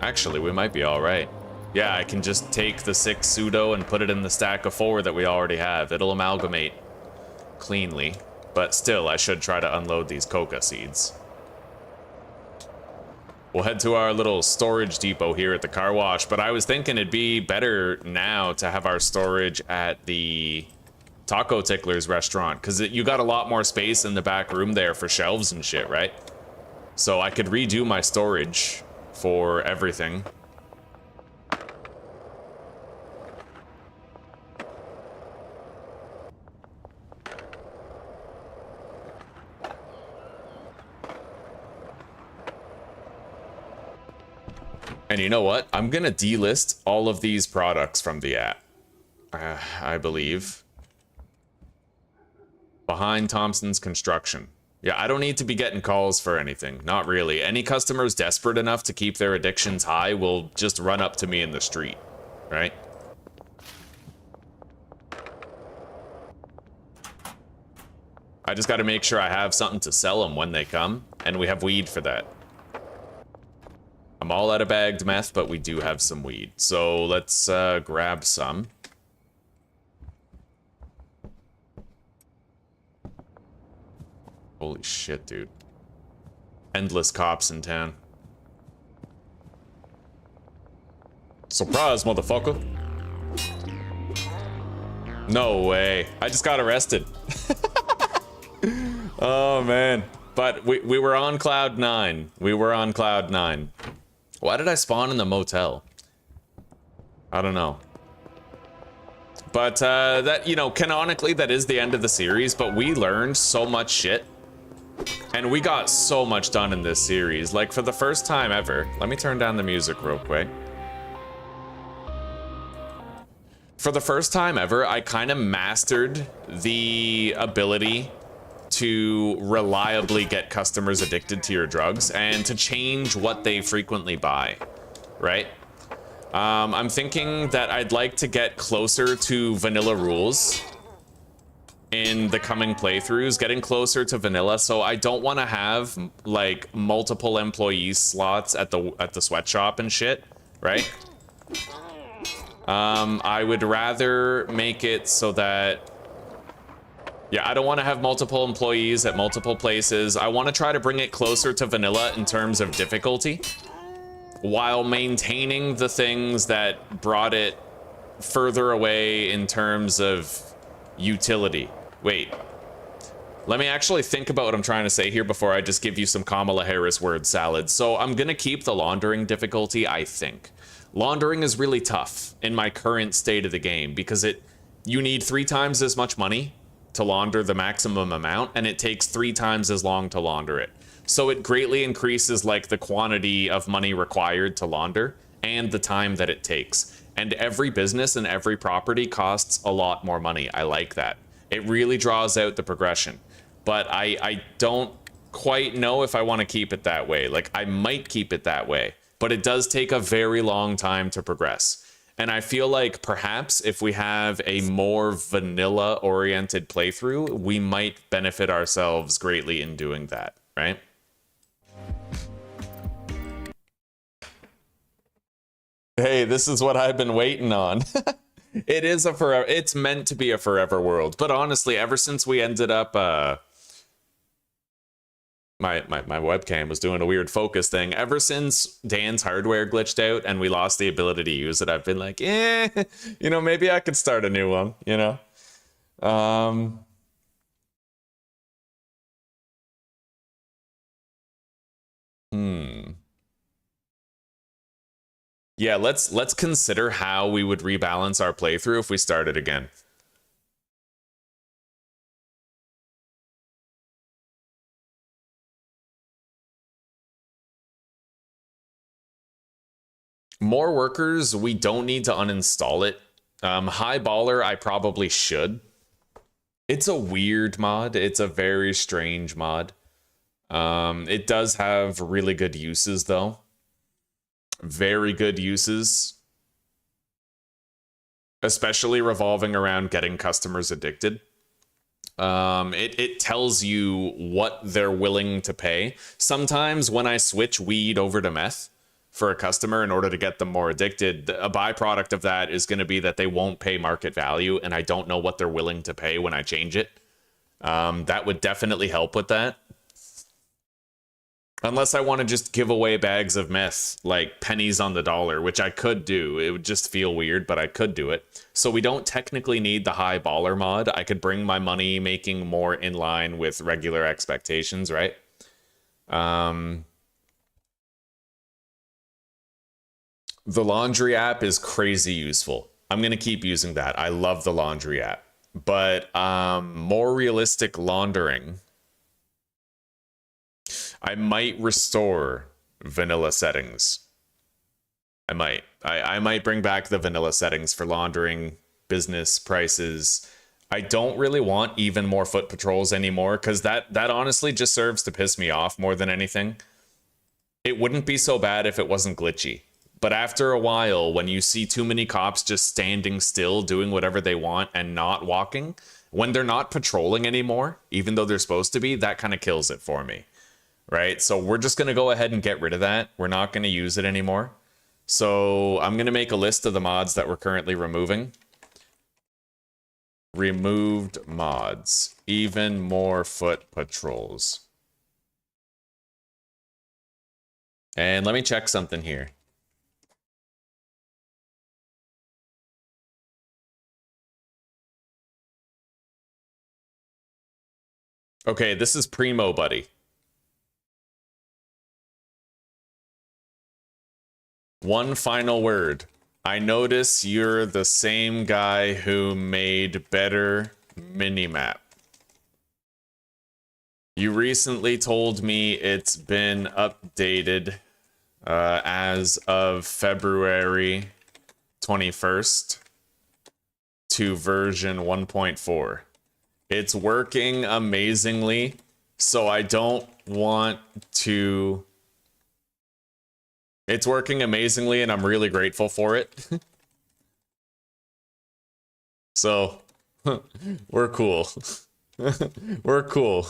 Actually, we might be all right. Yeah, I can just take the 6 pseudo and put it in the stack of 4 that we already have. It'll amalgamate cleanly, but still, I should try to unload these coca seeds. We'll head to our little storage depot here at the car wash, but I was thinking it'd be better now to have our storage at the Taco Tickler's restaurant, because you got a lot more space in the back room there for shelves and shit, right? So I could redo my storage for everything. And you know what? I'm gonna delist all of these products from the app. I believe. Behind Thompson's Construction. Yeah, I don't need to be getting calls for anything. Not really. Any customers desperate enough to keep their addictions high will just run up to me in the street, right? I just gotta make sure I have something to sell them when they come, and we have weed for that. I'm all out of bagged meth, but we do have some weed. So let's grab some. Holy shit, dude. Endless cops in town. Surprise, motherfucker. No way. I just got arrested. Oh, man. But we were on cloud 9. We were on cloud 9. Why did I spawn in the motel? I don't know. But that, you know, canonically that is the end of the series, but we learned so much shit. And we got so much done in this series. Like, for the first time ever, let me turn down the music real quick. For the first time ever, I kind of mastered the ability to reliably get customers addicted to your drugs and to change what they frequently buy, right? I'm thinking that I'd like to get closer to vanilla rules in the coming playthroughs, getting closer to vanilla, so I don't want to have like multiple employee slots at the sweatshop and shit, right? I would rather make it so that, yeah, I don't want to have multiple employees at multiple places. I want to try to bring it closer to vanilla in terms of difficulty, while maintaining the things that brought it further away in terms of utility. Wait, let me actually think about what I'm trying to say here before I just give you some Kamala Harris word salad. So I'm gonna keep the laundering difficulty, I think. Laundering is really tough in my current state of the game because you need 3 times as much money to launder the maximum amount, and it takes 3 times as long to launder it. So it greatly increases like the quantity of money required to launder and the time that it takes. And every business and every property costs a lot more money. I like that. It really draws out the progression. But I don't quite know if I want to keep it that way. Like, I might keep it that way, but it does take a very long time to progress. And I feel like perhaps if we have a more vanilla-oriented playthrough, we might benefit ourselves greatly in doing that, right? Hey, this is what I've been waiting on. It is a forever, it's meant to be a forever world. But honestly, ever since we ended up, my webcam was doing a weird focus thing. Ever since Dan's hardware glitched out and we lost the ability to use it, I've been like, you know, maybe I could start a new one, you know? Yeah, let's consider how we would rebalance our playthrough if we started again. More workers, we don't need to uninstall it. High Baller, I probably should. It's a weird mod. It's a very strange mod. It does have really good uses, though. Very good uses. Especially revolving around getting customers addicted. It tells you what they're willing to pay. Sometimes when I switch weed over to meth for a customer in order to get them more addicted, a byproduct of that is going to be that they won't pay market value, and I don't know what they're willing to pay when I change it. That would definitely help with that. Unless I want to just give away bags of meth, like pennies on the dollar, which I could do. It would just feel weird, but I could do it. So we don't technically need the high baller mod. I could bring my money making more in line with regular expectations, right? The laundry app is crazy useful. I'm going to keep using that. I love the laundry app. But more realistic laundering, I might restore vanilla settings. I might. I might bring back the vanilla settings for laundering, business prices. I don't really want even more foot patrols anymore, because that honestly just serves to piss me off more than anything. It wouldn't be so bad if it wasn't glitchy. But after a while, when you see too many cops just standing still, doing whatever they want and not walking, when they're not patrolling anymore, even though they're supposed to be, that kind of kills it for me, right? So we're just going to go ahead and get rid of that. We're not going to use it anymore. So I'm going to make a list of the mods that we're currently removing. Removed mods. Even more foot patrols. And let me check something here. Okay, this is Primo Buddy. One final word. I notice you're the same guy who made Better Minimap. You recently told me it's been updated as of February 21st to version 1.4. It's working amazingly, so I don't want to... It's working amazingly, and I'm really grateful for it. So, we're cool. We're cool.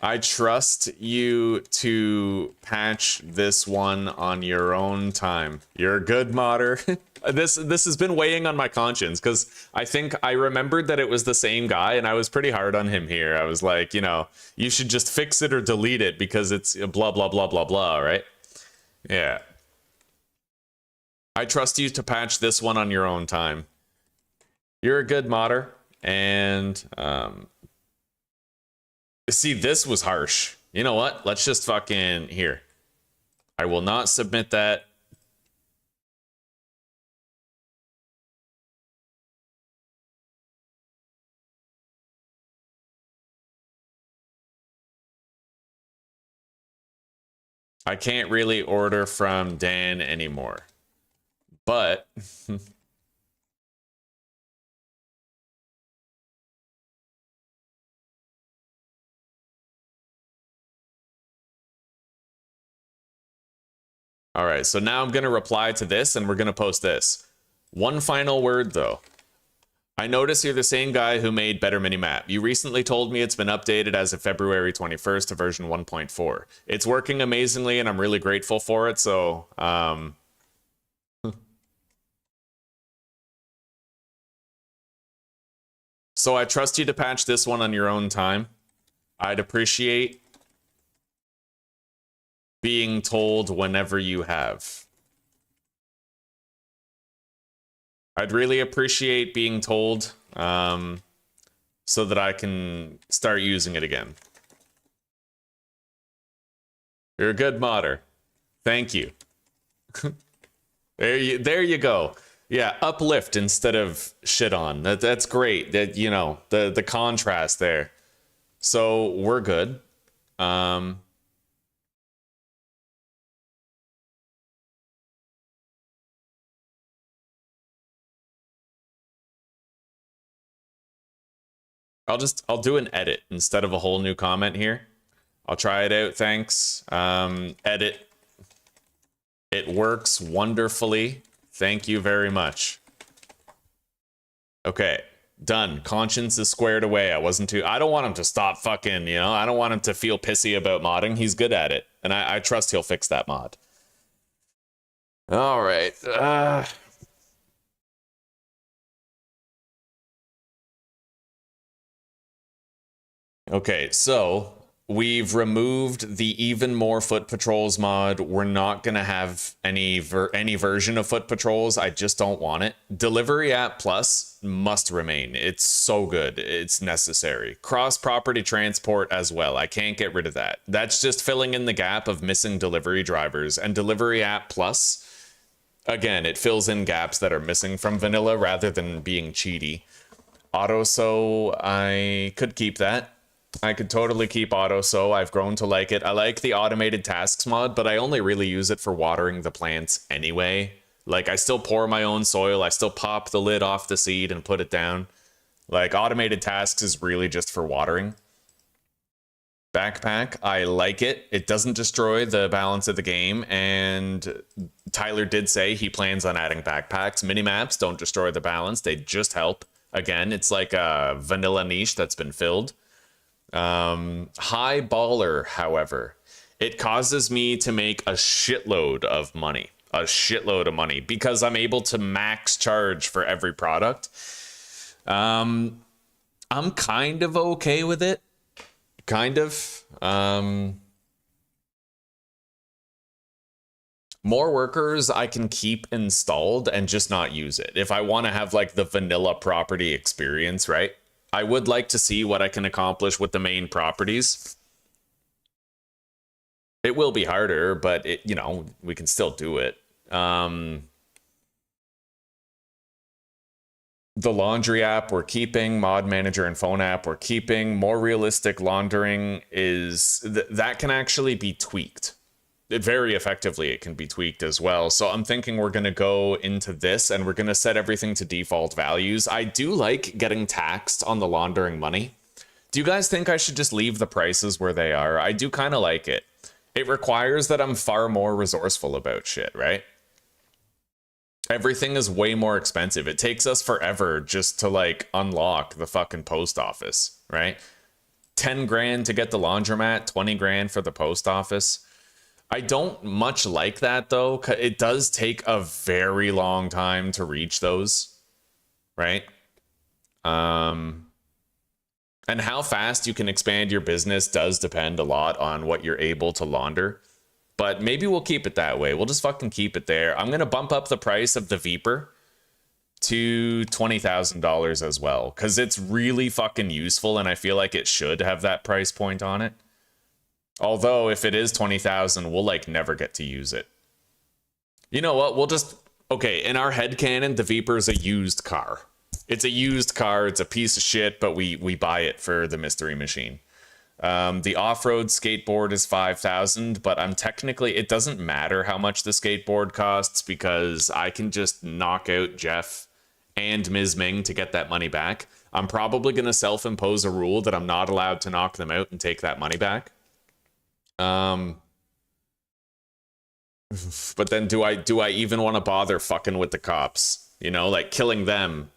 I trust you to patch this one on your own time. You're a good modder. This has been weighing on my conscience, because I think I remembered that it was the same guy, and I was pretty hard on him here. I was like, you know, you should just fix it or delete it because it's blah, blah, blah, blah, blah, right? Yeah. I trust you to patch this one on your own time. You're a good modder, and see, this was harsh. You know what? Let's just fucking... Here. I will not submit that. I can't really order from Dan anymore. But... All right, so now I'm going to reply to this, and we're going to post this. One final word, though. I notice you're the same guy who made Better Minimap. You recently told me it's been updated as of February 21st to version 1.4. It's working amazingly, and I'm really grateful for it, so... So I trust you to patch this one on your own time. I'd appreciate being told whenever you have. I'd really appreciate being told so that I can start using it again. You're a good modder. Thank you. There you go. Yeah, uplift instead of shit on. That's great. That, you know, the contrast there. So we're good. I'll do an edit instead of a whole new comment here. I'll try it out, thanks. Edit. It works wonderfully. Thank you very much. Okay, done. Conscience is squared away. I don't want him to stop fucking, you know, I don't want him to feel pissy about modding. He's good at it, and I trust he'll fix that mod. All right. Okay, so we've removed the even more foot patrols mod. We're not gonna have any version of foot patrols. I just don't want it. DeliveryApp Plus must remain. It's so good. It's necessary. Cross property transport as well. I can't get rid of that. That's just filling in the gap of missing delivery drivers. And DeliveryApp Plus, again, it fills in gaps that are missing from vanilla rather than being cheaty. Auto so I could keep that. I could totally keep auto so. I've grown to like it. I like the automated tasks mod, but I only really use it for watering the plants anyway. Like, I still pour my own soil. I still pop the lid off the seed and put it down. Like, automated tasks is really just for watering. Backpack, I like it. It doesn't destroy the balance of the game, and Tyler did say he plans on adding backpacks. Minimaps don't destroy the balance. They just help. Again, it's like a vanilla niche that's been filled. High baller, however, it causes me to make a shitload of money. A shitload of money because I'm able to max charge for every product. I'm kind of okay with it. Kind of. More workers I can keep installed and just not use it. If I want to have like the vanilla property experience, right? I would like to see what I can accomplish with the main properties. It will be harder, but it, you know, we can still do it. The laundry app we're keeping, mod manager and phone app we're keeping. More realistic laundering is that can actually be tweaked. Very effectively it can be tweaked as well. So I'm thinking we're going to go into this and we're going to set everything to default values. I do like getting taxed on the laundering money. Do you guys think I should just leave the prices where they are? I do kind of like it. It requires that I'm far more resourceful about shit, right? Everything is way more expensive. It takes us forever just to like unlock the fucking post office, right? 10 grand to get the laundromat, 20 grand for the post office. I don't much like that though. It does take a very long time to reach those, right? And how fast you can expand your business does depend a lot on what you're able to launder. But maybe we'll keep it that way. We'll just fucking keep it there. I'm going to bump up the price of the Viper to $20,000 as well, because it's really fucking useful and I feel like it should have that price point on it. Although if it is 20,000, we'll like never get to use it. You know what? We'll just, okay, in our headcanon, the Viper is a used car. It's a used car. It's a piece of shit, but we buy it for the mystery machine. The off-road skateboard is 5,000, but I'm technically, it doesn't matter how much the skateboard costs because I can just knock out Jeff and Ms. Ming to get that money back. I'm probably going to self-impose a rule that I'm not allowed to knock them out and take that money back. But then do I even want to bother fucking with the cops? You know, like killing them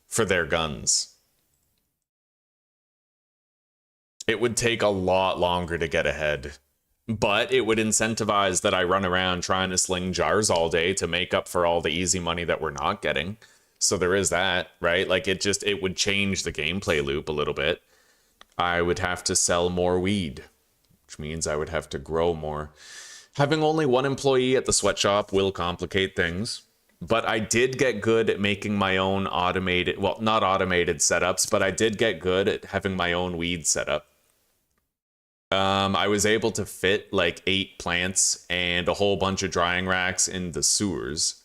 for their guns. It would take a lot longer to get ahead, but it would incentivize that I run around trying to sling jars all day to make up for all the easy money that we're not getting. So there is that, right? Like it would change the gameplay loop a little bit. I would have to sell more weed, which means I would have to grow more. Having only one employee at the sweatshop will complicate things, but I did get good at making my own automated, well, not automated setups, but I did get good at having my own weed setup. I was able to fit like 8 plants and a whole bunch of drying racks in the sewers.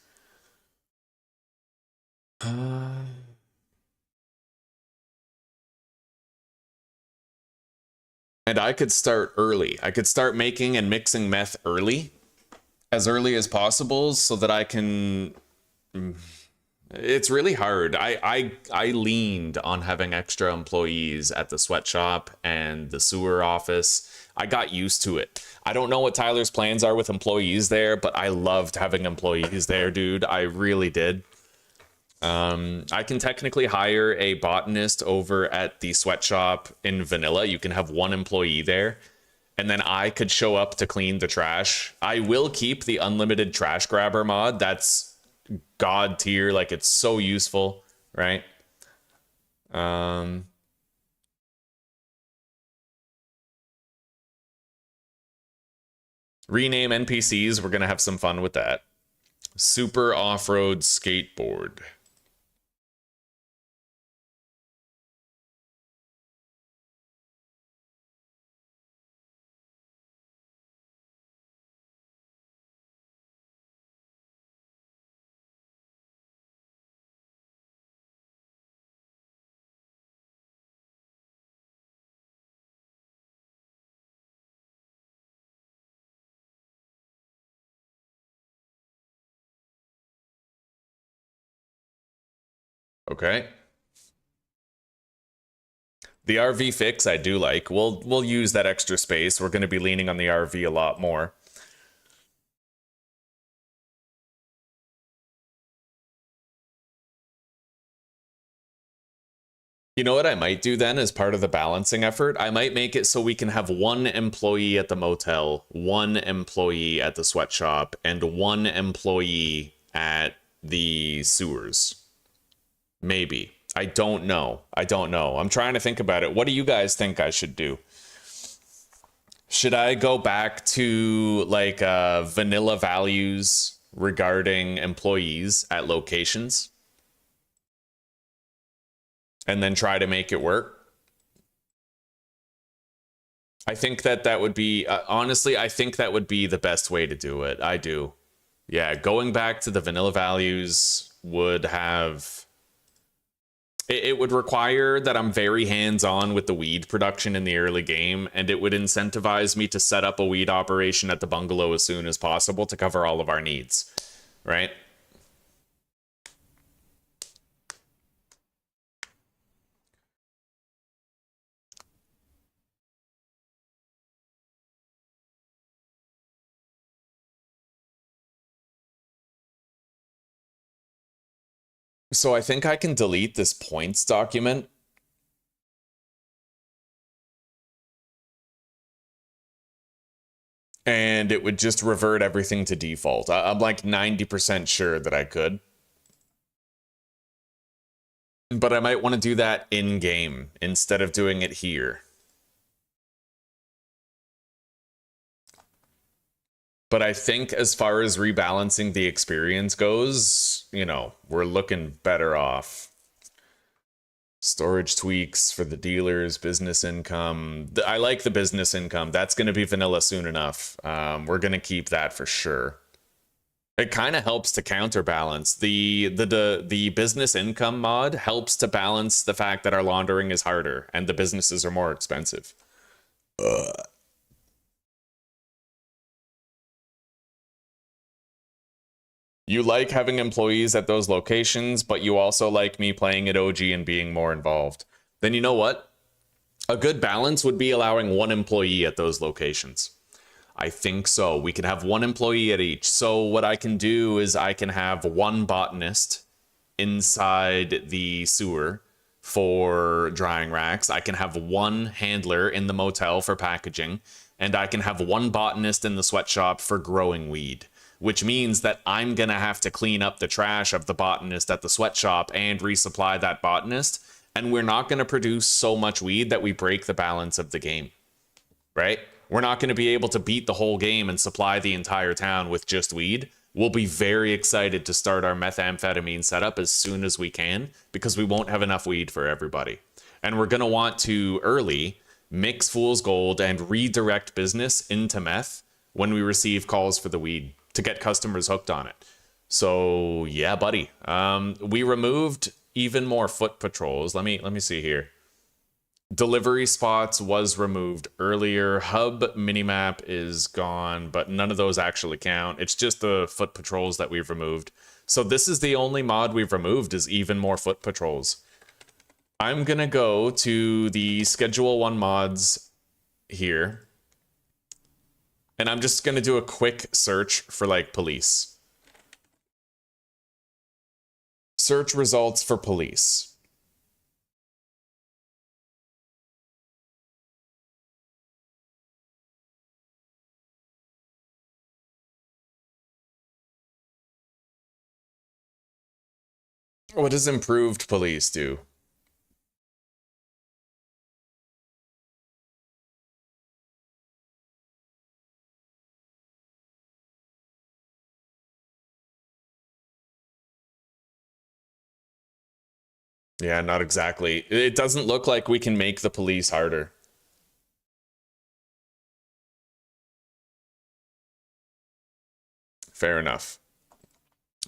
And I could start early. I could start making and mixing meth early, as early as possible, so that I can... It's really hard. I leaned on having extra employees at the sweatshop and the sewer office. I got used to it. I don't know what Tyler's plans are with employees there, but I loved having employees there, dude. I really did. I can technically hire a botanist over at the sweatshop in vanilla. You can have one employee there, and then I could show up to clean the trash. I will keep the unlimited trash grabber mod. That's god tier. Like, it's so useful, right? Rename NPCs. We're going to have some fun with that. SuperOffroad Skateboard. Okay. The RV fix I do like. We'll use that extra space. We're going to be leaning on the RV a lot more. You know what I might do then as part of the balancing effort? I might make it so we can have one employee at the motel, one employee at the sweatshop, and one employee at the sewers. Maybe. I don't know. I'm trying to think about it. What do you guys think I should do? Should I go back to like vanilla values regarding employees at locations and then try to make it work? I think that would be, honestly, I think that would be the best way to do it. I do. Yeah, going back to the vanilla values would have... It would require that I'm very hands-on with the weed production in the early game, and it would incentivize me to set up a weed operation at the bungalow as soon as possible to cover all of our needs, right? So I think I can delete this points document. And it would just revert everything to default. I'm like 90% sure that I could. But I might want to do that in-game instead of doing it here. But I think as far as rebalancing the experience goes, you know, we're looking better off. Storage tweaks for the dealers, business income. I like the business income. That's going to be vanilla soon enough. We're going to keep that for sure. It kind of helps to counterbalance. The business income mod helps to balance the fact that our laundering is harder and the businesses are more expensive. You like having employees at those locations, but you also like me playing at OG and being more involved. Then you know what? A good balance would be allowing one employee at those locations. I think so. We can have one employee at each. So what I can do is I can have one botanist inside the sewer for drying racks. I can have one handler in the motel for packaging. And I can have one botanist in the sweatshop for growing weed. Which means that I'm going to have to clean up the trash of the botanist at the sweatshop and resupply that botanist. And we're not going to produce so much weed that we break the balance of the game. Right? We're not going to be able to beat the whole game and supply the entire town with just weed. We'll be very excited to start our methamphetamine setup as soon as we can because we won't have enough weed for everybody. And we're going to want to early mix fool's gold and redirect business into meth when we receive calls for the weed to get customers hooked on it. So yeah, buddy. We removed even more foot patrols. Let me see here. Delivery spots was removed earlier. Hub minimap is gone, but none of those actually count. It's just the foot patrols that we've removed. So this is the only mod we've removed is even more foot patrols. I'm gonna go to the Schedule 1 mods here. And I'm just gonna do a quick search for like police. Search results for police. What does improved police do? Yeah, not exactly. It doesn't look like we can make the police harder. Fair enough.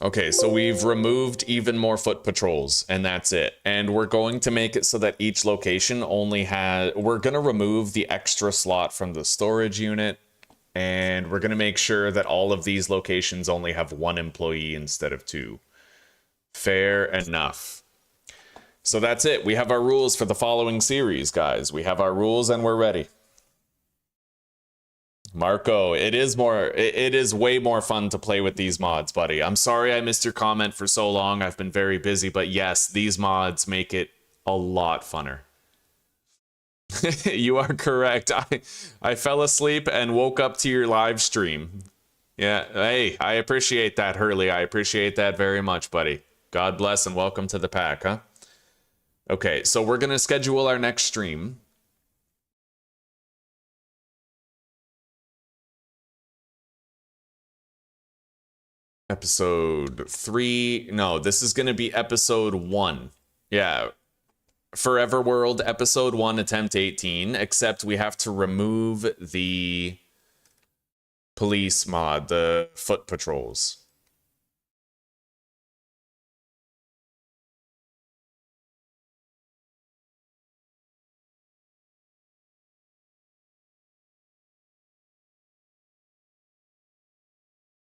Okay, so we've removed even more foot patrols, and that's it. And we're going to make it so that each location only has... We're going to remove the extra slot from the storage unit, and we're going to make sure that all of these locations only have one employee instead of two. Fair enough. So that's it. We have our rules for the following series, guys. We have our rules and we're ready. Marco, it is way more fun to play with these mods, buddy. I'm sorry I missed your comment for so long. I've been very busy, but yes, these mods make it a lot funner. You are correct. I fell asleep and woke up to your live stream. Yeah, hey, I appreciate that, Hurley. I appreciate that very much, buddy. God bless and welcome to the pack, huh? Okay, so we're going to schedule our next stream. Episode 3. No, this is going to be episode 1. Yeah. Forever World, episode 1, attempt 18, except we have to remove the police mod, the foot patrols.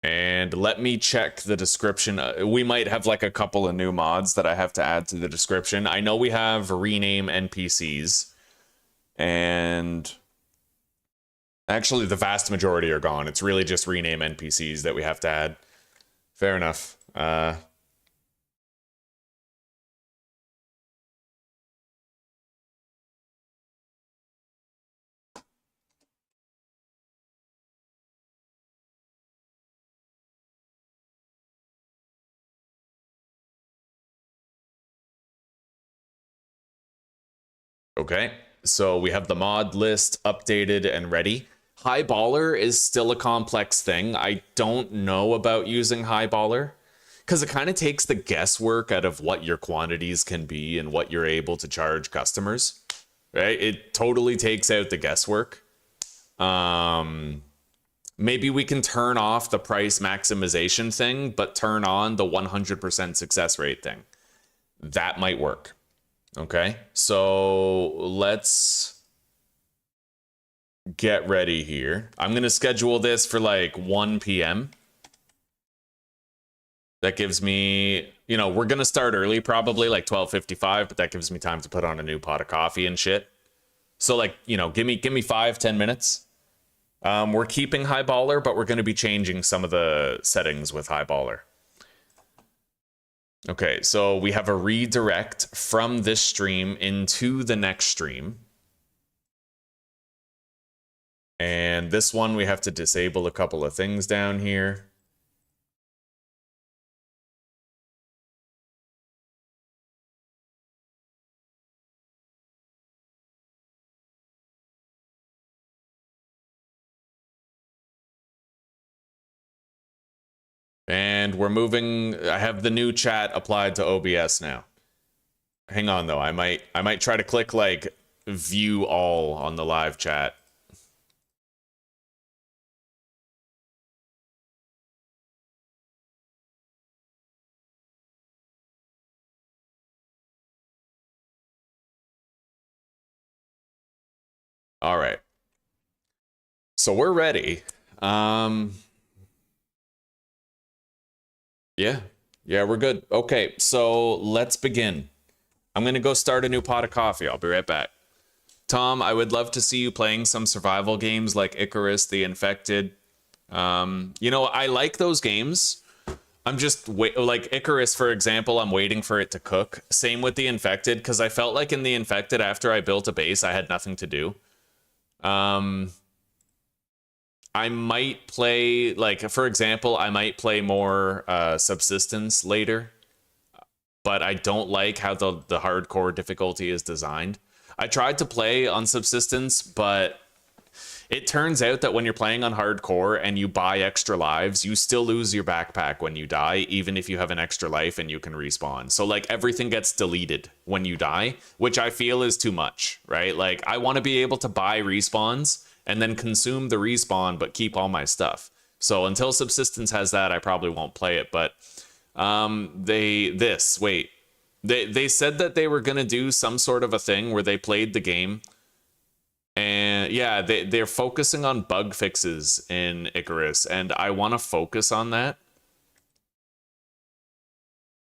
And let me check the description. We might have like a couple of new mods that I have to add to the description. I know we have rename NPCs. And actually the vast majority are gone. It's really just rename NPCs that we have to add. Fair enough. Okay, so we have the mod list updated and ready. Highballer is still a complex thing. I don't know about using Highballer because it kind of takes the guesswork out of what your quantities can be and what you're able to charge customers, right? It totally takes out the guesswork. Maybe we can turn off the price maximization thing, but turn on the 100% success rate thing. That might work. Okay, so let's get ready here. I'm going to schedule this for like 1 p.m. That gives me, you know, we're going to start early, probably like 12:55, but that gives me time to put on a new pot of coffee and shit. So like, you know, give me 5-10 minutes. We're keeping Highballer, but we're going to be changing some of the settings with Highballer. Okay, so we have a redirect from this stream into the next stream. And this one, we have to disable a couple of things down here. And we're moving. I have the new chat applied to OBS now. Hang on though. I might try to click like view all on the live chat. All right. So we're ready. Yeah, we're good. Okay, so let's begin. I'm gonna go start a new pot of coffee. I'll be right back. Tom, I would love to see you playing some survival games like Icarus, The Infected. You know, I like those games. I'm just like Icarus, for example, I'm waiting for it to cook. Same with The Infected, because I felt like in The Infected, after I built a base, I had nothing to do. I might play, like, for example, I might play more Subsistence later, but I don't like how the hardcore difficulty is designed. I tried to play on Subsistence, but It turns out that when you're playing on hardcore and you buy extra lives, you still lose your backpack when you die, even if you have an extra life and you can respawn. So like everything gets deleted when you die, which I feel is too much, right? Like I want to be able to buy respawns and then consume the respawn, but keep all my stuff. So until Subsistence has that, I probably won't play it. But they said that they were gonna do some sort of a thing where they played the game. And yeah, they're focusing on bug fixes in Icarus, and I want to focus on that.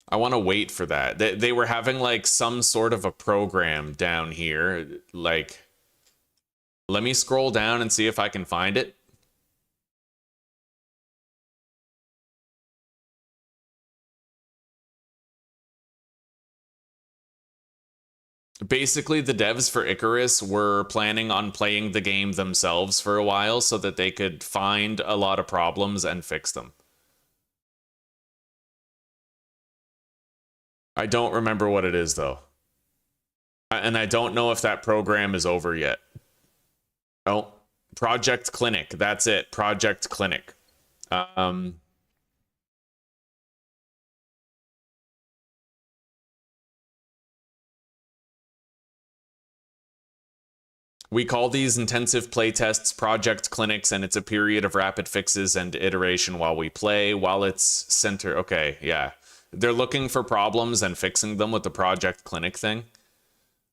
I want to wait for that. They were having like some sort of a program down here. Like, let me scroll down and see if I can find it. Basically, the devs for Icarus were planning on playing the game themselves for a while so that they could find a lot of problems and fix them. I don't remember what it is, though. And I don't know if that program is over yet. Oh, Project Clinic. That's it. Project Clinic. Um, we call these intensive playtests project clinics, and it's a period of rapid fixes and iteration while we play, while it's center. Okay, yeah. They're looking for problems and fixing them with the project clinic thing.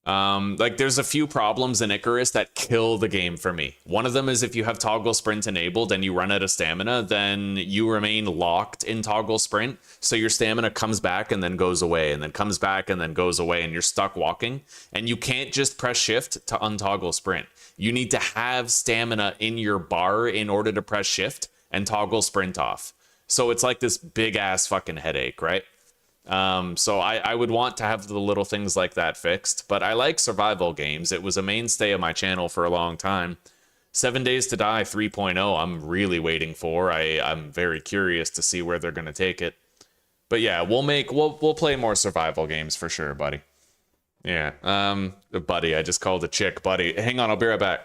Like there's a few problems in Icarus that kill the game for me. One of them is if you have toggle sprint enabled and you run out of stamina, then you remain locked in toggle sprint. So your stamina comes back and then goes away, and then comes back and then goes away, and you're stuck walking. And you can't just press shift to untoggle sprint. You need to have stamina in your bar in order to press shift and toggle sprint off. So it's like this big ass fucking headache, right? So I would want to have the little things like that fixed, but I like survival games. It was a mainstay of my channel for a long time. 7 Days to Die 3.0, I'm really waiting for. I'm very curious to see where they're going to take it. But yeah, we'll play more survival games for sure, buddy. Yeah. Buddy, I just called a chick, buddy. Hang on, I'll be right back.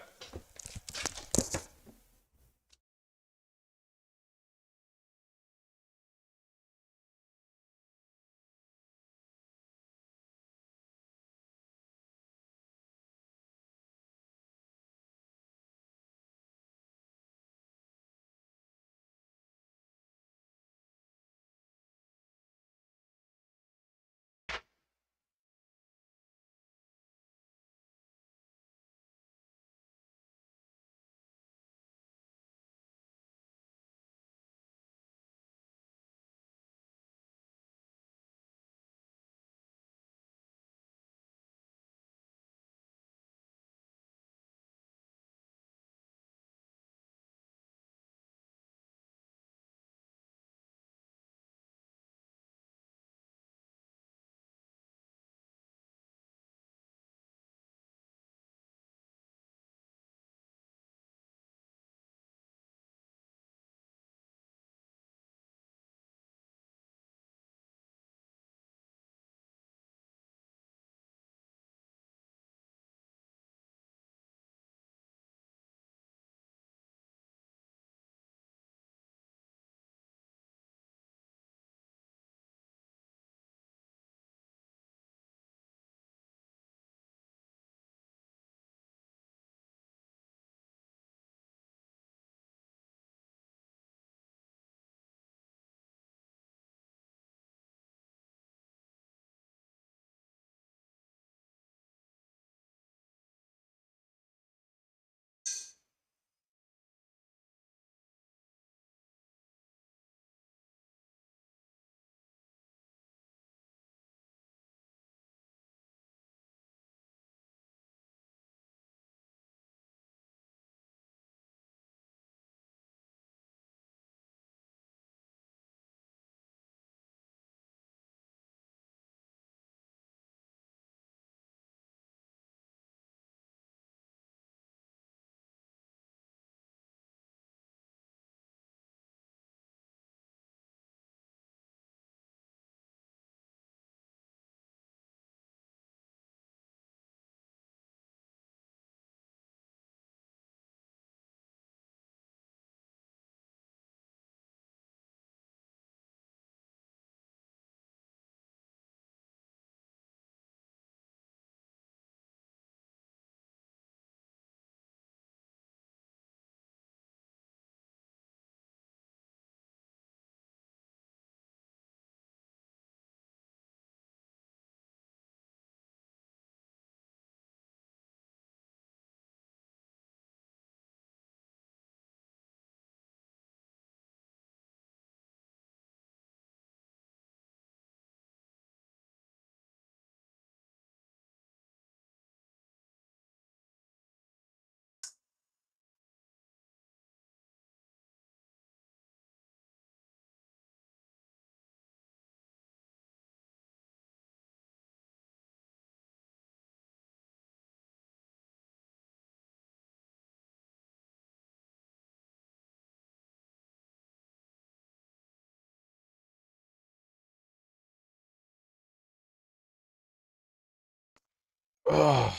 Ugh.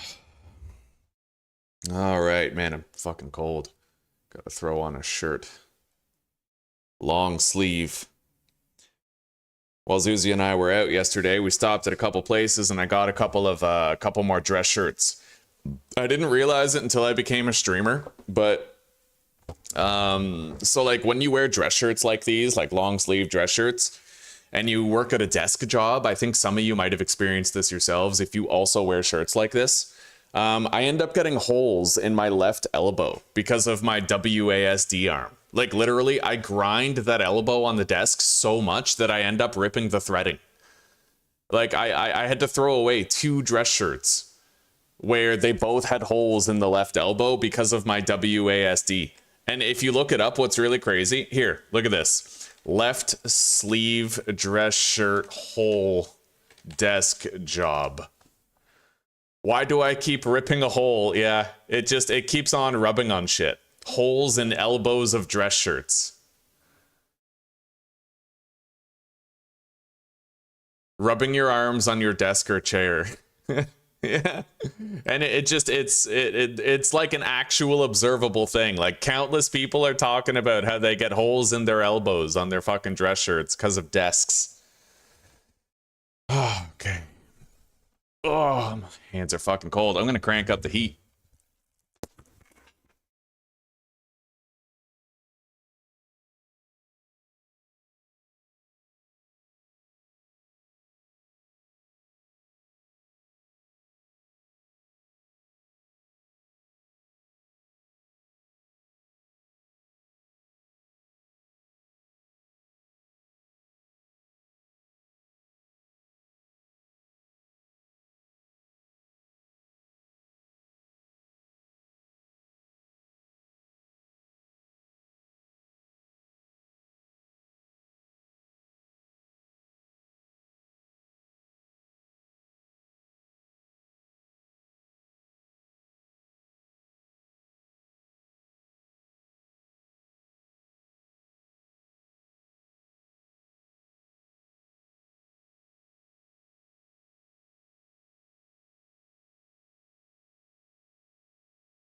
All right, man, I'm fucking cold. Gotta throw on a shirt. Long sleeve. While Zuzi and I were out yesterday, we stopped at a couple places and I got a couple more dress shirts. I didn't realize it until I became a streamer, but so like when you wear dress shirts like these, like long sleeve dress shirts, and you work at a desk job, I think some of you might have experienced this yourselves if you also wear shirts like this. I end up getting holes in my left elbow because of my WASD arm. Like literally, I grind that elbow on the desk so much that I end up ripping the threading. Like I had to throw away 2 dress shirts where they both had holes in the left elbow because of my WASD. And if you look it up, what's really crazy, here, look at this. Left sleeve dress shirt hole desk job. Why do I keep ripping a hole? Yeah, it keeps on rubbing on shit. Holes in elbows of dress shirts. Rubbing your arms on your desk or chair. Yeah. And it's like an actual observable thing. Like countless people are talking about how they get holes in their elbows on their fucking dress shirts because of desks. Oh, okay. Oh, my hands are fucking cold. I'm gonna crank up the heat.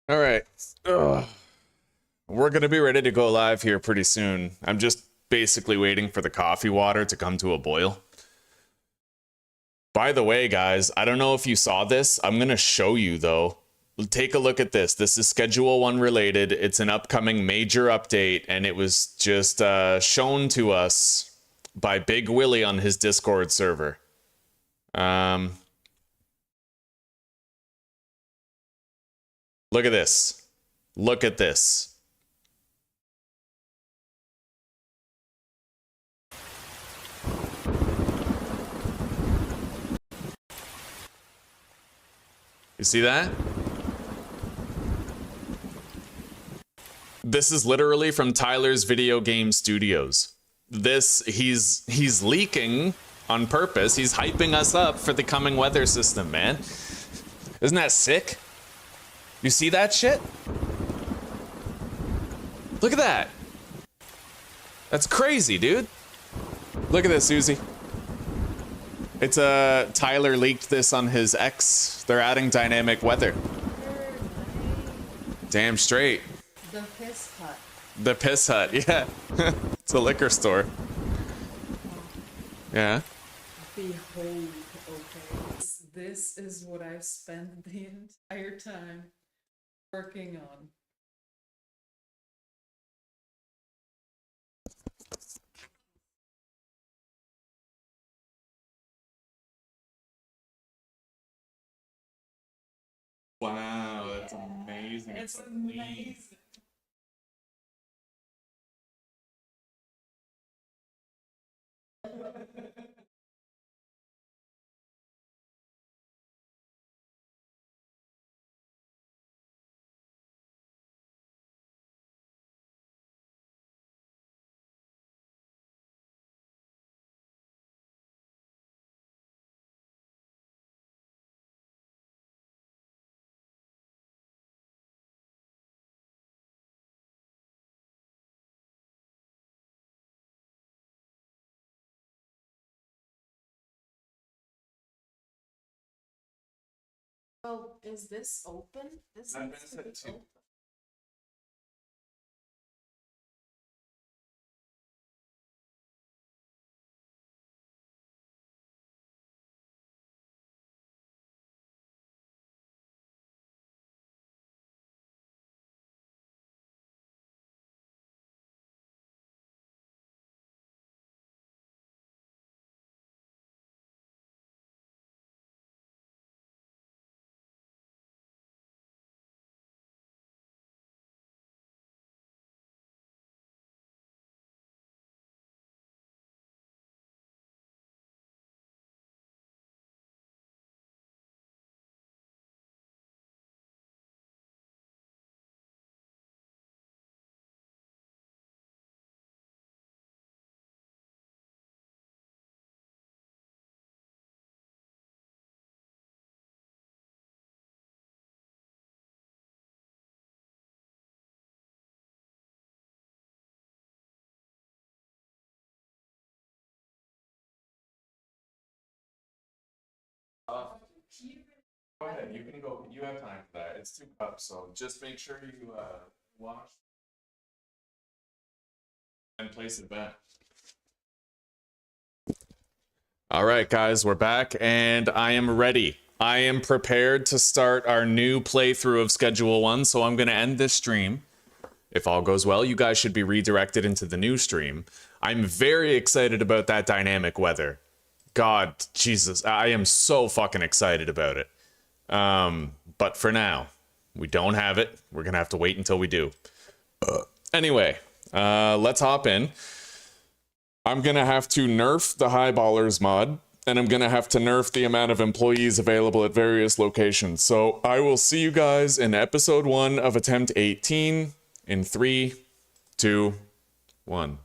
All right. Ugh. We're going to be ready to go live here pretty soon. I'm just basically waiting for the coffee water to come to a boil. By the way, guys, I don't know if you saw this. I'm going to show you, though. Take a look at this. This is Schedule 1 related. It's an upcoming major update, and it was just shown to us by Big Willie on his Discord server. Look at this. Look at this. You see that? This is literally from Tyler's Video Game Studios. He's leaking on purpose. He's hyping us up for the coming weather system, man. Isn't that sick? You see that shit? Look at that. That's crazy, dude. Look at this, Susie. It's Tyler leaked this on his X. They're adding dynamic weather. Damn straight. The Piss Hut. The Piss Hut, yeah. It's a liquor store. Yeah. Behold, okay. This is what I've spent the entire time working on. Wow, that's amazing. It's amazing. Well, is this open? This I've needs been to set be to- open. Go ahead, you can go. You have time for that. It's 2 cups, so just make sure you wash and place it back. All right, guys, we're back, and I am ready. I am prepared to start our new playthrough of Schedule 1, so I'm going to end this stream. If all goes well, you guys should be redirected into the new stream. I'm very excited about that dynamic weather. God, Jesus, I am so fucking excited about it. But for now, we don't have it. We're going to have to wait until we do. Anyway, let's hop in. I'm going to have to nerf the Highballers mod, and I'm going to have to nerf the amount of employees available at various locations. So I will see you guys in episode 1 of Attempt 18 in 3, 2, 1.